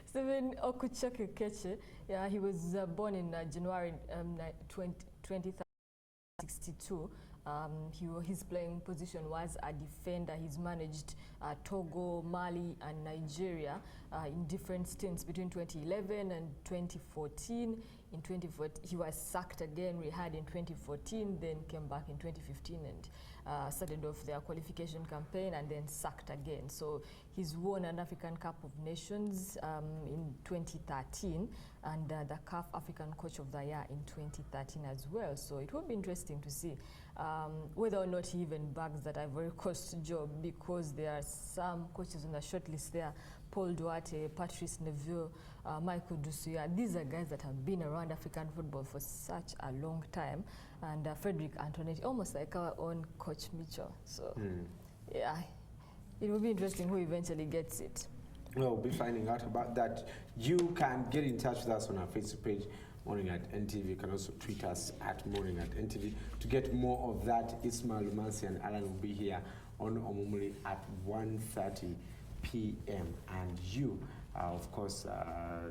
Stephen Okuchukwu Keche. Yeah, he was born in January 1962. His playing position was a defender. He's managed Togo, Mali, and Nigeria in different stints between 2011 and 2014. In 2014, he was sacked again, rehired in 2014, then came back in 2015 and started off their qualification campaign and then sacked again. So he's won an African Cup of Nations in 2013 and the CAF African Coach of the Year in 2013 as well. So it will be interesting to see whether or not he even bags that Ivory Coast job, because there are some coaches on the shortlist there. Paul Duarte, Patrice Neville, Michael Dusuya. These are guys that have been around African football for such a long time. And Frederick Antonetti, almost like our own Coach Mitchell. So, yeah, it will be interesting who eventually gets it. We'll be finding out about that. You can get in touch with us on our Facebook page, Morning at NTV. You can also tweet us at Morning at NTV. To get more of that, Ismail Lumansi and Alan will be here on Omumuli at 1:30 p.m. And you, of course,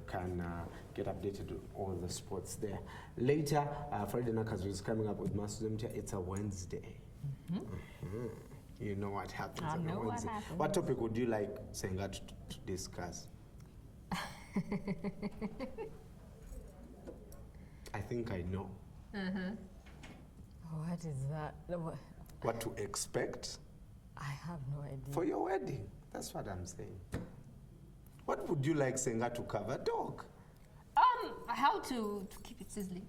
can get updated on all the sports there. Later, Friday Nakazu is coming up with Masuzumtia. It's a Wednesday. You know what happens on a Wednesday. What topic would you like Senga to discuss? I think I know. What is that? What to expect? I have no idea. For your wedding. That's what I'm saying. What would you like Senga to cover? Dog. How to keep it sizzling.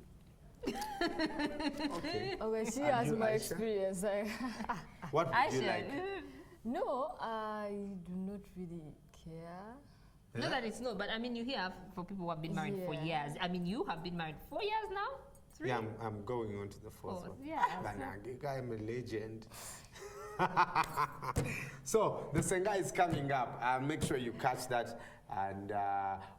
Okay. Okay, she has my experience. What would you like? No, I do not really care. Yeah? Not that it's no, but I mean, you hear for people who have been married for years. I mean, you have been married 4 years now? 3? Yeah, I'm going on to the fourth one. Yeah. I'm a legend. So the Senga is coming up. Make sure you catch that. And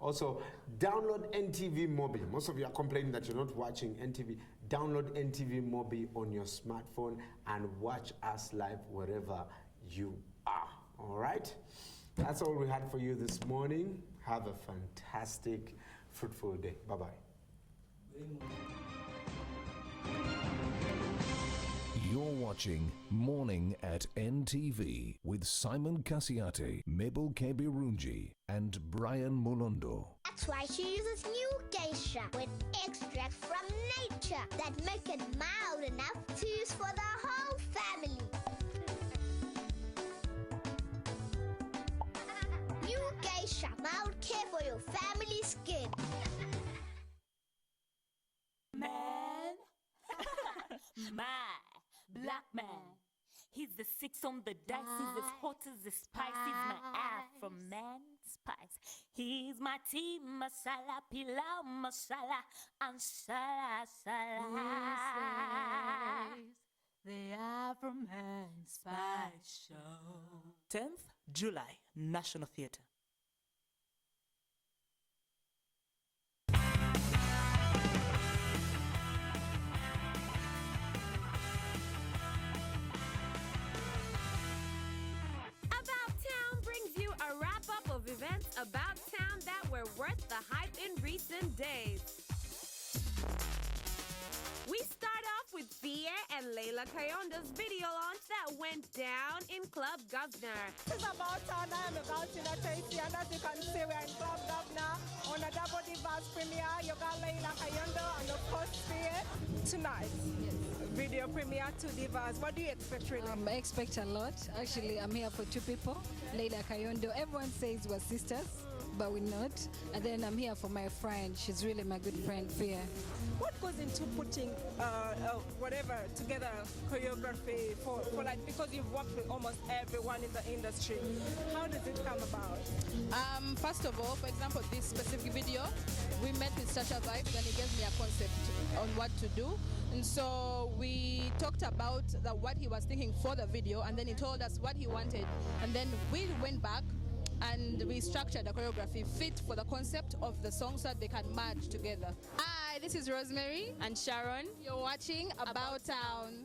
also download NTV Mobile. Most of you are complaining that you're not watching NTV. Download NTV Mobile on your smartphone and watch us live wherever you are. All right? That's all we had for you this morning. Have a fantastic, fruitful day. Bye-bye. You're watching Morning at NTV with Simon Kasiate, Mabel Kebirunji, and Brian Molondo. That's why she uses new geisha with extracts from nature that make it mild enough to use for the whole family. New geisha, mild care for your family skin. Man, my black man. He's the 6 on the dice. He's as hot as the spice. He's my Afro man spice. He's my tea masala, pilau masala, and sala. The Afro man spice show. 10th July, National Theatre. were worth the hype in recent days. We start off with Fie and Leila Kayondo's video launch that went down in Club Governor. It's about time I am about to Tracy, and as you can see, we're in Club Governor on a double divas premiere. You got Leila Kayondo and of course Fie tonight. Yes. Video premiere, 2 divas. What do you expect really? I expect a lot. Actually, I'm here for 2 people. Leila Kayondo. Everyone says we're sisters, but we're not. And then I'm here for my friend. She's really my good friend, Fia. What goes into putting whatever together choreography for like, because you've worked with almost everyone in the industry, how does it come about? First of all, for example, this specific video, we met with Sasha Vibes and he gave me a concept on what to do. And so we talked about what he was thinking for the video, and then he told us what he wanted. And then we went back and we structured the choreography fit for the concept of the song so that they can merge together. Hi, this is Rosemary and Sharon. You're watching About Town.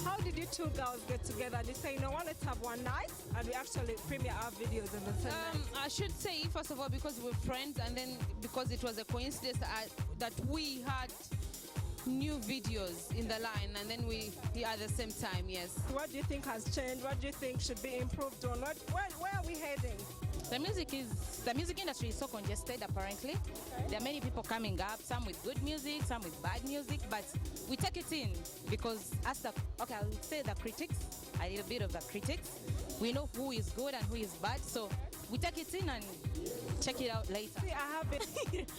How did you 2 girls get together? They say, you know what, let's have one night, and we actually premiere our videos in the same night. I should say, first of all, because we're friends, and then because it was a coincidence that we had new videos in the line, and then we at the same time, yes. What do you think has changed? What do you think should be improved on? Where are we heading? The music industry is so congested, apparently. Okay. There are many people coming up, some with good music, some with bad music, but we take it in because I would say the critics, a little bit of the critics. We know who is good and who is bad, so we take it in and check it out later. See, I have it.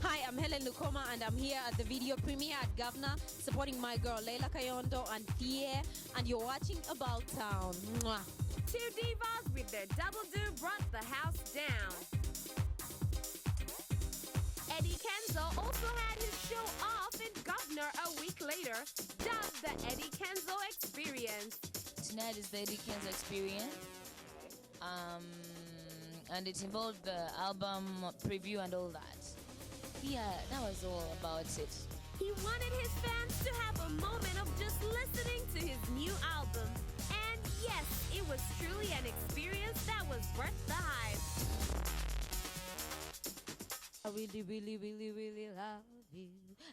Hi, I'm Helen Lukoma and I'm here at the video premiere at Governor supporting my girl Leila Kayondo and Pierre, and you're watching About Town. Mwah. 2 divas with their double do brought the house down. Eddie Kenzo also had his show off in Governor a week later, dubbed the Eddie Kenzo Experience. Tonight is the Eddie Kenzo Experience. And it involved the album preview and all that. Yeah, that was all about it. He wanted his fans to have a moment of just listening to his new album. And yes, it was truly an experience that was worth the hype. I really, really, really, really love you.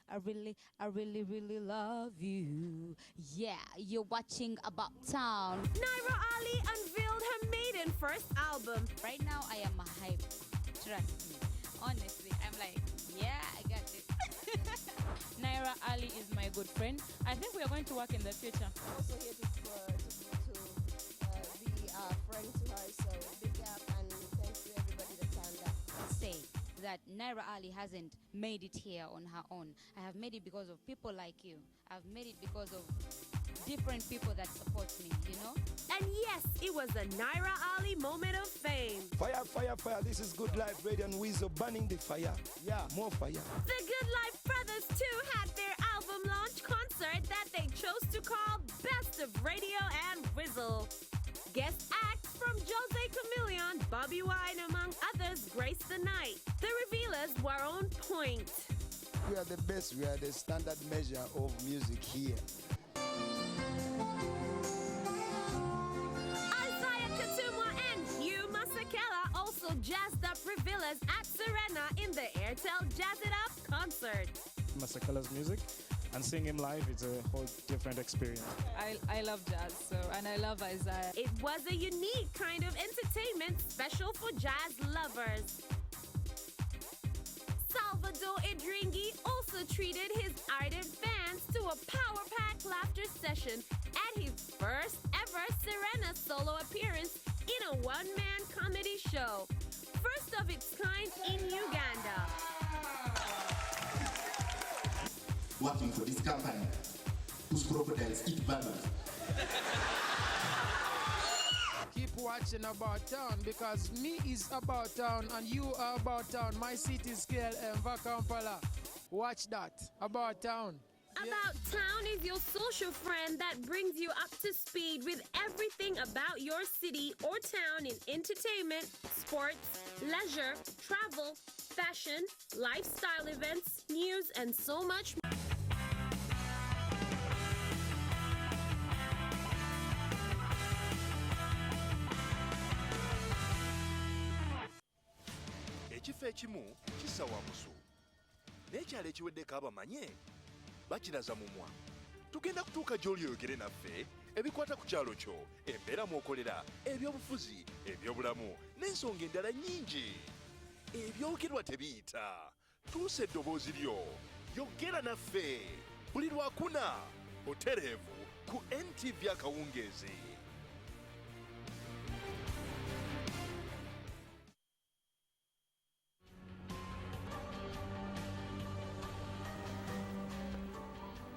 I really, really love you. Yeah, you're watching About Town. Naira Ali unveiled her maiden first album. Right now, I am a hype. Trust me. Honestly, I'm like, yeah, I got it. Naira Ali is my good friend. I think we are going to work in the future. I'm also here to be a friend to her, so big up and thanks to everybody that turned up. Say that Naira Ali hasn't made it here on her own. I have made it because of people like you. I've made it because of different people that support me, you know? And yes, it was a Naira Ali moment of fame. Fire, fire, fire. This is Good Life Radio and Weasel burning the fire. Yeah, more fire. The Good Life Brothers too had their album launch concert that they chose to call Best of Radio and Whizzle. Guest acts from Jose Chameleon, Bobby Wine, among others, graced the night. The revealers were on point. We are the best. We are the standard measure of music here. Isaiah Katumwa and Hugh Masekela also jazzed up revealers at Serena in the Airtel Jazz It Up concert. Masekela's music, and seeing him live, it's a whole different experience. I love jazz, and I love Isaiah. It was a unique kind of entertainment special for jazz lovers. Salvador Idringi also treated his ardent fans to a power-packed laughter session at his first ever Serena solo appearance in a one-man comedy show. First of its kind in Uganda. Working for this company whose crocodiles eat bubbles. Keep watching About Town because me is About Town and you are About Town. My city is KLM, Kampala. Watch that. About Town. About Town is your social friend that brings you up to speed with everything about your city or town in entertainment, sports, leisure, travel, fashion, lifestyle events, news, and so much more. ekifo ekimu kissa wa musu n'ekyalo ekiweddeko abamanye bakiraza mumwa. Tugenda kutuuka gy'oli oyogere naffe ebikwata ku kyalo kyo, embeera mw'okolera, ebyobufuzi, ebyobulamu n'ensonga endala nnyingi. Ebyogerwa tebiyita. Tuusa eddoboozi lyo, yogera naffe buli lwakuna butereevu ku NTV akawungeezi.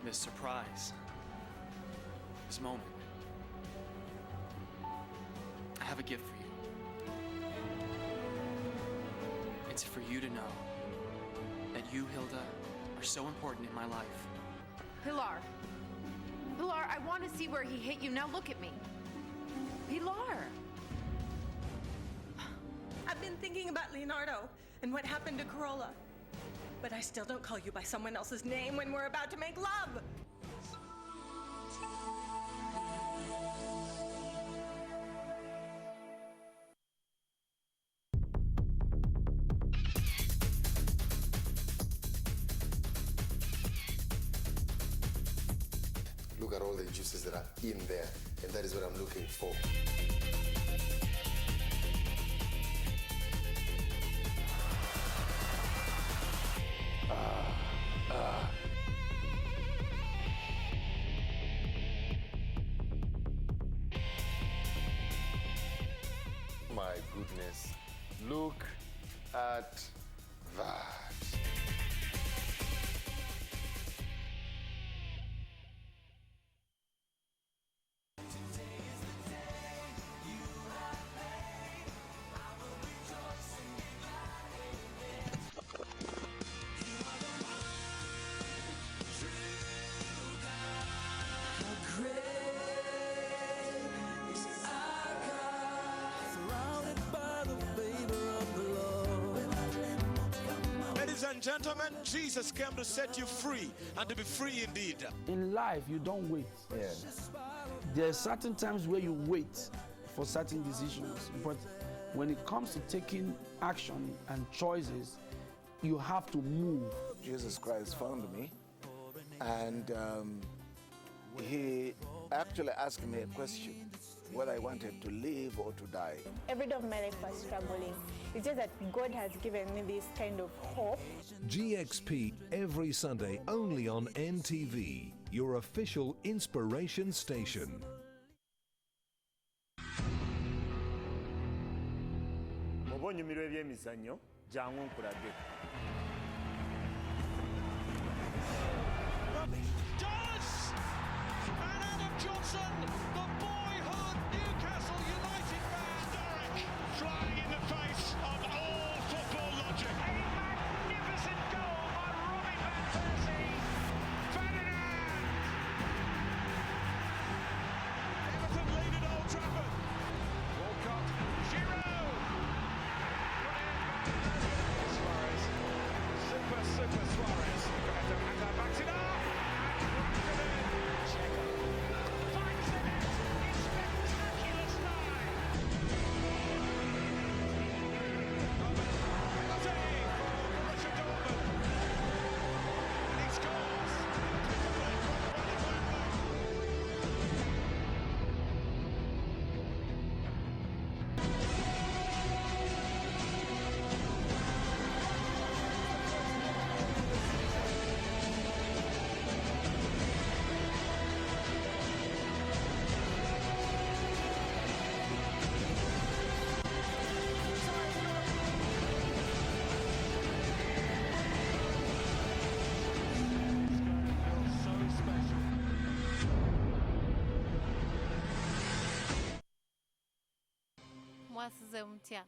This surprise, this moment, I have a gift for you. It's for you to know that you, Hilda, are so important in my life. Pilar, I want to see where he hit you. Now look at me. Pilar. I've been thinking about Leonardo and what happened to Corolla. But I still don't call you by someone else's name when we're about to make love. Look at all the juices that are in there, and that is what I'm looking for. My goodness, look at that. Ladies and gentlemen, Jesus came to set you free and to be free indeed. In life, you don't wait. There are certain times where you wait for certain decisions, but when it comes to taking action and choices, you have to move. Jesus Christ found me, and he actually asked me a question, whether I wanted to live or to die. Every day of my life was struggling. It's just that God has given me this kind of hope. GXP every Sunday only on NTV, your official inspiration station. Mubonyumiro ebyemizannyo jangu nkulage. Does! And Adam Johnson, the boyhood Newcastle United man, Derek, flying in the face of all football logic. A magnificent goal by Robin van Persie. Ferdinand! Everton lead at Old Trafford. Walcott, Giroud! Suarez. Super Suarez. And backs it up.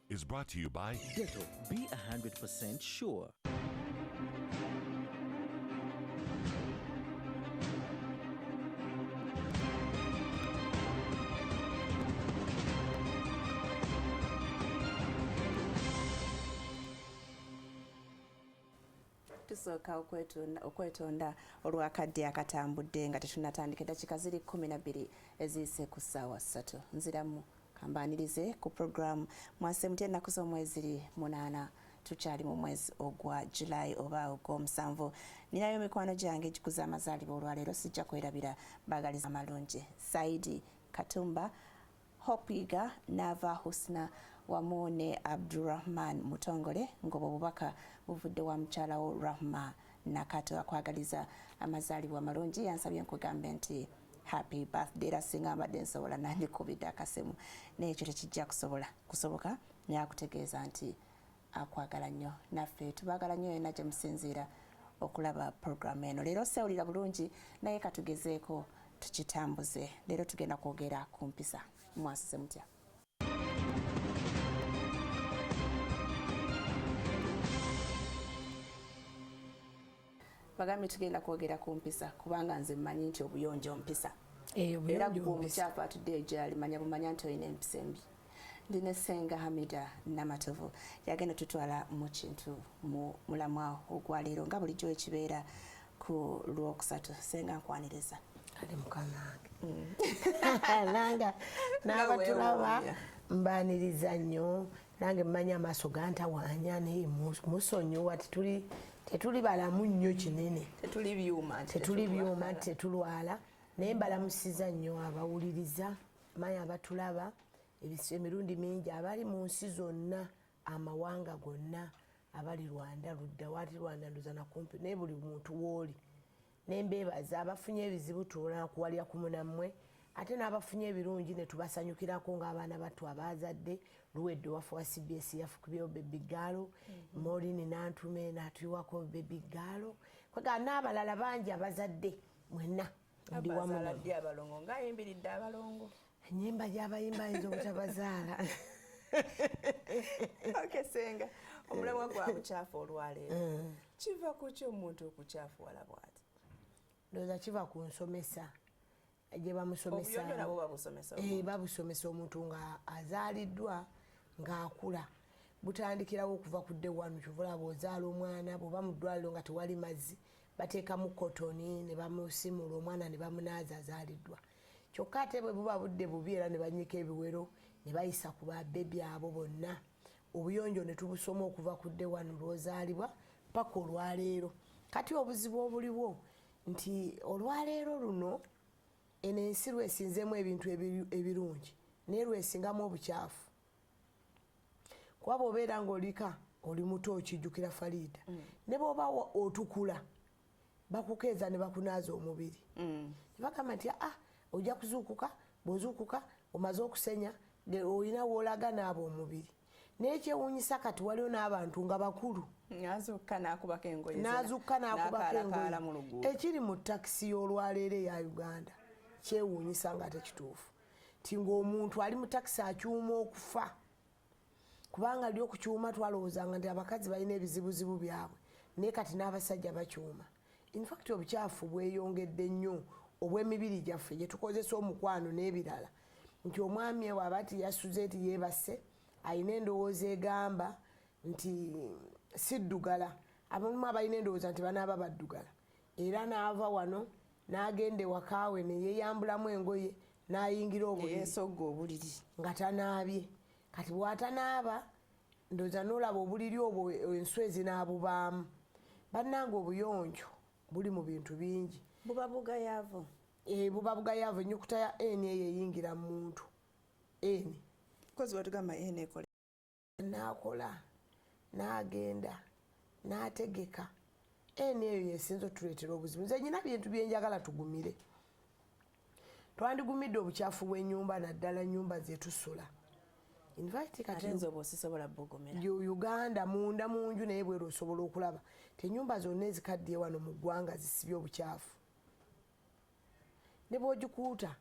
Is brought to you by Dettol. Be 100% sure. Tusooka okwetonda olwakadde akatambudde nga tetunnatandika eddakiika ziri 12 eziyise ku ssaawa 3. Nziramu kambanirize ku programu mwase mutya ennaku z'omwezi 8 tukyali mu mwezi ogwa July oba ogw'omusanvu. Ninayo mikwano gyange gikuza amazaalibwa olwaleero sijja kwerabira baagaliza amalungi. Saidi Katumba, Hopiga, Nava Husna wamu ne Abdurrahman Mutongole ng'obwo obubaka buvudde wa mukyala wo Rahma Nakato akwagaliza amazaalibwa amalungi. Yansabye nkugambe nti happy birthday era singa mbadde nsobola nandikubidde akasemu naye ekyo tekijja kusoboka naye akutegeeza nti akwagala nnyo. Naffe tubaagala nnyo yonna gye musinziira okulaba programu eno. Leero sewulira bulungi naye katugezeeko tukitambuze. Leero tugenda kwogera ku mpisa. Mwasize mutya? Bagambye tugenda kwogera ku mpisa kubanga nze mmanyi nti obuyonjo mpisa. Era omukyafu atudde egyali manya bumanya nti olina empisa embi. Ndine Senga Hamida Namatovu yagenda tutwala mu kintu mu mulamwa ogwaleero nga bulijjo ekibeera ku Lwokusatu. Senga nkwaniriza. Kale mukamange. Nanga n'abatulaba mbaniriza nnyo nange mmanya amaaso gantawaanya naye musonyiwa tetuli balamu nnyo kinene. Tetuli byuma tetulwala naye mbalamusiza nnyo abawuliriza manya abatulaba emirundi mingi abali mu nsi zonna amawanga gonna abali Rwanda ludda wati Rwanda nduza nakumpi naye buli muntu wooli nembeebaza abafunye ebizibu tulina kuwalya ku munammwe ate n'abafunye ebirungi ne tubasanyukirako ng'abaana battu abazadde luwedde waffe wa CBS yafukubyewo Baby Girl Maureen Nantume n'atuyiwako Baby Girl kwega n'abalala bangi abazadde mwenna ndi wamu abalongo ng'ayimbiridde abalongo ennyimba gy'abayimba ayinza obutabazaala. Senga omulamwa gwa bukyafu olwaleero kiva ku ki omuntu okukyafuwala bw'ati? Ndowooza kiva ku nsomesa gye bamusomesa. Obuyonjo nabwo babusomesa. Babusomesa omuntu nga azaaliddwa ng'akula. Butandikirawo okuva ku day one kyovula bw'ozaala omwana bw'oba mu ddwaliro nga tewali mazzi bateekamu kotoni ne bamusimula omwana ne bamunaaza azaaliddwa. Kyokka ate bwe buba budde bubi era ne bannyika ebiwero ne bayisa ku babebi abo bonna. Obuyonjo ne tubusoma okuva ku day one lw'ozaalibwa paka olwaleero. Kati obuzibu obuliwo nti olwaleero luno eno ensi lwesinzemu ebintu ebirungi naye lwesingamu obukyafu. Kuba bw'obeera ng'olika oli muto okijjukira Farida ne bw'oba otukula bakukeeza ne bakunaaza omubiri. Bagamba nti ojja kuzuukuka, bw'ozuukuka omaze okusenya olina woolaga n'abo omubiri. Naye kyewuunyisa kati waliwo n'abantu nga bakulu n'azukka n'akubako engoye ekiri mu takisi y'olwaleero eya Uganda kyewuunyisa nga tekituufu ti ng'omuntu ali mu takisi akyuma okufa kubanga ali okukyuma twalowoozanga nti abakazi balina ebizibuzibu byabwe naye kati n'abasajja bakyuma. In fact obukyafu bweyongedde nnyo obw'emibiri gyaffe gye tukozesa omukwano n'ebirala nti omwami ewe aba ti yasuze ti yeebase ayina endowooza egamba nti siddugala. Abamu abalina endowooza nti banaaba baddugala era n'ava wano n'agenda ewakaawe ne yeeyambulamu engoye n'ayingira obuliri nga tanaabye. Kati bw'atanaaba ndowooza n'olaba obuliri obwo enswezi n'abubaamu. Bannange obuyonjo buli mu bintu bingi. Buba bugayaavu. Buba bugayaavu. Ennyukuta ya N eyo eyingira mu muntu. N. Kozi watugamba N ekola. N'akola, n'agenda, n'ategeka. N eyo yesinza otuleetera obuzibu. Nze nyina bintu bye njagala tugumire. Twandigumidde obukyafu bw'ennyumba naddala ennyumba ze tusula. In fact kati nze oba osisobola bugumira. Uganda munda mu nju naye bwera osobola okulaba. Ennyumba zonna ezikaddiye wano mu ggwanga zisibye obukyafu. Ne bw'ogikuuta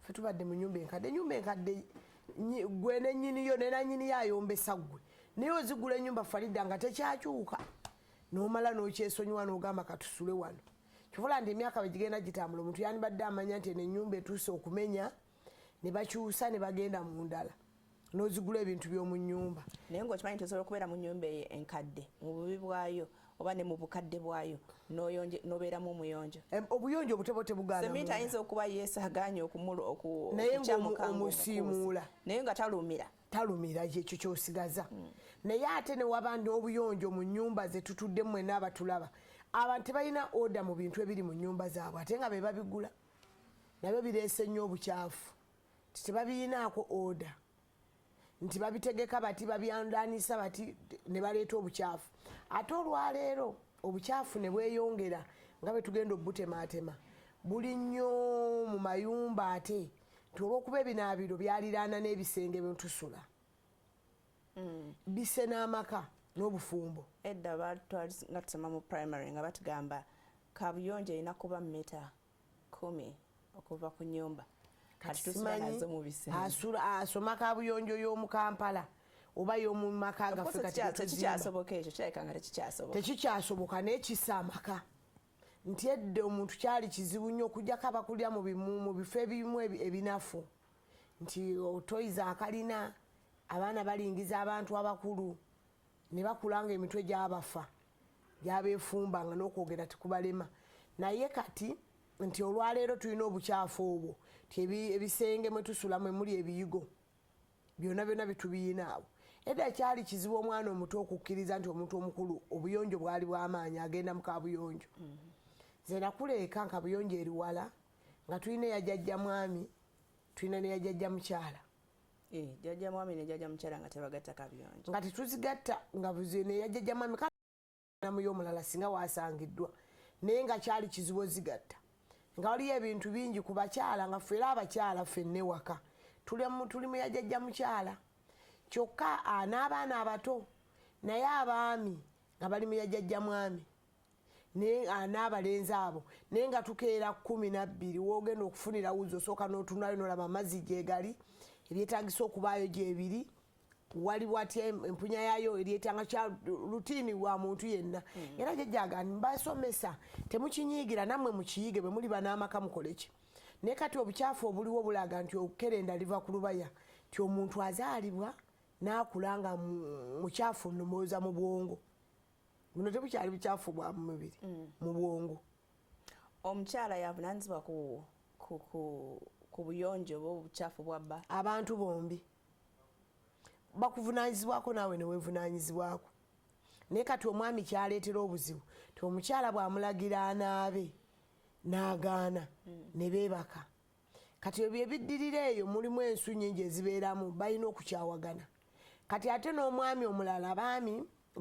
ffe tubadde mu nnyumba enkadde. Ennyumba enkadde gwe nennyiniyo ne nannyiniyo ayombesa ggwe. Naye ozigula ennyumba Farida nga tekyakyuka. N'omala n'okyesonyiwa n'ogamba katusule wano. Kivula nti emyaka bwe gigenda gitambula omuntu yandibadde amanya nti eno ennyumba etuuse okumenya ne bakyusa ne bagenda mu ndala. N'ozigula ebintu by'omu nnyumba. Naye ng'okimanyi nti osobola okubeera mu nnyumba enkadde mu bubi bwayo oba ne mu bukadde bwayo n'obeeramu omuyonjo. Obuyonjo obutebo tebugaana. Seminti ayinza okuba yeesagaanye okukyamuka omusiimuula naye nga talumira. talumira ekyo kyosigaza naye ate ne waba n'obuyonjo mu nnyumba ze tutudde mmwe n'abatulaba abantu tebalina oda mu bintu ebiri mu nnyumba zaabwe ate nga be babigula nabyo bireese nnyo obukyafu tebabirinaako oda nti babitegeka bati babyandanisa bati ne baleeta obukyafu ate olwaleero obukyafu ne bweyongera nga bwe tugenda obutemaatema buli nnyo mu mayumba ate nti olw'okuba ebinaabiro byaliraana n'ebisenge bye tusula bise n'amaka n'obufumbo edda nga tusoma mu primary nga batugamba kabuyonjo erina kuba mita 10 okuva ku nnyumba asoma kabuyonjo y'omu Kampala oba y'omu maka gaffe tekikyasoboka ekyo kirabika nga tekikyasoboka naye kisa amaka nti edda omuntu kyali kizibu nnyo okujjako abakulira mu bifo ebimu ebinafu nti otoyiza akalina abaana balingiza abantu abakulu ne bakulanga emitwe gyabafa gyabeefumbanga n'okwogera tikubalema naye kati nti olwaleero tulina obukyafu obwo ebisenge mwe tusula mwe muli ebiyigo byonna byonna bitubiyinaawo edda kyali kizibu omwana omuto okukkiriza nti omuntu omukulu obuyonjo bwali bw'amaanyi agenda mu kabuyonjo nze nakuleeka nkabuyonjo eri wala nga tulina eyajjajja mwami tulina neyajjajja mukyala jjajja mwami ne jjajja mukyala nga tebagatta kabuyonjo nga tetuzigatta nga buze neyajjajja mwami namuyo omulala singa waasangiddwa naye nga kyali kizibu ozigatta nga waliyo ebintu bingi ku bakyala nga ffe era abakyala ffenne waka tuli mu yajjajja mukyala kyokka n'abaana abato naye abaami nga bali mu yajjajja mwami n'abalenzi abo naye nga tukeera 12 woogenda okufunira wuzi osooka n'otunayo nolaba amazzi gyegali ebyetagisa okubaayo gyebiri waliwo atya empunya yaayo eryetanga kya rutiini wa muntu yenna era jjajjagani mbasomesa temukinyiigira nammwe mukiyige bwe muli banaamaka mukoleki naye kati obukyafu obuliwo bulaga nti okerenda liva ku lubaya ti omuntu azaalibwa n'akulanga mukyafu nomwoza mu bwongo buno tebukyali bukyafu bwa mu mubiri mu bwongo omukyala yavunaanyizibwa ku buyonjo obukyafu bwabba abantu bombi bakuvunaanyizibwako naawe neweevunaanyizibwako naye kati omwami kyaleetera obuzibu ti omukyala bw'amulagira anaabe n'agaana ne beebaka kati ebyo ebiddirira eyo mulimu ensu nnyingi ezibeeramu balina okukyawagana kati ate n'omwami omulala abaami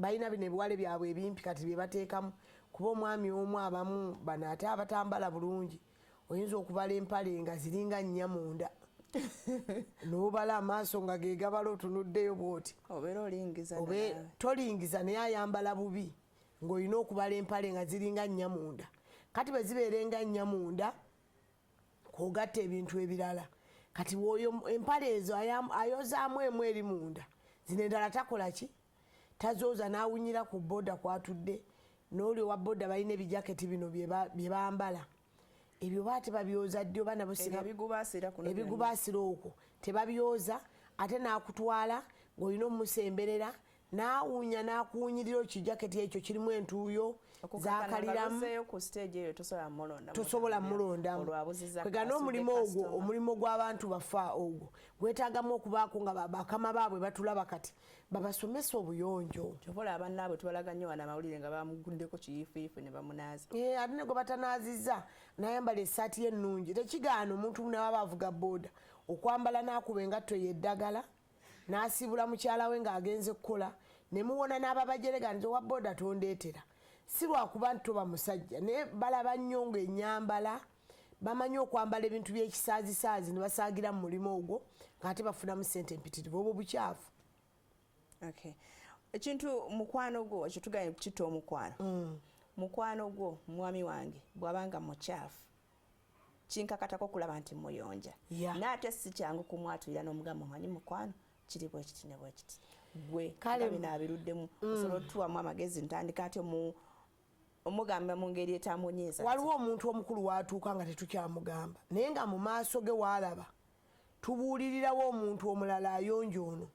balina bino ebiwale byabwe ebimpi kati bye bateekamu kuba omwami omu abamu bano ate abatambala bulungi oyinza okubala empale nga ziringa nnya munda n'obala amaaso nga gegabala otunuddeyo bwoti tolingiza naye ayambala bubi ng'olina okubala empale nga ziringa nnya munda kati bwe zibeerenga nnya munda kwogatta ebintu ebirala kati woyo empale ezo ayozaamu emu eri munda zino endala takola ki tazooza n'awunyira ku boda kwatudde n'oli owa boda balina ebijaketi bino bye bambala ebyo baate babyoza ddi oba nabo ebigubaasira okwo tebabyoza ate n'akutwala ng'olina omusemberera n'awunya n'akuwunyirira ekijaketi ekyo kirimu entuuyo zakaliramu tosobola mulondamu kwegana omulimu ogwo omulimu gw'abantu bafa ogwo gwetaagamu okubaako nga bakama baabwe batulaba kati babasomesa obuyonjo kyobola abannaabwe tubalaga nnyo wana amawulire nga bamuguddeko kiyiifuyiifu ne bamunaaza ate ne gwe batanaazizza n'ayambala essaati ye ennungi tekigaana omuntu naaba avuga booda okwambala n'akuba engatto yeddagala n'asiibula mukyala we ng'agenze kukola ne muwona n'ababajereganiza owa booda tondeetera si lwakuba nti toba musajja naye balaba nnyo ng'ennyambala bamanyi okwambala ebintu by'ekisaazisaazi ne basaagira mu mulimu ogwo ng'ate bafunamu ssente empitirivu obwo bukyafu ekintu mukwano gwo ekyo tuganye kita omukwano mukwano gwo mwami wange bw'abanga mukyafu kinkakatako okulaba nti muyonja naate si kyangu kumwatulira n'omugamba omanyi mukwano kiri bwekiti ne bwekiti gwe binabiruddemu osobola otuwamu amagezi ntandika ati omugamba mu ngeri etamunyiiza waliwo omuntu omukulu watuuka nga tetukyamugamba naye nga mu maaso ge waalaba tubuulirirawo omuntu omulala ayonja ono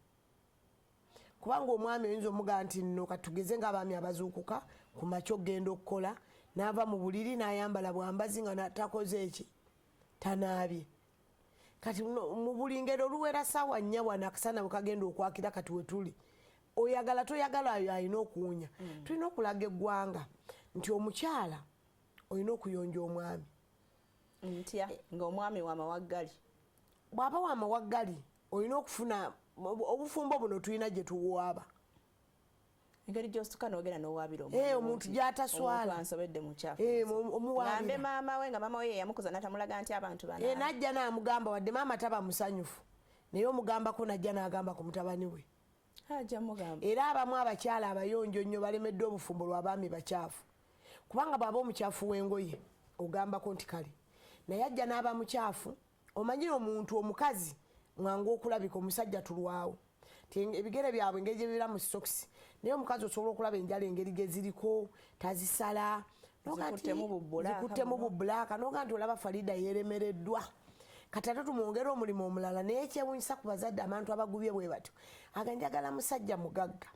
kubanga omwami oyinza omugamba nti nno katugeze ng'abaami abazuukuka ku makya okgenda okukola n'ava mu buliri n'ayambala bwambazi nga takoze eki tanaabye kati mu buli ngero oluwera ssaawa 4 wano akasana bwe kagenda okwakira kati we tuli oyagala toyagala ayo alina okuwunya tulina okulaga eggwanga nti omukyala olina okuyonja omwami ntya ng'omwami wamawaggali bw'aba wamawaggali olina okufuna obufumbo buno tulina gye tuwaaba engeri gy'osituka n'ogenda n'owaabira omuntu gy'ataswala ansobedde mu kyafu omuwaabira maama we nga maama we yamukuza n'atamulaga nti abantu bana n'ajja n'amugamba wadde maama taba musanyufu naye omugambako najja n'agamba ku mutabani we ajja mugamba era abamu abakyala abayonjo nnyo balemeddwe obufumbo lw'abaami bakyafu kubanga bw'aba omukyafu w'engoye ogambako nti kale naye ajja n'aba mukyafu omanyire omuntu omukazi mwangu okulabika omusajja tulwawo ebigere byabwe engeri gye bibira mu sokisi naye omukazi osobola okulaba enjala engeri ge ziriko tazisala zikuttemu bubulaaka noga nti olaba Farida yeremereddwa kati ate tumwongera omulimu omulala naye kyewunyisa ku bazadde abantu abagubye bwe batyo aganjagala musajja mugagga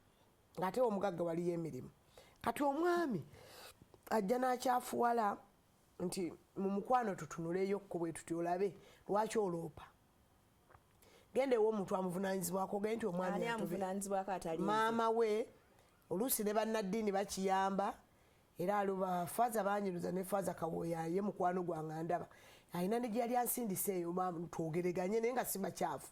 ng'ate omugagga waliyo emirimu kati omwami ajja n'akyafuwala nti mu mukwano tutunuleeyo kkubwe tuti olabe lwaki oloopa genda ew'omuntu amuvunanyizibwako ge nti omwami maama we oluusi ne bannaddiini bakiyamba era aluba faaza banyiruza ne faaza kawoya ye mukwano gwange ndaba alina ne gye yali ansindiseeyo twogereganye naye nga si bakyafu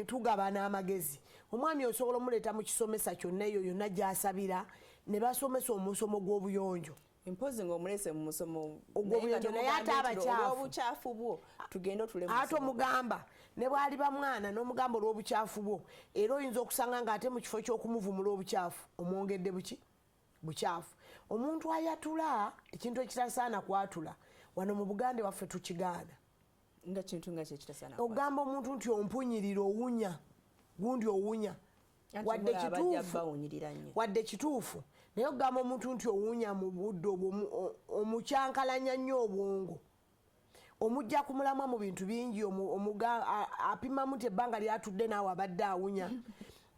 tugabana amagezi omwami osobola omuleeta mu kisomesa kyonna eyo yonna gy'asabira ne basomesa omusomo gw'obuyonjo impozi ng'omulese mu musomo ogw'obuyonjo naye ate abakyafu bwo tugenda otule ate omugamba ne bwali bamwana n'omugamba olw'obukyafu bwo era oyinza okusanga ng'ate mu kifo ky'okumuvumula obukyafu omwongedde bukyafu omuntu ayatula ekintu ekitasaana kwatula wano mu Buganda waffe tukigaana nga kintu nga kyekitasaana ogamba omuntu nti ompunyirira owunya gundi owunya wadde kituufu naye ogamba omuntu nti owunya mu budde obwo omukyankalanya nnyo obwongo omujja kumulamwa mu bintu bingi apimamu nti ebbanga lyatudde naawe abadde awunya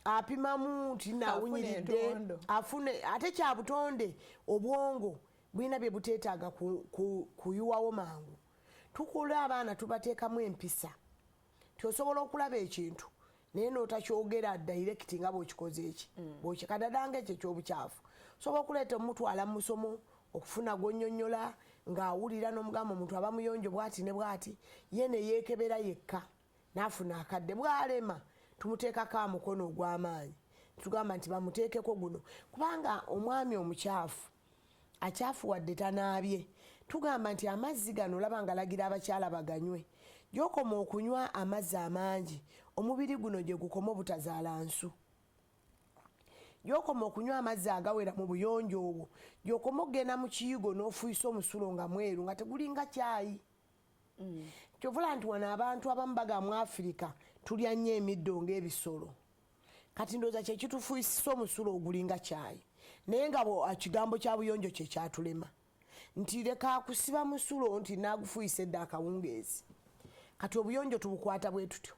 apimamu nti naawunyiridde afune ate kya butonde obwongo bulina bye buteetaaga kuyiwawo mangu tukula abaana tubateekamu empisa tyosobola okulaba ekintu naye n'otakyogera direct nga bw'okikoze eki bw'okikadadanga ekyo eky'obukyafu osobola okuleeta omutwala mu musomo okufuna gw'onnyonnyola ng'awulira n'omugamba omuntu aba muyonjo bw'ati ne bw'ati ye ne yeekebera yekka n'afuna akadde bw'alema tumuteekako amukono ogw'amaanyi tugamba nti bamuteekeko guno kubanga omwami omukyafu akyafuwadde tanaabye tugamba nti amazzi gano olaba nga lagira abakyala baganywe gy'okoma okunywa amazzi amangi omubiri guno gye gukoma obutazaala nsu gy'okoma okunywa amazzi agawera mu buyonjo obwo gy'okoma okgenda mu kiyigo n'ofuuyisa omusulo nga mweru nga tegulinga kyayi kyovula nti wano abantu abamu baga mu Afirika tulya nnyo emiddo ng'ebisolo kati ndowooza kyekitufuuyisisa omusulo ogulinga kyayi naye nga ekigambo kya buyonjo kye kyatulema nti leka kusiba musulo nti naagufuuyisa edda akawungeezi kati obuyonjo tubukwata bwe tutyo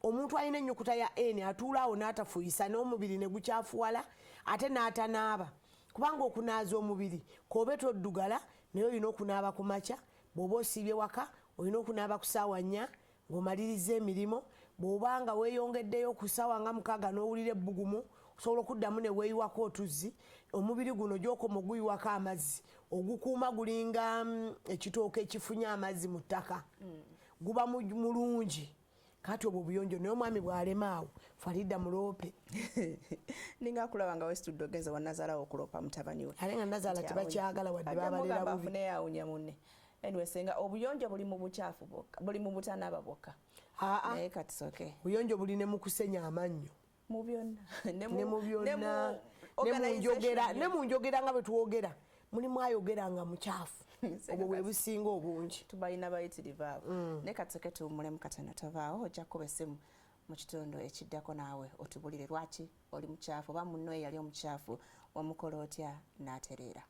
omuntu alina ennyukuta ya N atuulaawo n'atafuuyisa n'omubiri ne gukyafuwala ate n'atanaaba kubanga okunaaza omubiri koobe toddugala naye olina okunaaba ku makya bw'oba osiibye waka olina okunaaba ku ssaawa 4 ng'omaliriza emirimu bw'obanga weeyongeddeyo ku ssaawa nga 6 n'owulira ebbugumu osobola okuddamu ne weeyiwako otuzzi omubiri guno gy'okoma oguyiwako amazzi ogukuuma gulinga ekitooke ekifunye amazzi mu ttaka guba mulungi kati obwo obuyonjo naye omwami bw'alema awo Farida muloope ninga kulaba nga wesitudde ogenza wa Nazala okulopa mutabani we ale nga Nazala tebakyagala wadde babalera bubi afune yawunya munne anyway senga obuyonjo buli mu bukyafu bwokka buli mu butanaaba bwokka naye kati soke obuyonjo buli ne mu kusenya amannyo mu byonna ne mu byonna ne mu njogera nga bwe twogera mulimu ayogera nga mukyafu obwo bwe businga obungi tubalina bayitirivu abo naye kati soke tuwummulemu katono tovaawo ojja kuba essimu mu kitundu ekiddako naawe otubulire lwaki oli mukyafu oba munno yali omukyafu wamukola otya n'atereera.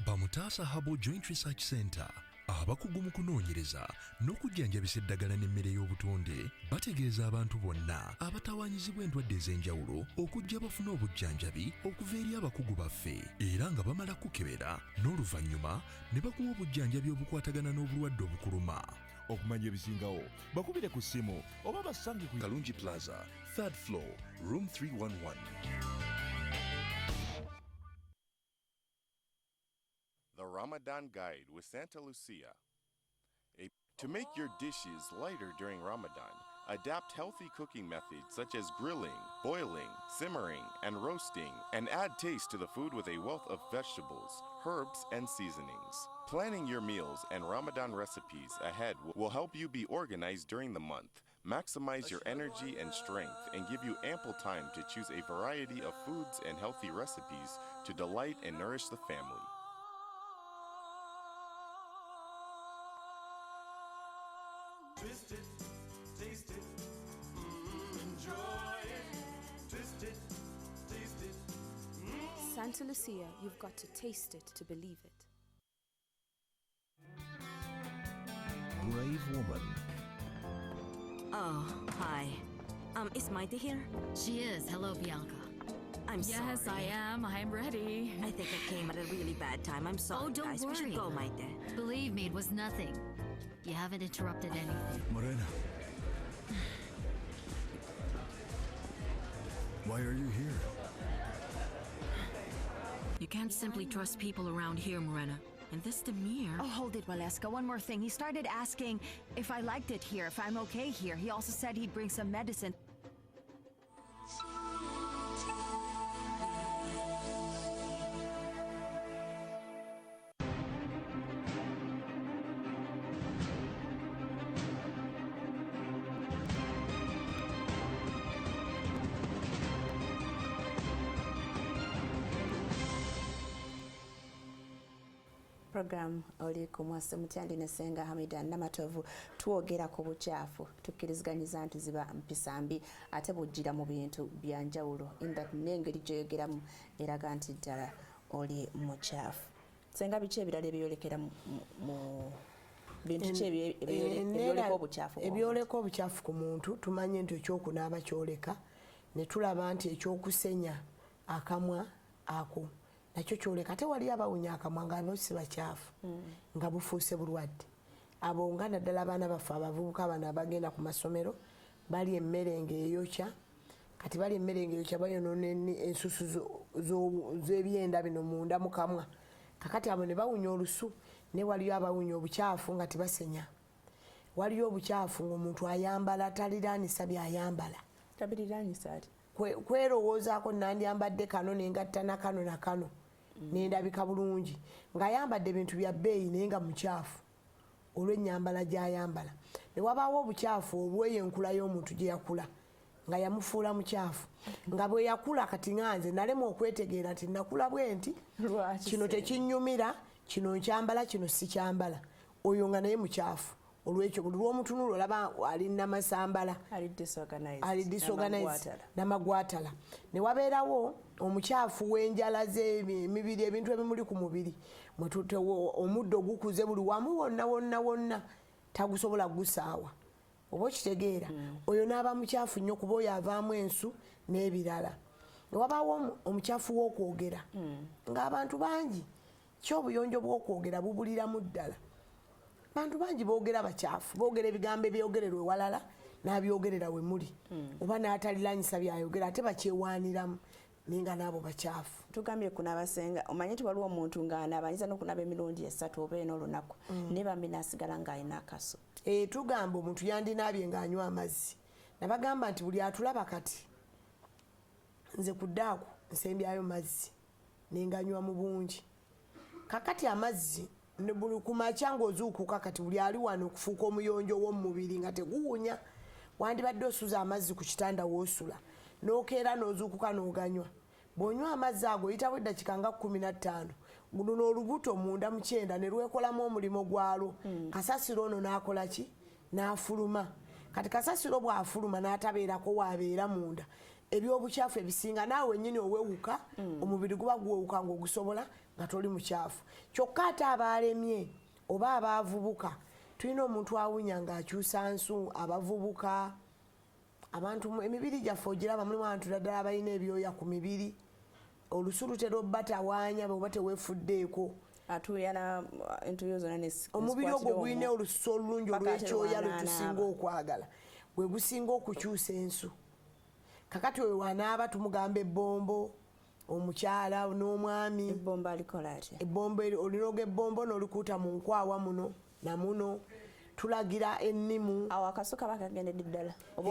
Bamutasa Habo Joint Research Center abakugu mu kunoonyereza n'okujjanjabisa eddagala n'emmere y'obutonde bategeeza abantu bonna abatawaanyizibwa endwadde ez'enjawulo okujja bafuna obujjanjabi okuva eri abakugu baffe era nga bamala kukebera n'oluvannyuma ne bakuwa obujjanjabi obukwatagana n'obulwadde obukuluma. Okumanya ebisingawo bakubire ku ssimu oba basange ku Kalungi Plaza, 3rd floor, room 311. The Ramadan Guide with Santa Lucia. To make your dishes lighter during Ramadan, adapt healthy cooking methods such as grilling, boiling, simmering, and roasting, and add taste to the food with a wealth of vegetables, herbs, and seasonings. Planning your meals and Ramadan recipes ahead will help you be organized during the month, maximize your energy and strength, and give you ample time to choose a variety of foods and healthy recipes to delight and nourish the family. Twist it, taste it, enjoy it. Twist it, taste it. Santa Lucia, you've got to taste it to believe it. Brave woman. Oh, hi. Is Maite here? She is. Hello, Bianca. I'm sorry. Yes, I am. I'm ready. I think I came at a really bad time. I'm sorry, Oh, don't guys. worry. We should go, Maite. Believe me, it was nothing. You haven't interrupted anything. Morena. Why are you here? You can't simply trust people around here, Morena. And this Demir... Oh, hold it, Waleska. One more thing. He started asking if I liked it here, if I'm okay here. He also said he'd bring some medicine. Program oli ku mwase Mutyandi ne Senga Hamida Namatovu twogera ku bukyafu tukkiriziganyiza nti ziba mpisambi ate bujjira mu bintu byanjawulo indat n'engeri gyoyogeramu eraga nti ddala oli mukyafu. Senga biki ebirala ebyolekera mu bintu ki ebyoleka obukyafu? Ebyoleka obukyafu ku muntu tumanye nti ekyokunaaba kyoleka ne tulaba nti ekyokusenya akamwa ako nakyo kyoleka. Ate wali abawunya akamwa nga abo si bakyafu nga bufuuse bulwadde. Abo nga naddala abaana baffe abavubuka bano abagenda ku masomero bali emmerenge eyokya, kati bali emmerenge eyokya bayonoona ensusu z'ebyenda bino munda mu kamwa. Kakati abo ne bawunya olusu, ne waliyo abawunya obukyafu nga tibasenya. Waliyo obukyafu ng'omuntu ayambala taliraanisa byayambala. Tabiriraanisa ati? Kwerowoozaako nandyambadde kano nengatta na kano na kano nendabika bulungi ng'ayambadde ebintu bya bbeeyi naye nga mukyafu olw'ennyambala gy'ayambala. Ne wabaawo obukyafu obw'eyenkula y'omuntu gye yakula nga yamufuula mukyafu nga bwe yakula kati nganze nalema okwetegeera nti nakula bwe nti kino tekinnyumira, kino nkyambala, kino sikyambala. Oyo nga naye mukyafu. Olwekyo buli lw'omutunula olaba ali namasambala, ali disorganized namagwatala. Ne wabeerawo omukyafu w'enjala z'emibiri, ebintu ebimuli ku mubiri omuddo gukuze buli wamu wonna tagusobola gusaawa. Oba okitegeera oyo n'aba mukyafu nnyo kuba oyo avaamu ensu n'ebirala. Ne wabaawo omukyafu w'okwogera ng'abantu bangi ky'obuyonjo bw'okwogera bubuliramu ddala. Bantu bangi boogera bakyafu, boogera ebigambo ebyogererwa ewalala n'abyogerera we muli oba n'ataliranyisa byayogera ate bakyewaaniramu naye nga n'abo bakyafu. Tugambye kunaaba Senga, omanyi nti waliwo omuntu ng'anaaba ayinza n'okunaaba emirundi 3 oba 4 olunaku naye bambi n'asigala ng'alina akaso. Tugamba omuntu yandinaabye ng'anywa amazzi. Nabagamba nti buli atulaba kati nze ku ddaaku nsembyayo mazzi nenganywa mu bungi. Kakati amazzi ku makya ng'ozuukuka kati buli ali wano okufuuka omuyonjo w'omubiri nga teguwunya. Wandibadde osuza amazzi ku kitanda w'osula n'okeera n'ozuukuka n'oganywa. Bw'onywa amazzi ago oyitawo eddakiika nga 15 luno olubuto munda mu kyenda ne lwekolamu omulimo gwalwo. Kasasiro ono n'akola ki? N'afuluma. Kati kasasiro bw'afuluma n'atabeerako w'abeera munda, ebyobukyafu ebisinga naawe nnyini owewuka omubiri guba guwewuka ng'ogusobola nga toli mukyafu. Kyokka ate abaalemye oba abavubuka tulina omuntu awunya ng'akyusa nsu abavubuka abantu emibiri gyaffe ogiraba mulimu abantu ddala abalina ebyoya ku mibiri olusu lutera obbatawaanya bwe oba teweefuddeeko omubiri ogwo gulina olususu olulungi olw'ekyoya lwetusinga okwagala gwe gusinga okukyusa ensu kakati oyo wanaaba tumugamba ebbombo omukyala n'omwami ebbombo olinoga ebbombo n'olikuuta mu nkwawa muno namuno tulagira ennimu awo akasuka bakagendedde ddala oba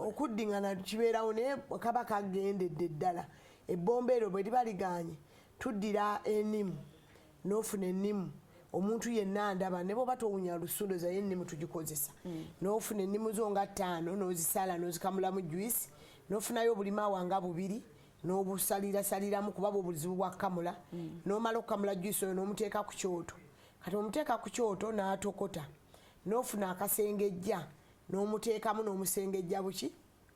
okuddingana kibeerawo naye kaba kagendedde ddala ebbombo eryo bwe liba liganye tuddira ennimu n'ofuna ennimu omuntu yenna ndaba ne bwoba towunya lusundoza ye ennimu tugikozesa n'ofuna ennimu zo nga 5 n'ozisala n'ozikamulamu juice n'ofunayo obulimaawa nga 2 n'obusalirasaliramu kuba obuzibu bwa kamula n'omala okukamula juice oyo n'omuteeka ku kyoto kati omuteeka ku kyoto n'atokota n'ofuna akasengejja n'omuteekamu n'omusengejja buki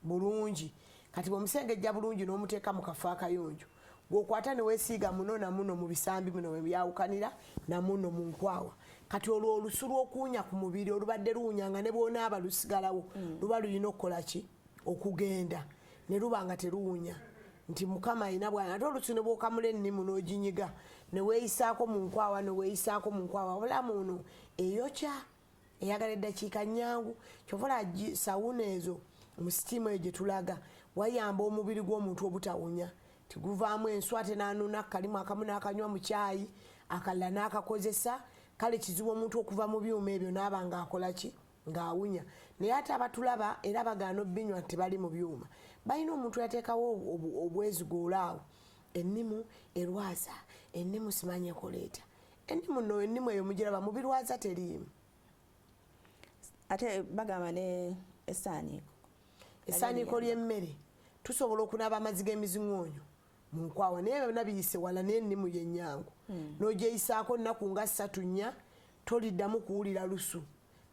bulungi kati bw'omusengejja bulungi n'omuteeka mu kafo akayonjo gwokwata ne weesiiga muno na muno mu bisambi muno we byawukanira na muno mu nkwawa kati olwo olusu lw'okuwunya ku mubiri olubadde luwunyanga ne bwonaaba lusigalawo luba lulina okukola ki okugenda ne luba nga teruwunya nti mukama ayina bwana ate olusu ne bw'okamula ennimu n'oginyiga ne weeyisaako mu nkwawa ne weeyisaako mu nkwawa obulamu ono eyokya eyagala eddakiika nnyangu kyovola sawuna ezo mu sitiimu eyo gye tulaga wayamba omubiri gw'omuntu obutawunya tiguvaamu ensu ate n'anuuna akalimu akamu n'akanywa mu kyayi akalala n'akakozesa kale kizibu omuntu okuva mu byuma ebyo n'aba ng'akola ki ng'awunya naye ate abatulaba era bagaana obbinywa tebali mu byuma balina omuntu yateekawo obwezigoolaawo ennimu erwaza ennimu simanyi ekoleeta ennimu eyo mugiraba mu birwaza teriimu ate bagamba ne essaaniiko ly'emmere tusobola okunaaba amazzi g'emiziŋoonyo mu nkwawa naye byonna biyise wala n'ennimu y'ennyangu n'ogyeyisaako nnaku nga 3-4 toliddamu kuwulira lusu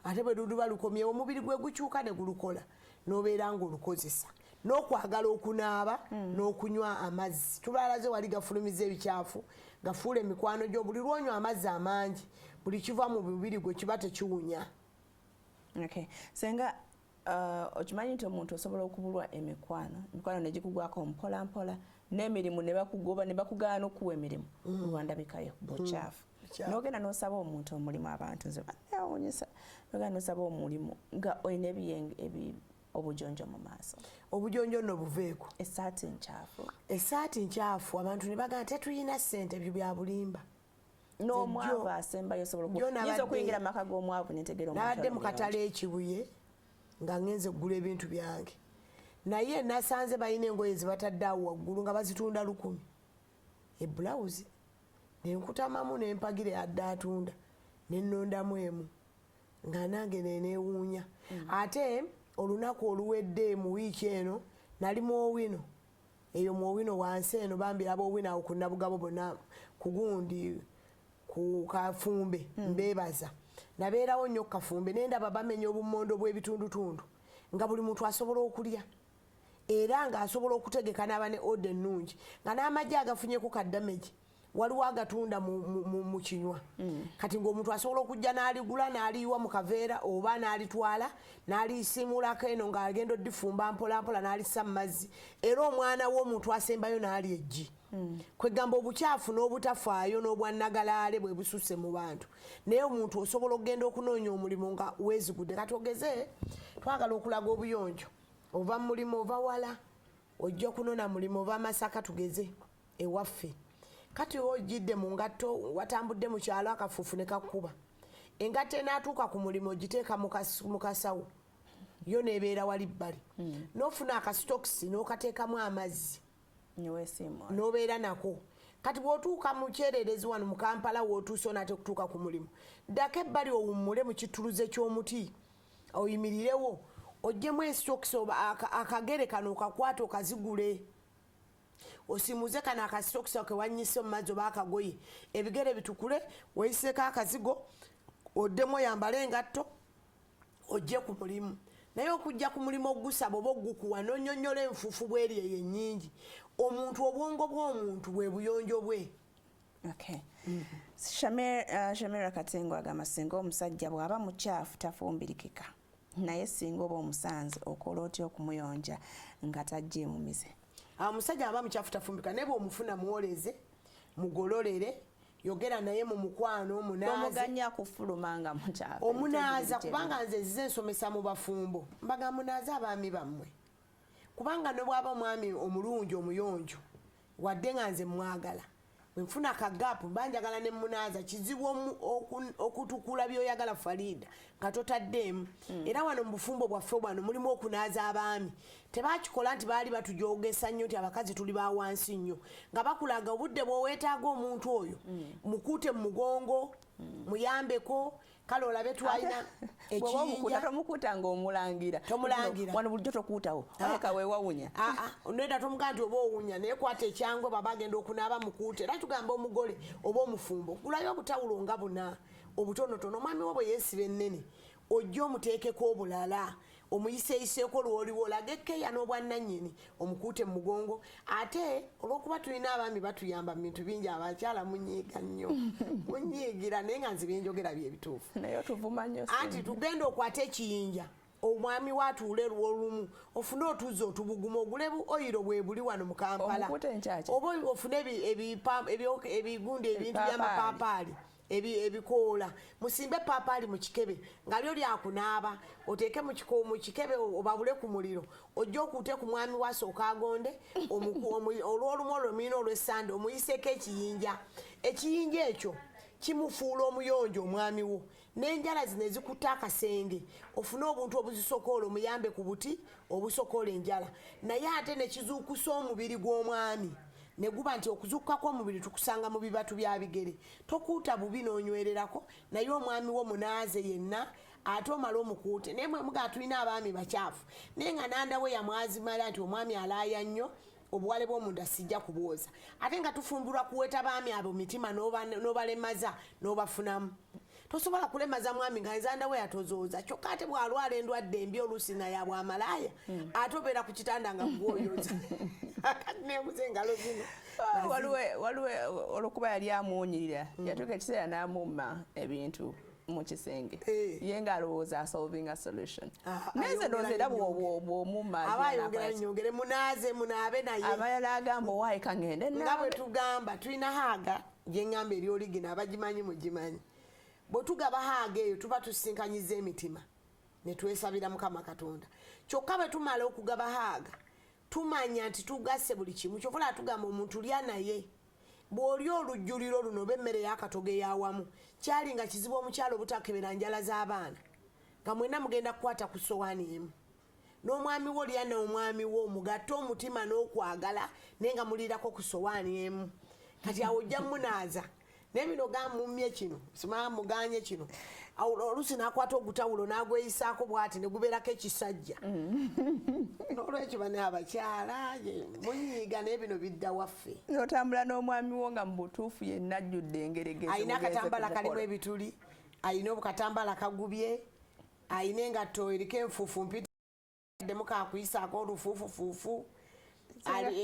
ate bwe luba lukomyewo omubiri gwe gukyuka ne gulukola n'obeera ng'olukozesa n'okwagala okunaaba n'okunywa amazzi tubalaze wali gafulumiza ebikyafu gafuula emikwano gyo buli lwonywa amazzi amangi buli kiva mu bubiri gwe kiba tekiwunya senga okimanyi nti omuntu osobola okubulwa emikwano ne gikugwako mpolampola n'emirimu ne bakugoba ne bakugaana okuwa emirimu olwandabikayo bukyafu n'ogenda n'osaba omuntu omulimu abantu nze banawunyisa n'ogenda n'osaba omulimu nga olina obujonjo mu maaso obujonjo nno buveeko essaati nkyafu abantu ne bagamba tetulina ssente ebyo bya bulimba n'omwavu asembayo osobola okuyingira mu maka g'omwavu netegera nabadde mu katale ekibuye nga ngenze okugula ebintu byange naye nasanze balina engoye zebatadde awo waggulu nga bazitunda 10 ebulawuzi nenkutamamu nempagira yadde atunda nenondamu emu nga nange neneewuunya ate olunaku oluwedde mu wiiki eno nali muowino eyo muowino wansi eno bambira boowino awo ku nabugabo bonna kugundi ku kafumbe mbebaza nabeerawo nnyo kafumbe nendaba bamenya obumondo bw'ebitundutundu nga buli muntu asobola okulya era ng'asobola okutegeka n'aba ne ode ennungi nga n'amagye agafunyeku kaddamegi waliwo agatunda mu kinywa kati ng'omuntu asobola okujja n'aligula n'aliyiwa mu kaveera oba n'alitwala n'alisimulako eno ng'agenda oddifumba mpolampola n'alissa mu mazzi era omwana w'omuntu asembayo n'ali eggi kwegamba obukyafu n'obutafaayo n'obwannagalaale bwe bususse mu bantu naye omuntu osobola okugenda okunoonya omulimu nga weezigudde kati ogeze twagala okulaga obuyonjo ova mu mulimu ova wala ojja kunona mulimu ova Masaka tugeze ewaffe kati ojjidde mu ngatto watambudde mu kyalo akafuufu ne kakkuba engatto enaatuuka ku mulimu ogiteeka mu kasawo yo neebeera wali bbali n'ofuna akasitokisi n'okateekamu amazzi n'obeera nako kati bw'otuuka mu kyererezi wano mu Kampala w'otuuse onaate okutuuka ku mulimu ddako ebbali owummule mu kituluze ky'omuti oyimirirewo ojjemu esitokisi oba akagere kano okakwata okazigule osimuze kano akasitokisi kewanyise mu mazzi oba akagoye ebigere bitukule weeyiseeko akazigo oddemu oyambale engatto ojje ku mulimu naye okujja ku mulimu ogusaba oba ogukuwa n'onnyonnyola enfuufu bweri eyo ennyingi omuntu obwongo bw'omuntu bwe buyonjo bwe Shamira Katengo agamba singa omusajja bw'aba mukyafu tafumbirikika naye singa oba omusanze okola otya okumuyonja nga tajje mu mize. Omusajja aba mukyafu tafumbirika naye bw'omufuna muwoleze mugololere yogera naye mu mukwano omunaaze omuganya kufuluma nga mukyafu omunaaza kubanga nze zize nsomesa mu bafumbo mbaga munaaza abaami bammwe kubanga ne bw'aba omwami omulungi omuyonjo wadde nga nze mwagala bwenfuna akagaapu banjagala ne munaaza kizibu okutukula byoyagala Farida nga totaddeemu era wano mu bufumbo bwaffe wano mulimu okunaaza abaami tebakikola nti baali batujogesa nnyo nti abakazi tuli ba wansi nnyo nga bakulaga obudde bw'oweetaaga omuntu oyo mukuute mu mugongo muyambeko kale olabe twalina ekiyinja tomukuuta ng'omulangira wano bulijjo tokuutawo aleka weewawunya neda tomugaa nti oba owunya naye kwata ekyangwe baba agenda okunaaba mukuute era tugamba omugole oba omufumbo gulayo obutawulo nga buna obutonotono omwami we bwe yeesiba ennene ojja omuteekeko obulala omuyiseeyiseeko lw'oliwo olaga ekkeeya n'obwannannyini omukuute mu mugongo ate olw'okuba tulina abaami batuyamba mu bintu bingi abakyala munyiiga nnyo munyiigira naye nga nze byenjogera bye bituufu naye otuvuma nnyo anti tugenda okwata ekiyinja omwami watuule lw'olumu ofune otuzi otubuguma ogule oyiro bwe buli wano mu Kampala oba ofune ebigundi ebintu by'amapaapaali ebikoola musimbe papaali mu kikebe nga lyo lyakunaaba oteeke mu kikebe obabule ku muliro ojja okuute ku mwami wasooka agonde olw'olumu olwomina olw'essande omuyiseeko ekiyinja ekyo kimufuula omuyonjo omwami wo n'enjala zino ezikutta akasenge ofune obuntu obuzisokoola omuyambe ku buti obusokoola enjala naye ate ne kizuukusa omubiri gw'omwami ne guba nti okuzuukuka kw'omubiri tukusanga mu bibatu bya bigere tokuuta bubi n'onywererako naye omwami wo munaaze yenna ate omala omukuute naye mwe muga tulina abaami bakyafu naye nga nanda we yamwazimala nti omwami alaaya nnyo obuwale bw'omunda sijja kubwoza ate nga tufumbirwa kuweta baami abo mitima n'obalemaza n'obafunamu tosobola kulemaza mwami nga nzanda we yatozooza kyokka ate bw'alwala endwadde embi oluusi naye abwamalaaya ate obeera ku kitanda nga gwoyoza nebuze engalo zino waliwo olwokuba yali amuwunyirira yatuuka ekiseera n'amumma ebintu mu kisenge ye ng'alowooza asolving a solution neze ndowooza era bw'omumma abayongera nyongere munaaze munaabe naye abayala agamba owaayi kangende nga bwe tugamba tulina haaga gyeŋŋamba eri oligina abagimanyi mugimanyi bwe tugaba haaga eyo tuba tusinkanyiza emitima ne twesabira Mukama Katonda kyokka bwe tumala okugaba haaga tumanya nti tugasse buli kimu kyovula tugamba omuntu lya naye bw'oli olujjuliro luno oba emmere y'akatogo ey'awamu kyali nga kizibu omukyalo obutakebera njala z'abaana nga mwenna mugenda kukwata ku ssowaani emu n'omwami wo lya n'omwami wo mugatte omutima n'okwagala naye nga mulirako ku ssowaani emu kati awo ojja munaaza naye bino gamummye kino simala muganye kino oluusi n'akwata ogutawulo n'agweyisaako bw'ati ne gubeerako ekisajja n'olwekyo bane abakyala munyiiga naye bino bidda waffe n'otambula n'omwami wo nga mu butuufu yenna ajjudde engeregeze ayina akatambala kalimu ebituli ayina obukatambala kagubye ayina engatto eriko enfuufu mpitaddemu kakuyisaako olufuufufuufu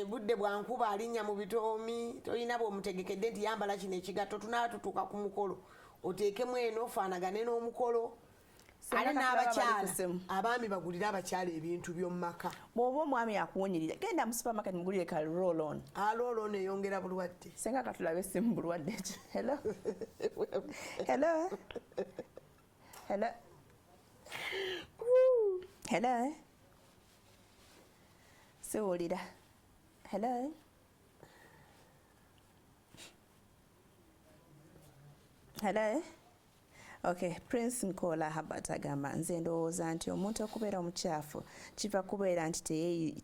budde bwankuba alinnya mu bitoomi tolina bw'omutegekedde nti yambala kino ekigatto tunaaba tutuuka ku mukolo oteekemu eno ofaanagane n'omukolo ate n'abakyala abaami bagulira abakyala ebintu by'omu maka bw'oba omwami akuwunyirira genda mu supermarket mugulire ka roll-on roll-on eyongera bulwadde senga katulabe essimu bulwadde ekyo hello hello hello hello siwulira hello hello okay Prince Nkola Habat agamba nze ndowooza nti omuntu okubeera omukyafu kiva kubeera nti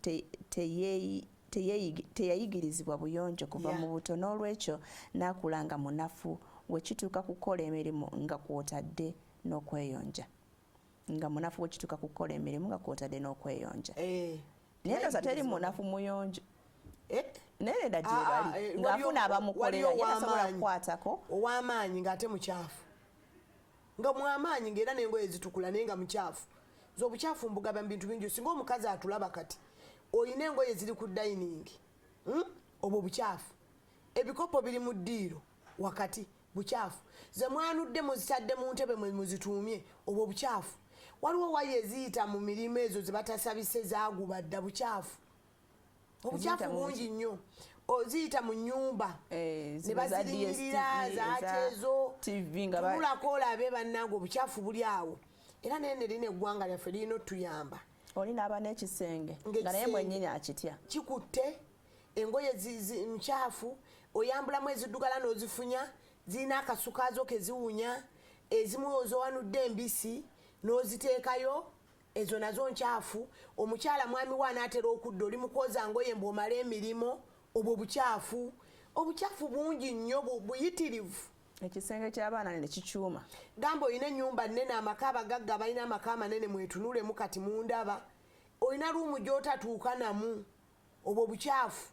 teyayigirizibwa buyonjo kuva mu buto n'olwekyo n'akulanga munafu wekituuka kukola emirimu nga kwotadde n'okweyonja naye ndoza teri munafu muyonjo naye nedda gyebali ng'afuna abamukolera ye tasobola kukwatako ow'amaanyi ng'ate mukyafu nga mwamaanyi ng'era n'engoye zitukula naye nga mukyafu nze obukyafu mbugaba mu bintu bingi singa omukazi atulaba kati olina engoye ziri ku dayiningi obwo bukyafu ebikopo biri mu ddiiro wakati buchafu ze mwanudde muzitadde mu ntebe muzituumye obwo buchafu waliwo waya eziyita mu mirimu ezo ze batasabise zaagubadda buchafu obuchafu bungi nnyo oziyita mu nnyumba ne bazirinnyirira zatezo tunulako olabe bannange obuchafu buli awo era naye nerina eggwanga lyaffe lirina otuyamba olina aba n'ekisenge nga naye mwennyini akitya kikutte engoye nkyafu oyambulamu eziddugala n'ozifunya zirina akasukaazo keziwunya ezimu ozowanudde embisi n'oziteekayo ezo nazo nkyafu omukyala mwami we anaatera okudda oli mukoza ngoye mbw'omala emirimu obwo buchafu obuchafu bungi nnyo buyitirivu ekisenge ky'abaana ne kikyuma gamba olina ennyumba nnene amaka abagagga balina amaka amanene mwetunulemu kati mundaba olina luumu gy'otatuuka namu obwo buchafu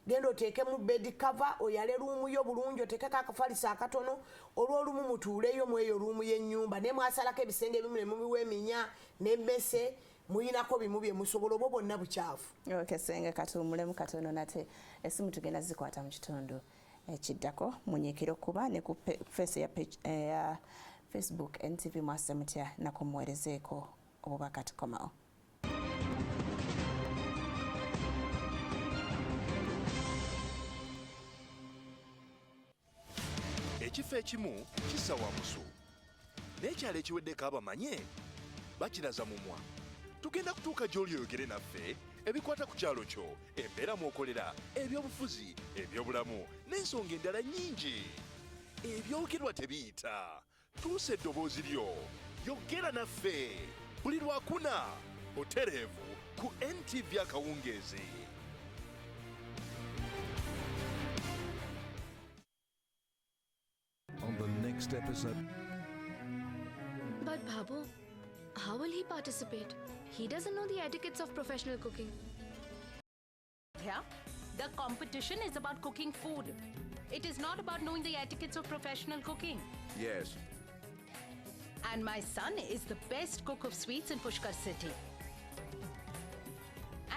genda oteekemu bed cover oyale luumu yo bulungi oteekeko akafalisa akatono olw'olumu mutuuleyo mweyo luumu y'ennyumba naye mwasalako ebisenge ebimu ne mubiwa eminya n'emmese muyinako bimu bye musobola obwo bwonna buchafu kesenge katuumulemu katono nate esimu tugenda zikwata mu kitundu ekiddako munyiikira okuba ne ku face ya Facebook NTV mwase mutya nako muweerezeeko obubaka tukomawo ekifo ekimu kissa wamusu n'ekyalo ekiweddeko abamanye bakiraza mumwa tugenda kutuuka gy'oli oyogere naffe ebikwata ku kyalo kyo embeera mw'okolera ebyobufuzi ebyobulamu n'ensonga endala nnyingi ebyogerwa tebiyita tuusa eddoboozi lyo yogera naffe buli lwakuna otereevu ku NTV akawungeezi. On the next episode. But Babu, how will he participate? He doesn't know the etiquettes of professional cooking. Yeah, the competition is about cooking food. It is not about knowing the etiquettes of professional cooking. Yes. And my son is the best cook of sweets in Pushkar city.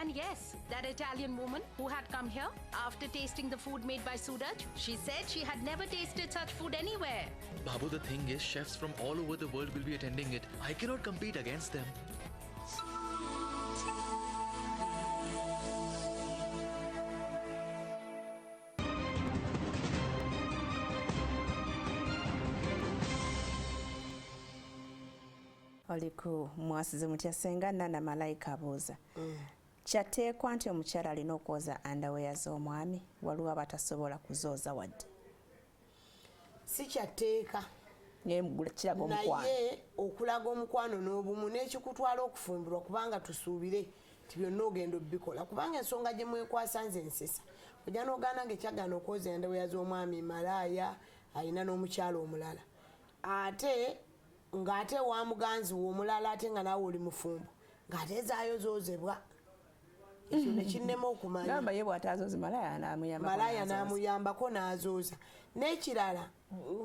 And yes, that Italian woman who had come here after tasting the food made by Suraj, she said she had never tasted such food anywhere. Babu, the thing is, chefs from all over the world will be attending it. I cannot compete against them. Oliku mwasize mutya senga nana malayika abuuza kyateekwa nti omukyala alina okwoza underwear z'omwami waliwo abatasobola kuzooza wadde si kyateeka naye okulaga omukwano n'obumu n'ekikutwala okufumbirwa kubanga tusuubire ti byonna ogenda obikola kubanga ensonga gye mwekwasa nze nsesa ojja n'ogaana ng'ekyagaana okwoza underwear z'omwami malaaya alina n'omukyala omulala ate ng'ate wa muganzi wo omulala ate nga naawe oli mufumbo ng'ate ezaayo zoozebwa ekyo nekinnema okumanya gamba ye bw'atazooza malaaya n'amuyambako n'azooza n'ekirala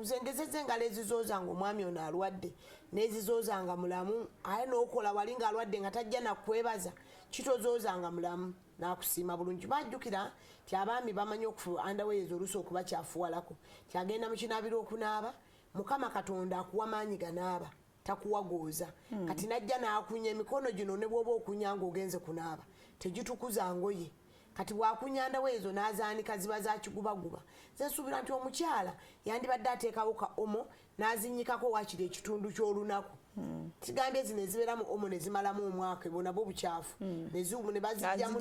zengezeza engalo ezizooza nga omwami ono alwadde n'ezizooza nga mulamu aye n'okola wali ng'alwadde nga tajja nakwebaza kitozooza nga mulamu n'akusiima bulungi bajjukira ti abaami bamanyi andaweyeza oluusi okuba kyafuwalako kyagenda mu kinaabiro okunaaba mukama katonda akuwa maanyi ganaaba takuwagooza kati najja n'akunya emikono gino ne bw'oba okunya ng'ogenze kunaaba tegitukuza ngoye kati bw'akunyanda weezo n'azaanika ziba zakigubaguba zensuubira nti omukyala yandibadde ateekawo ka omo n'azinnyikako waakiri ekitundu ky'olunaku kigambye zino ezibeeramu omo ne zimalamu omwaka ebwo nabwo bukyafu ne bazijjamu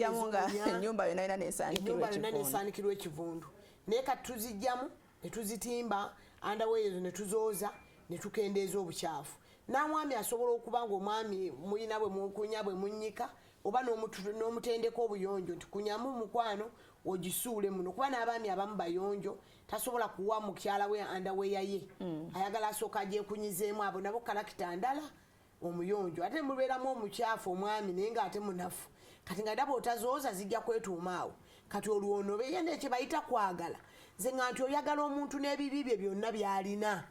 ennyumba yonna nesaanikirwa ekivundu naye kati tuzijjamu ne tuzitimba andaweezo ne tuzooza ne tukendeeza obukyafu n'amwami asobola okuba ng'omwami mulina bwe mukunya bwe munnyika oba n'omutendeko obuyonjo nti kunyamu mukwano ogisuule muno kuba n'abaami abamu bayonjo tasobola kuwa mukyala we andaweya ye ayagala asooka agyekunyizeemu abo nabo kalakita ndala omuyonjo ate mubeeramu omukyafu omwami naye ng'ate munafu kati nga daba otazooza zijja kwetuuma awo kati olwonobe ye nekye bayita kwagala nze nga nti oyagala omuntu n'ebibi bye byonna by'alina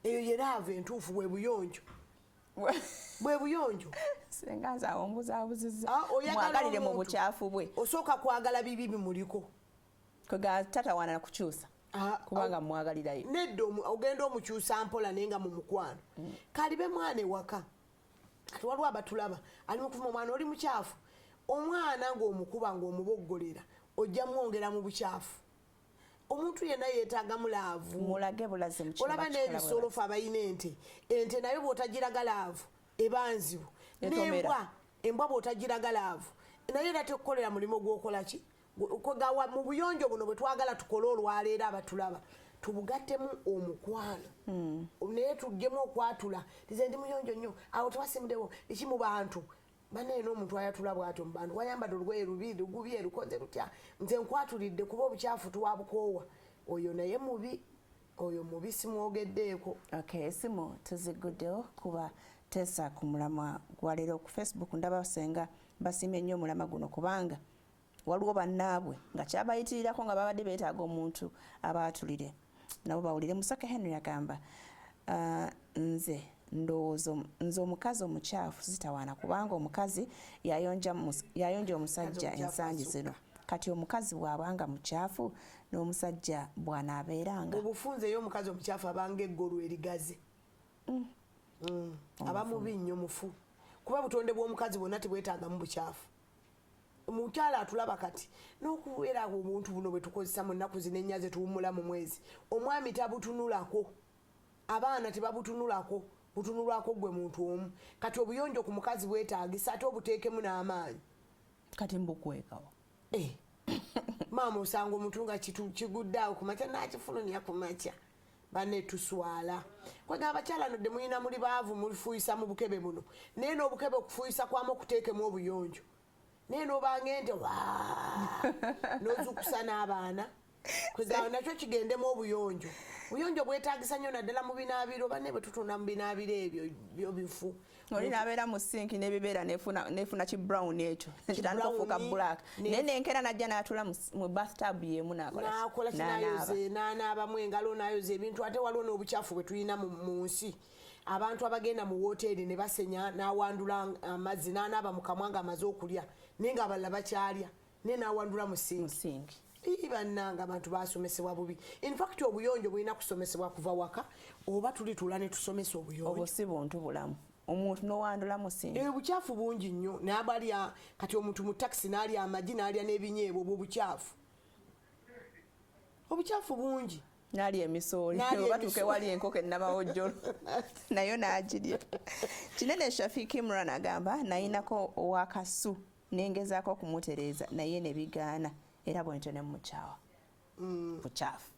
eyo ye laava entuufu bwe buyonjo bwe buyonjo senga nze awo mbuzaabuziza mwagalire mu bukyafu bwe osooka kwagala bibi bimuliko kwega tatawaana kukyusa kubanga mwagalirayo nedda ogenda omukyusa mpola naye nga mu mukwano kalibe mwana ewaka ati waliwo abatulaba ali mukuvuma omwana oli mukyafu omwana ng'omukuba ng'omuboggolera ojja mwongera mu bukyafu omuntu yenna yeetaaga mulaavu mulage bulaze mu olaba n'ebisolo fe abalina ente nayo bw'otagiraga laavu eba nzibu embwa bw'otagiraga laavu naye era tekukolera mulimo gw'okola ki mu buyonjo buno bwe twagala tukole olwaleero abatulaba tubugattemu omukwano naye tuggyemu okwatula tize ndi muyonjo nnyo awo twasimuddewo eki mu bantu banaye n'omuntu ayatula bw'atyo mu bantu wayambadde olugoye lugubye lukoze lutya nze nkwatulidde kuba obukyafu tuwabukoowa oyo naye mubi oyo mubi simwogeddeeko esimu tuziguddewo kuba tesa ku mulamwa gwaleero ku Facebook ndaba senga basimye nnyo omulamwa guno kubanga waliwo bannaabwe nga kyabayitirirako nga babadde beetaaga omuntu abaatulire nabo bawulire. Musaka Henry agamba nze ndowooza nze omukazi omukyafu zitawaana kubanga omukazi yayonja omusajja ensangi zino kati omukazi bw'abanga mukyafu n'omusajja bw'anaabeeranga obufunze yo omukazi omukyafu abanga eggolu erigaze aba mubi nnyo mufu kuba butonde bw'omukazi bwonna tebwetaagamu bukyafu omukyala atulaba kati n'okubeera obuntu buno bwe tukozesa mu nnaku zino ennya ze tuwummula mu mwezi omwami tabutunulako abaana tebabutunulako butunulwako gwe muntu omu kati obuyonjo ku mukazi bwetaagisa ate obuteekemu n'amaanyi kati mbukwekawo maama osanga omuntu nga kigudde awo ku makya nakifulumya ku makya banne tuswala kwega abakyala nodde mulina muli baavu mulifuuyisa mu bukebe buno naye n'obukebe okufuuyisa kwamu okuteekemu obuyonjo naye n'obanga ente n'ozukusa n'abaana kwega nakyo kigendemu obuyonjo buyonjo bwetaagisa nnyo naddala mu binaabiro banne bwe tutunda mu binaabiro ebyo byo bifu oli nabeera mu sinki n'ebibeera nefuna ki brown ekyo kitandika okufuuka black naye nenkera najja n'atula mu bathtub yemu n'akola kinayoze n'anaabamu engalo n'ayoza ebintu ate waliwo n'obukyafu bwe tulina mu nsi abantu abagenda mu woteeri ne basenya n'awandula amazzi n'anaaba mu kamwa nga amaze okulya naye nga abalala bakyalya naye n'awandula mu sinki bannanga abantu basomesebwa bubi infact obuyonjo bulina kusomesebwa kuva waka oba tulitula ne tusomesa obuyonjo obwo si buntu bulamu omuntu n'owandula mu sinki bukyafu bungi nnyo n'abalya kati omuntu mu takisi n'alya amagi n'alya n'ebinyeebwa obwo bukyafu obukyafu bungi n'alya emisooli oba tuke wali enkoko ennabawojjolo nayo n'agirya kinene Shafiki Imran agamba nayinako owakasu nengezaako okumutereeza naye ne bigaana era bwentyo ne mukyawa bukyafu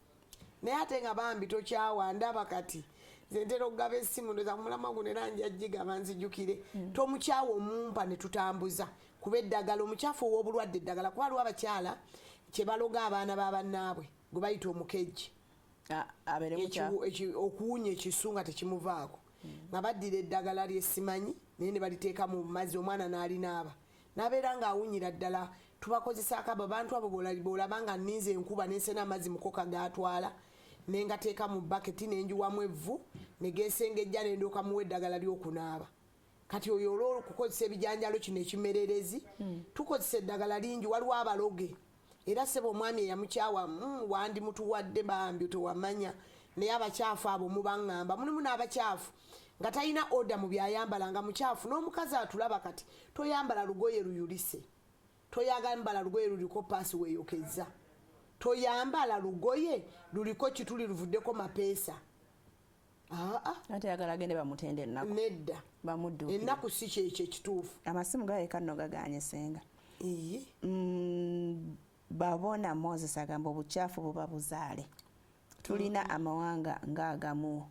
naye ate nga bambi tokyawa ndaba kati nze ntera okugaba essimu ndoza kumulama guno era njagigaba nzijjukire tomukyawa omumpa ne tutambuza kuba eddagala omukyafu ow'obulwadde eddagala kuba aliwo abakyala kye baloga abaana b'abannaabwe gwe bayita omukejji okuwunya ekisu nga tekimuvaako nga baddira eddagala lyesimanyi naye ne baliteeka mu mazzi omwana n'alinaaba n'abeera ng'awunyira ddala tubakozesaako abo abantu abo bw'olaba nga nninze enkuba n'ensena amazzi mukoka gaatwala ne ngateeka mu baketi n'enjuwamu evvu ne geesengejja ne ndooka muwa eddagala ly'okunaaba kati oyo olw'okukozesa ebijanjalo kino ekimererezi tukozesa eddagala lingi waliwo abaloge era sebo omwami eyamukyawa wandi mutuwadde bambi tewamanya naye abakyafu abo mubaŋŋamba mulimu n'abakyafu nga talina oda mu byayambala nga mukyafu n'omukazi atulaba kati toyambala lugoye luyulise toyambala lugoye luliko paasi weeyokeza toyambala lugoye luliko kituli luvuddeko mapeesa ate yagala agende bamutende ennaku nedda bamudduukire ennaku si kyekyo ekituufu amasimu galeka nno gaganye senga babona Moses agamba obukyafu buba buzaale tulina amawanga ng'agamu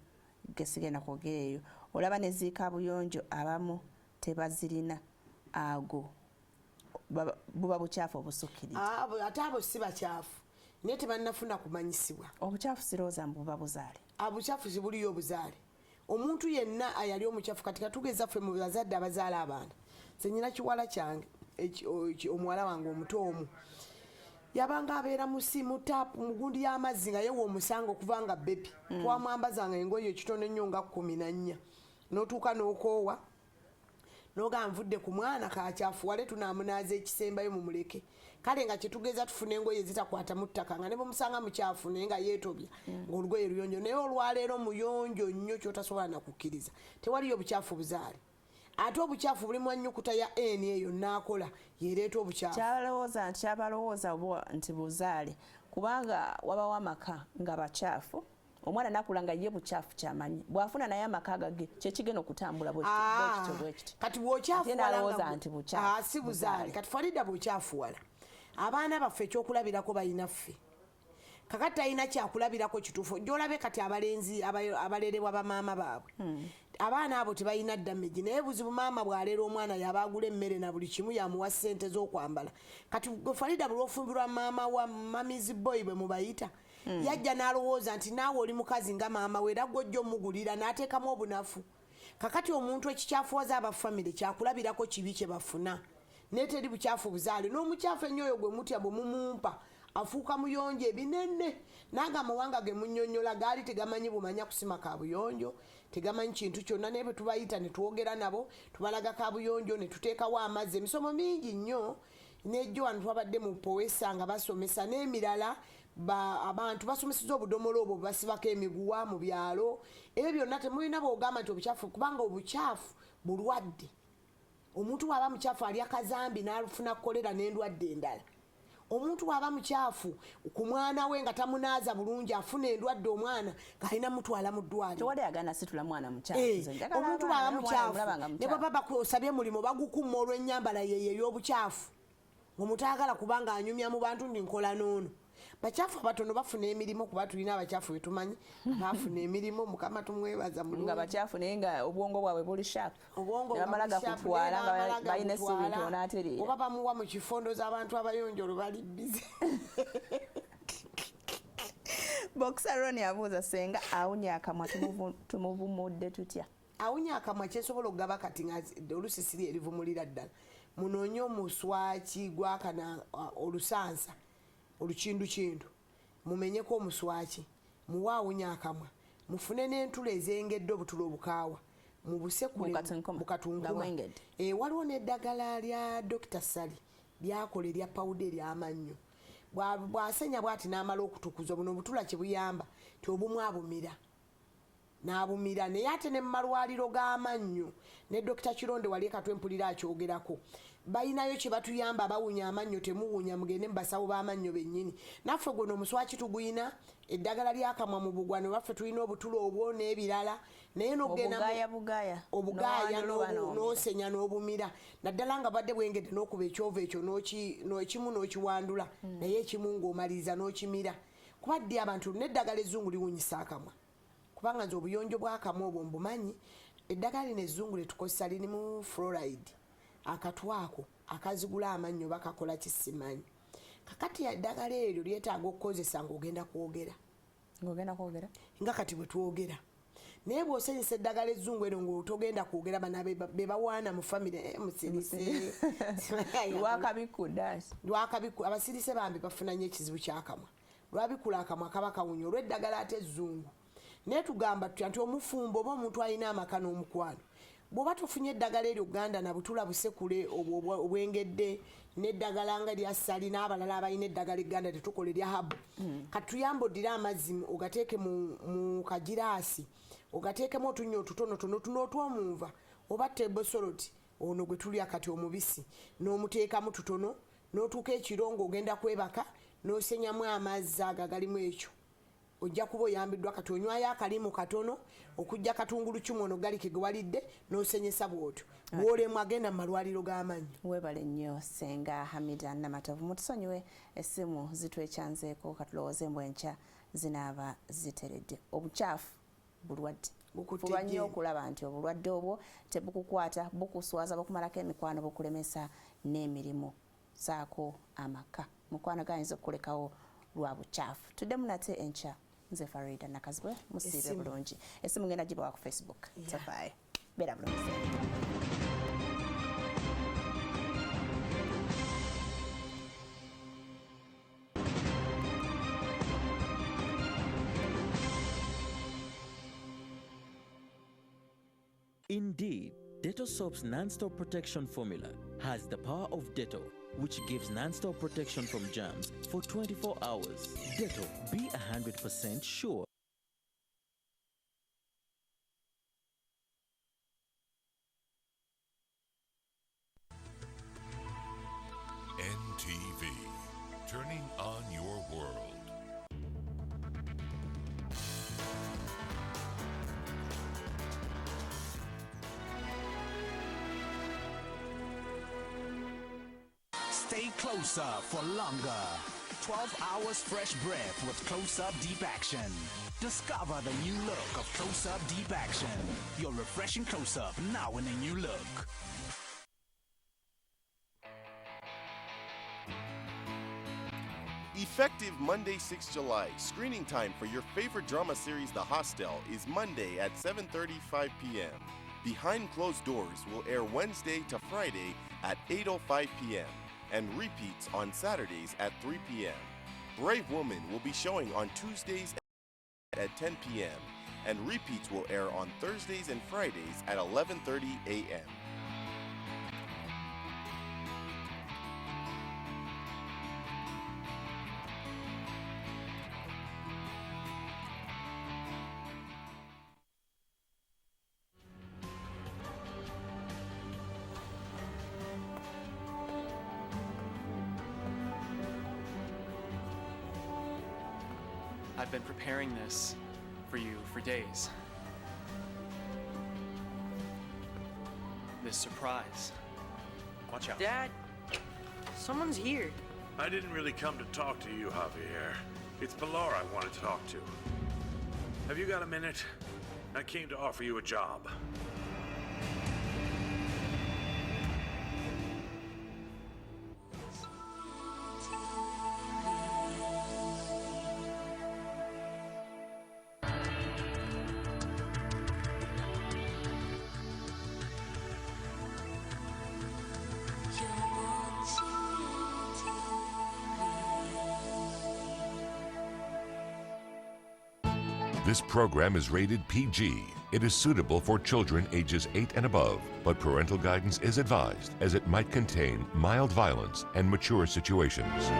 gesigenda kwogereyo olaba ne ziika buyonjo abamu tebazirina ago buba bukyafu obusukkiriza ate abo si bakyafu naye tebannafuna kumanyisibwa obukyafu sirooza buba buzaale obukyafu sibuliyo obuzaale omuntu yenna ayali omukyafu kati katugeza ffe mu bazadde abazaala abaana nze nyina kiwala kyange omuwala wange omuto omu yabanga abeera musimu taapu mugundi y'amazzi nga yewa omusanga okuva nga bebi twamwambazanga engoye ekitono ennyo nga 14 n'otuuka n'okoowa noga nvudde ku mwana kakyafuwale tunamunaaza ekisembayo mumuleke kale nga kyetugeza tufuna engoye zitakwata mu ttaka nga ne bamusanga mukyafu naye nga yeetobya ng'olugoye luyonjo naye olwaleero muyonjo nnyo kyotasobola nakukkiriza tewaliyo bukyafu buzaale ate obukyafu buli mu nnyukuta ya n eyo naakola yeereeta obukyafu kyabalowooza nti buzaale kubanga wabawo amaka nga bakyafu omwana nakula nga ye bukyafu kyamanyi bwafuna naye amaka gage kyekigenda okutambula bwekityo kati bwokyafuwala nti bukyafu si buzaale kati Farida bwokyafuwala abaana baffe ekyokulabirako balinaffe kakati talina kyakulabirako kituufu gyolabe kati abalenzi abalerebwa bamaama baabwe abaana abo tebalina damage naye buzibu maama bwaleera omwana yabaagula emmere na buli kimu yamuwa ssente z'okwambala kati Farida bulwofumbirwa maama wa mamizi boy bwe mubayita yajja n'alowooza nti naawe oli mukazi nga maama we era gwojja omugulira n'ateekamu obunafu kakati omuntu ekikyafuwaza abafamire kyakulabirako kibi kye bafuna neteri bukyafu buzaale n'omukyafu ennyo oyo gwe mutya bwe mumumpa afuuka muyonjo ebinene naga amawanga ge munnyonnyola gaali tegamanyi bumanya kusima ka buyonjo tegamanyi kintu kyonna naye bwe tubayita ne twogera nabo tubalaga ka buyonjo ne tuteekawo amazzi emisomo mingi nnyo nejjo wano twabadde mu powesa nga basomesa n'emirala abantu basomeseza obudomola obwo basibako emiguwa mu byalo ebyo byonna temulina boogamba nti obukyafu kubanga obukyafu bulwadde omuntu bw'aba mukyafu alya kazambi n'alufuna kolera n'endwadde endala omuntu bw'aba mukyafu ku mwana we nga tamunaaza bulungi afuna endwadde omwana ng'alina mutwala mu ddwaliro omuntu bw'aba mukyafu ne baba bakusabye mulimu bagukumma olw'ennyambala ye ey'obukyafu ng'omutayagala kubanga anyumya mu bantu ndi nkola n'ono bakyafu abatono bafuna emirimu kuba tulina abakyafu betumanyi bafuna emirimu mukama tumwebaza mulungi nga bakyafu naye nga obwongo bwabwe buli sharp bamala gakutwala nga balina esibintu onaatereera oba bamuwa mu kifondo z'abantu abayonjolo bali bize Boxer Ronnie abuuza senga awunya akamwa tumuvumudde tutya awunya akamwa kyesobola okugaba kati nga oluusi siri erivumulira ddala munoonye omuswaki gwakana olusansa olukindu mumenyeko omuswaki muwe awunya akamwa mufune n'entula ezengedde obutula obukaawa mubusekule mukatunkuma waliwo n'eddagala lya Dr. Sali lyakola erya pawuda ery'amannyo bw'asenya bw'ati n'amala okutukuza buno obutula kye buyamba ti obumu abumira n'abumira naye ate ne mu malwaliro g'amannyo ne Dr. Kironde wali ekatwempulira akyogerako bayinayo kye batuyamba abawunya amannyo temuwunya mugende mu basawo b'amannyo bennyini naffe guno omuswaki tuguyina eddagala lyakamwa mu bugwano baffe tulina obutulo obwo n'ebirala naye n'ogenda obugaaya n'osenya n'obumira naddala nga badde bwengedde n'okuba ekyovu ekyo ekimu n'okiwandula naye ekimu ng'omaliriza n'okimira kuba ddi abantu n'eddagala ezzungu liwunyisa akamwa kubanga nze obuyonjo bw'akamwa obwo mbumanyi eddagala lino ezzungu lyetukozesa lirimu fluoride akatwako akazigula amannyo bakakola kisimanyi kakati eddagala eryo lyetaaga okukozesa ng'ogenda kwogera nga kati bwe twogera naye bw'osanyisa eddagala ezzungu eryo ng'otogenda kwogera bana be bawaana mu famire musirise lwakabikku abasirise bambi bafuna nnyo ekizibu ky'akamwa lwabikula akamwa kaba kawunya olw'eddagala ate ezzungu naye tugamba tutya nti omufumbo oba omuntu alina amaka n'omukwano bw'oba tofunye eddagala eryo Uganda na butula busekule obwengedde n'eddagala nga lya Sali n'abalala abalina eddagala Uganda tetukola erya habu katuyamba oddire amazzi ogateeke mu kagiraasi ogateekemu otunnyo otutonotono tunootw'omunva oba tebosoloti ono gwe tulya kati omubisi n'omuteekamu tutono n'otuuka ekiro ng'ogenda kwebaka n'osenyamu amazzi ago agalimu ekyo ojja kuba oyambiddwa kati onywayo akalimu katono okujja katungulu kimu ono gali kegewalidde n'osenyesa bw'otyo bw'olemu agenda mu malwaliro g'amannyo weebale nnyo senga Hamida Namatovu mutusonyiwe essimu zitwekyanzeeko katulowooze mbw enkya zinaaba ziteredde obukyafu bulwadde fuba nnyo okulaba nti obulwadde obwo tebukukwata bukuswaza bukumalako emikwano bukulemesa n'emirimu saako amaka mukwano gayinza okukulekawo lwa bukyafu tuddemu nate enkya nze Farida Nakazibwe musiibe bulungi essimu ngenda gibawa ku Facebook tafaayo beera bulungi Indeed, Dettol soap's non-stop protection formula has the power of Dettol, which gives non-stop protection from germs for 24 hours. Dettol, be 100% sure. NTV, turning on your world. Stay closer for longer. 12 hours fresh breath with close-up deep action. Discover the new look of close-up deep action. Your refreshing close-up now in a new look. Effective Monday, 6 July, screening time for your favorite drama series, The Hostel, is Monday at 7:35 p.m. Behind Closed Doors will air Wednesday to Friday at 8:05 p.m. and repeats on Saturdays at 3 p.m. Brave Woman will be showing on Tuesdays at 10 p.m. and repeats will air on Thursdays and Fridays at 11:30 a.m. I've been preparing this for you for days. This surprise. Watch out. Dad, someone's here. I didn't really come to talk to you, Javier. It's Pilar I wanted to talk to. Have you got a minute? I came to offer you a job. This program is rated PG. It is suitable for children ages 8 and above, but parental guidance is advised as it might contain mild violence and mature situations.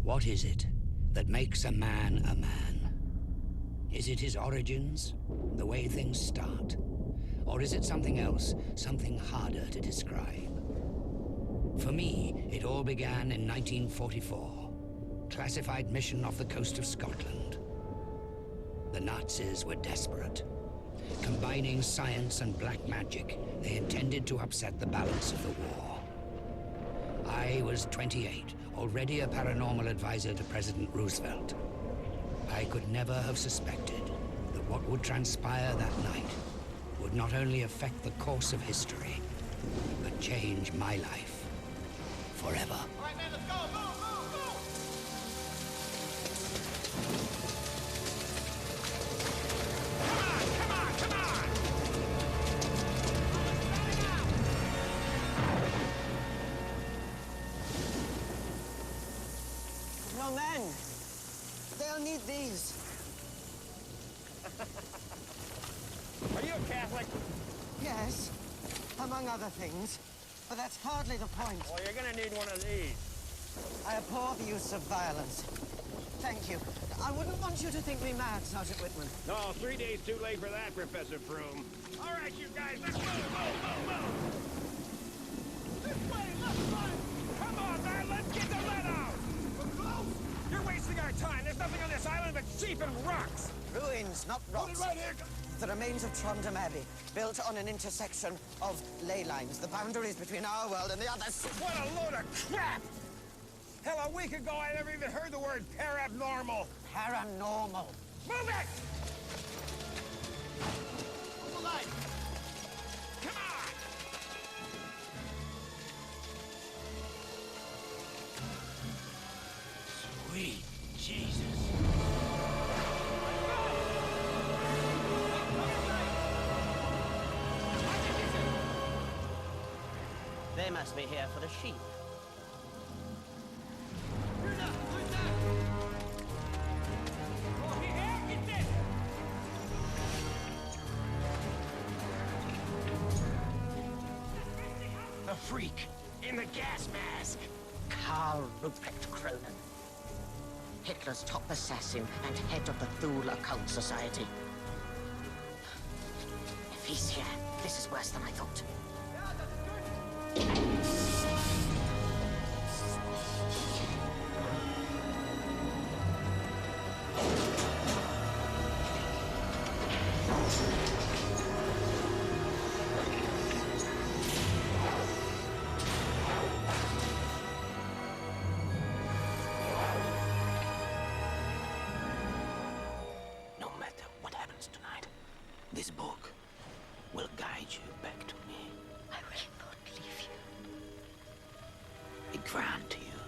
What is it that makes a man a man? Is it his origins, the way things start? Or is it something else, something harder to describe? For me, it all began in 1944. Classified mission off the coast of Scotland. The Nazis were desperate. Combining science and black magic, they intended to upset the balance of the war. I was 28, already a paranormal advisor to President Roosevelt. I could never have suspected that what would transpire that night would not only affect the course of history, but change my life forever. All right, man, let's go, go, go, go! Come on, come on, come on! No, men. They'll need these. Are you a Catholic? Yes, among other things. But that's hardly the point. Well, you're gonna need one of these. I abhor the use of violence. Thank you. I wouldn't want you to think me mad, Sergeant Whitman. No, 3 days too late for that, Professor Froome. All right, you guys, let's move. This way, left side. Come on, man, let's get the lead out. We're close. You're wasting our time. There's nothing on this island but sheep and rocks. Ruins, not rocks. Hold it right here. The remains of Trondheim Abbey, built on an intersection of ley lines, the boundaries between our world and the others. What a load of crap! Hell, a week ago I never even heard the word parabnormal. Paranormal. Move it! Hold the line. Come on! Sweet Jesus. They must be here for the sheep. A freak in the gas mask. Karl Ruprecht Cronin. Hitler's top assassin and head of the Thule Occult Society. If he's here, this is worse than I thought. No matter what happens tonight, this book will guide you back to me. I will not leave you. It grant to you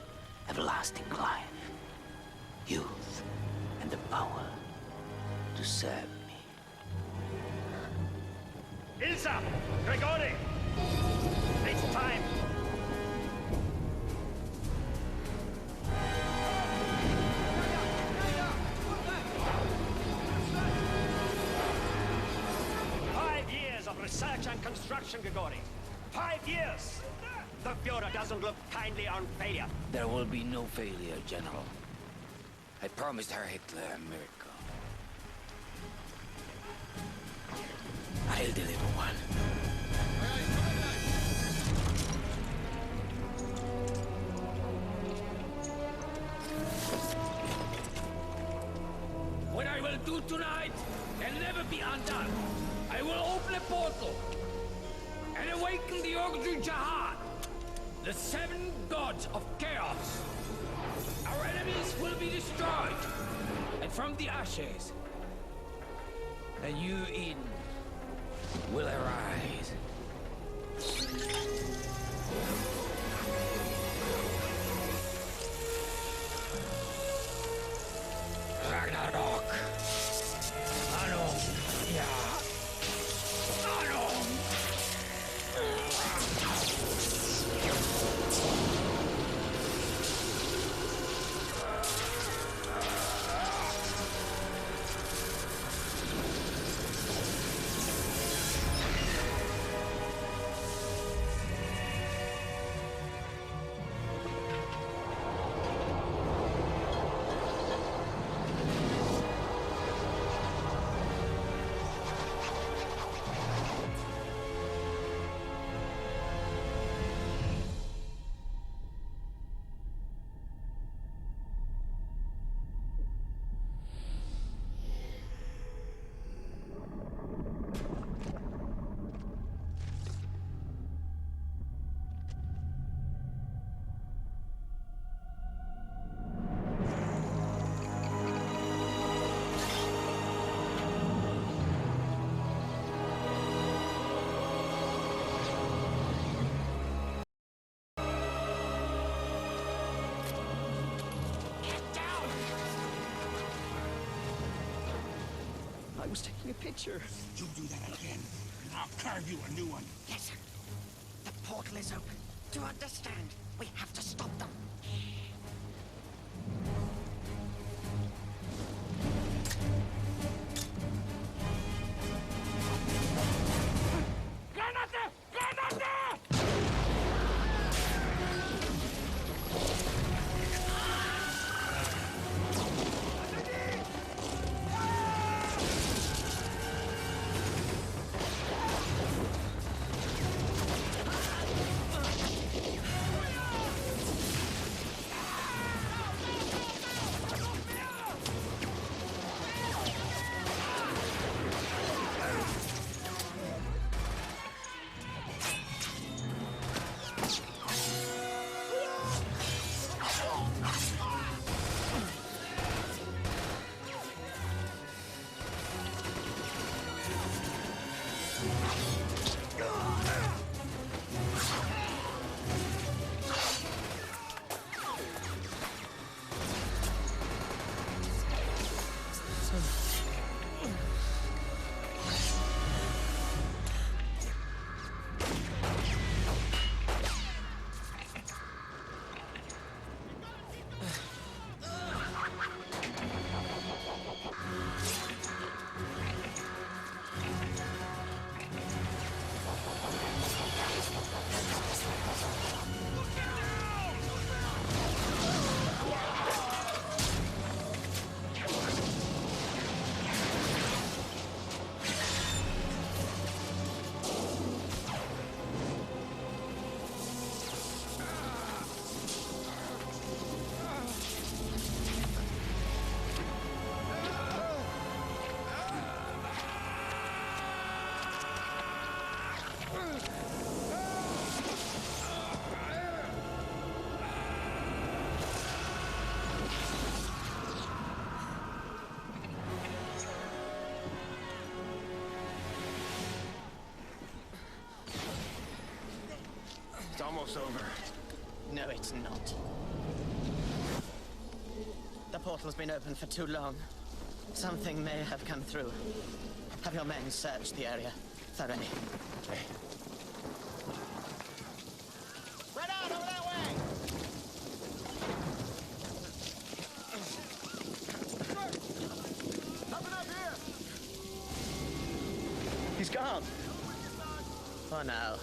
everlasting life, youth, and the power to serve me. Ilsa! Grigori! It's time! Of research and construction, Grigori. 5 years! The Fuhrer doesn't look kindly on failure. There will be no failure, General. I promised Herr Hitler a miracle. I'll deliver one. What I will do tonight can never be undone. I will open a portal and awaken the Ogju Jahad, the 7 gods of chaos. Our enemies will be destroyed, and from the ashes, a new Eden will arise. Ragnarok. Anon. Yeah. I was taking a picture. You do that again, and I'll carve you a new one. Listen, the portal is open. To understand, we have to stop them. Granate! Granate! It's almost over. No, it's not. The portal's been open for too long. Something may have come through. Have your men search the area thoroughly. Okay. Right on, over that way! Open up here! He's gone. For now.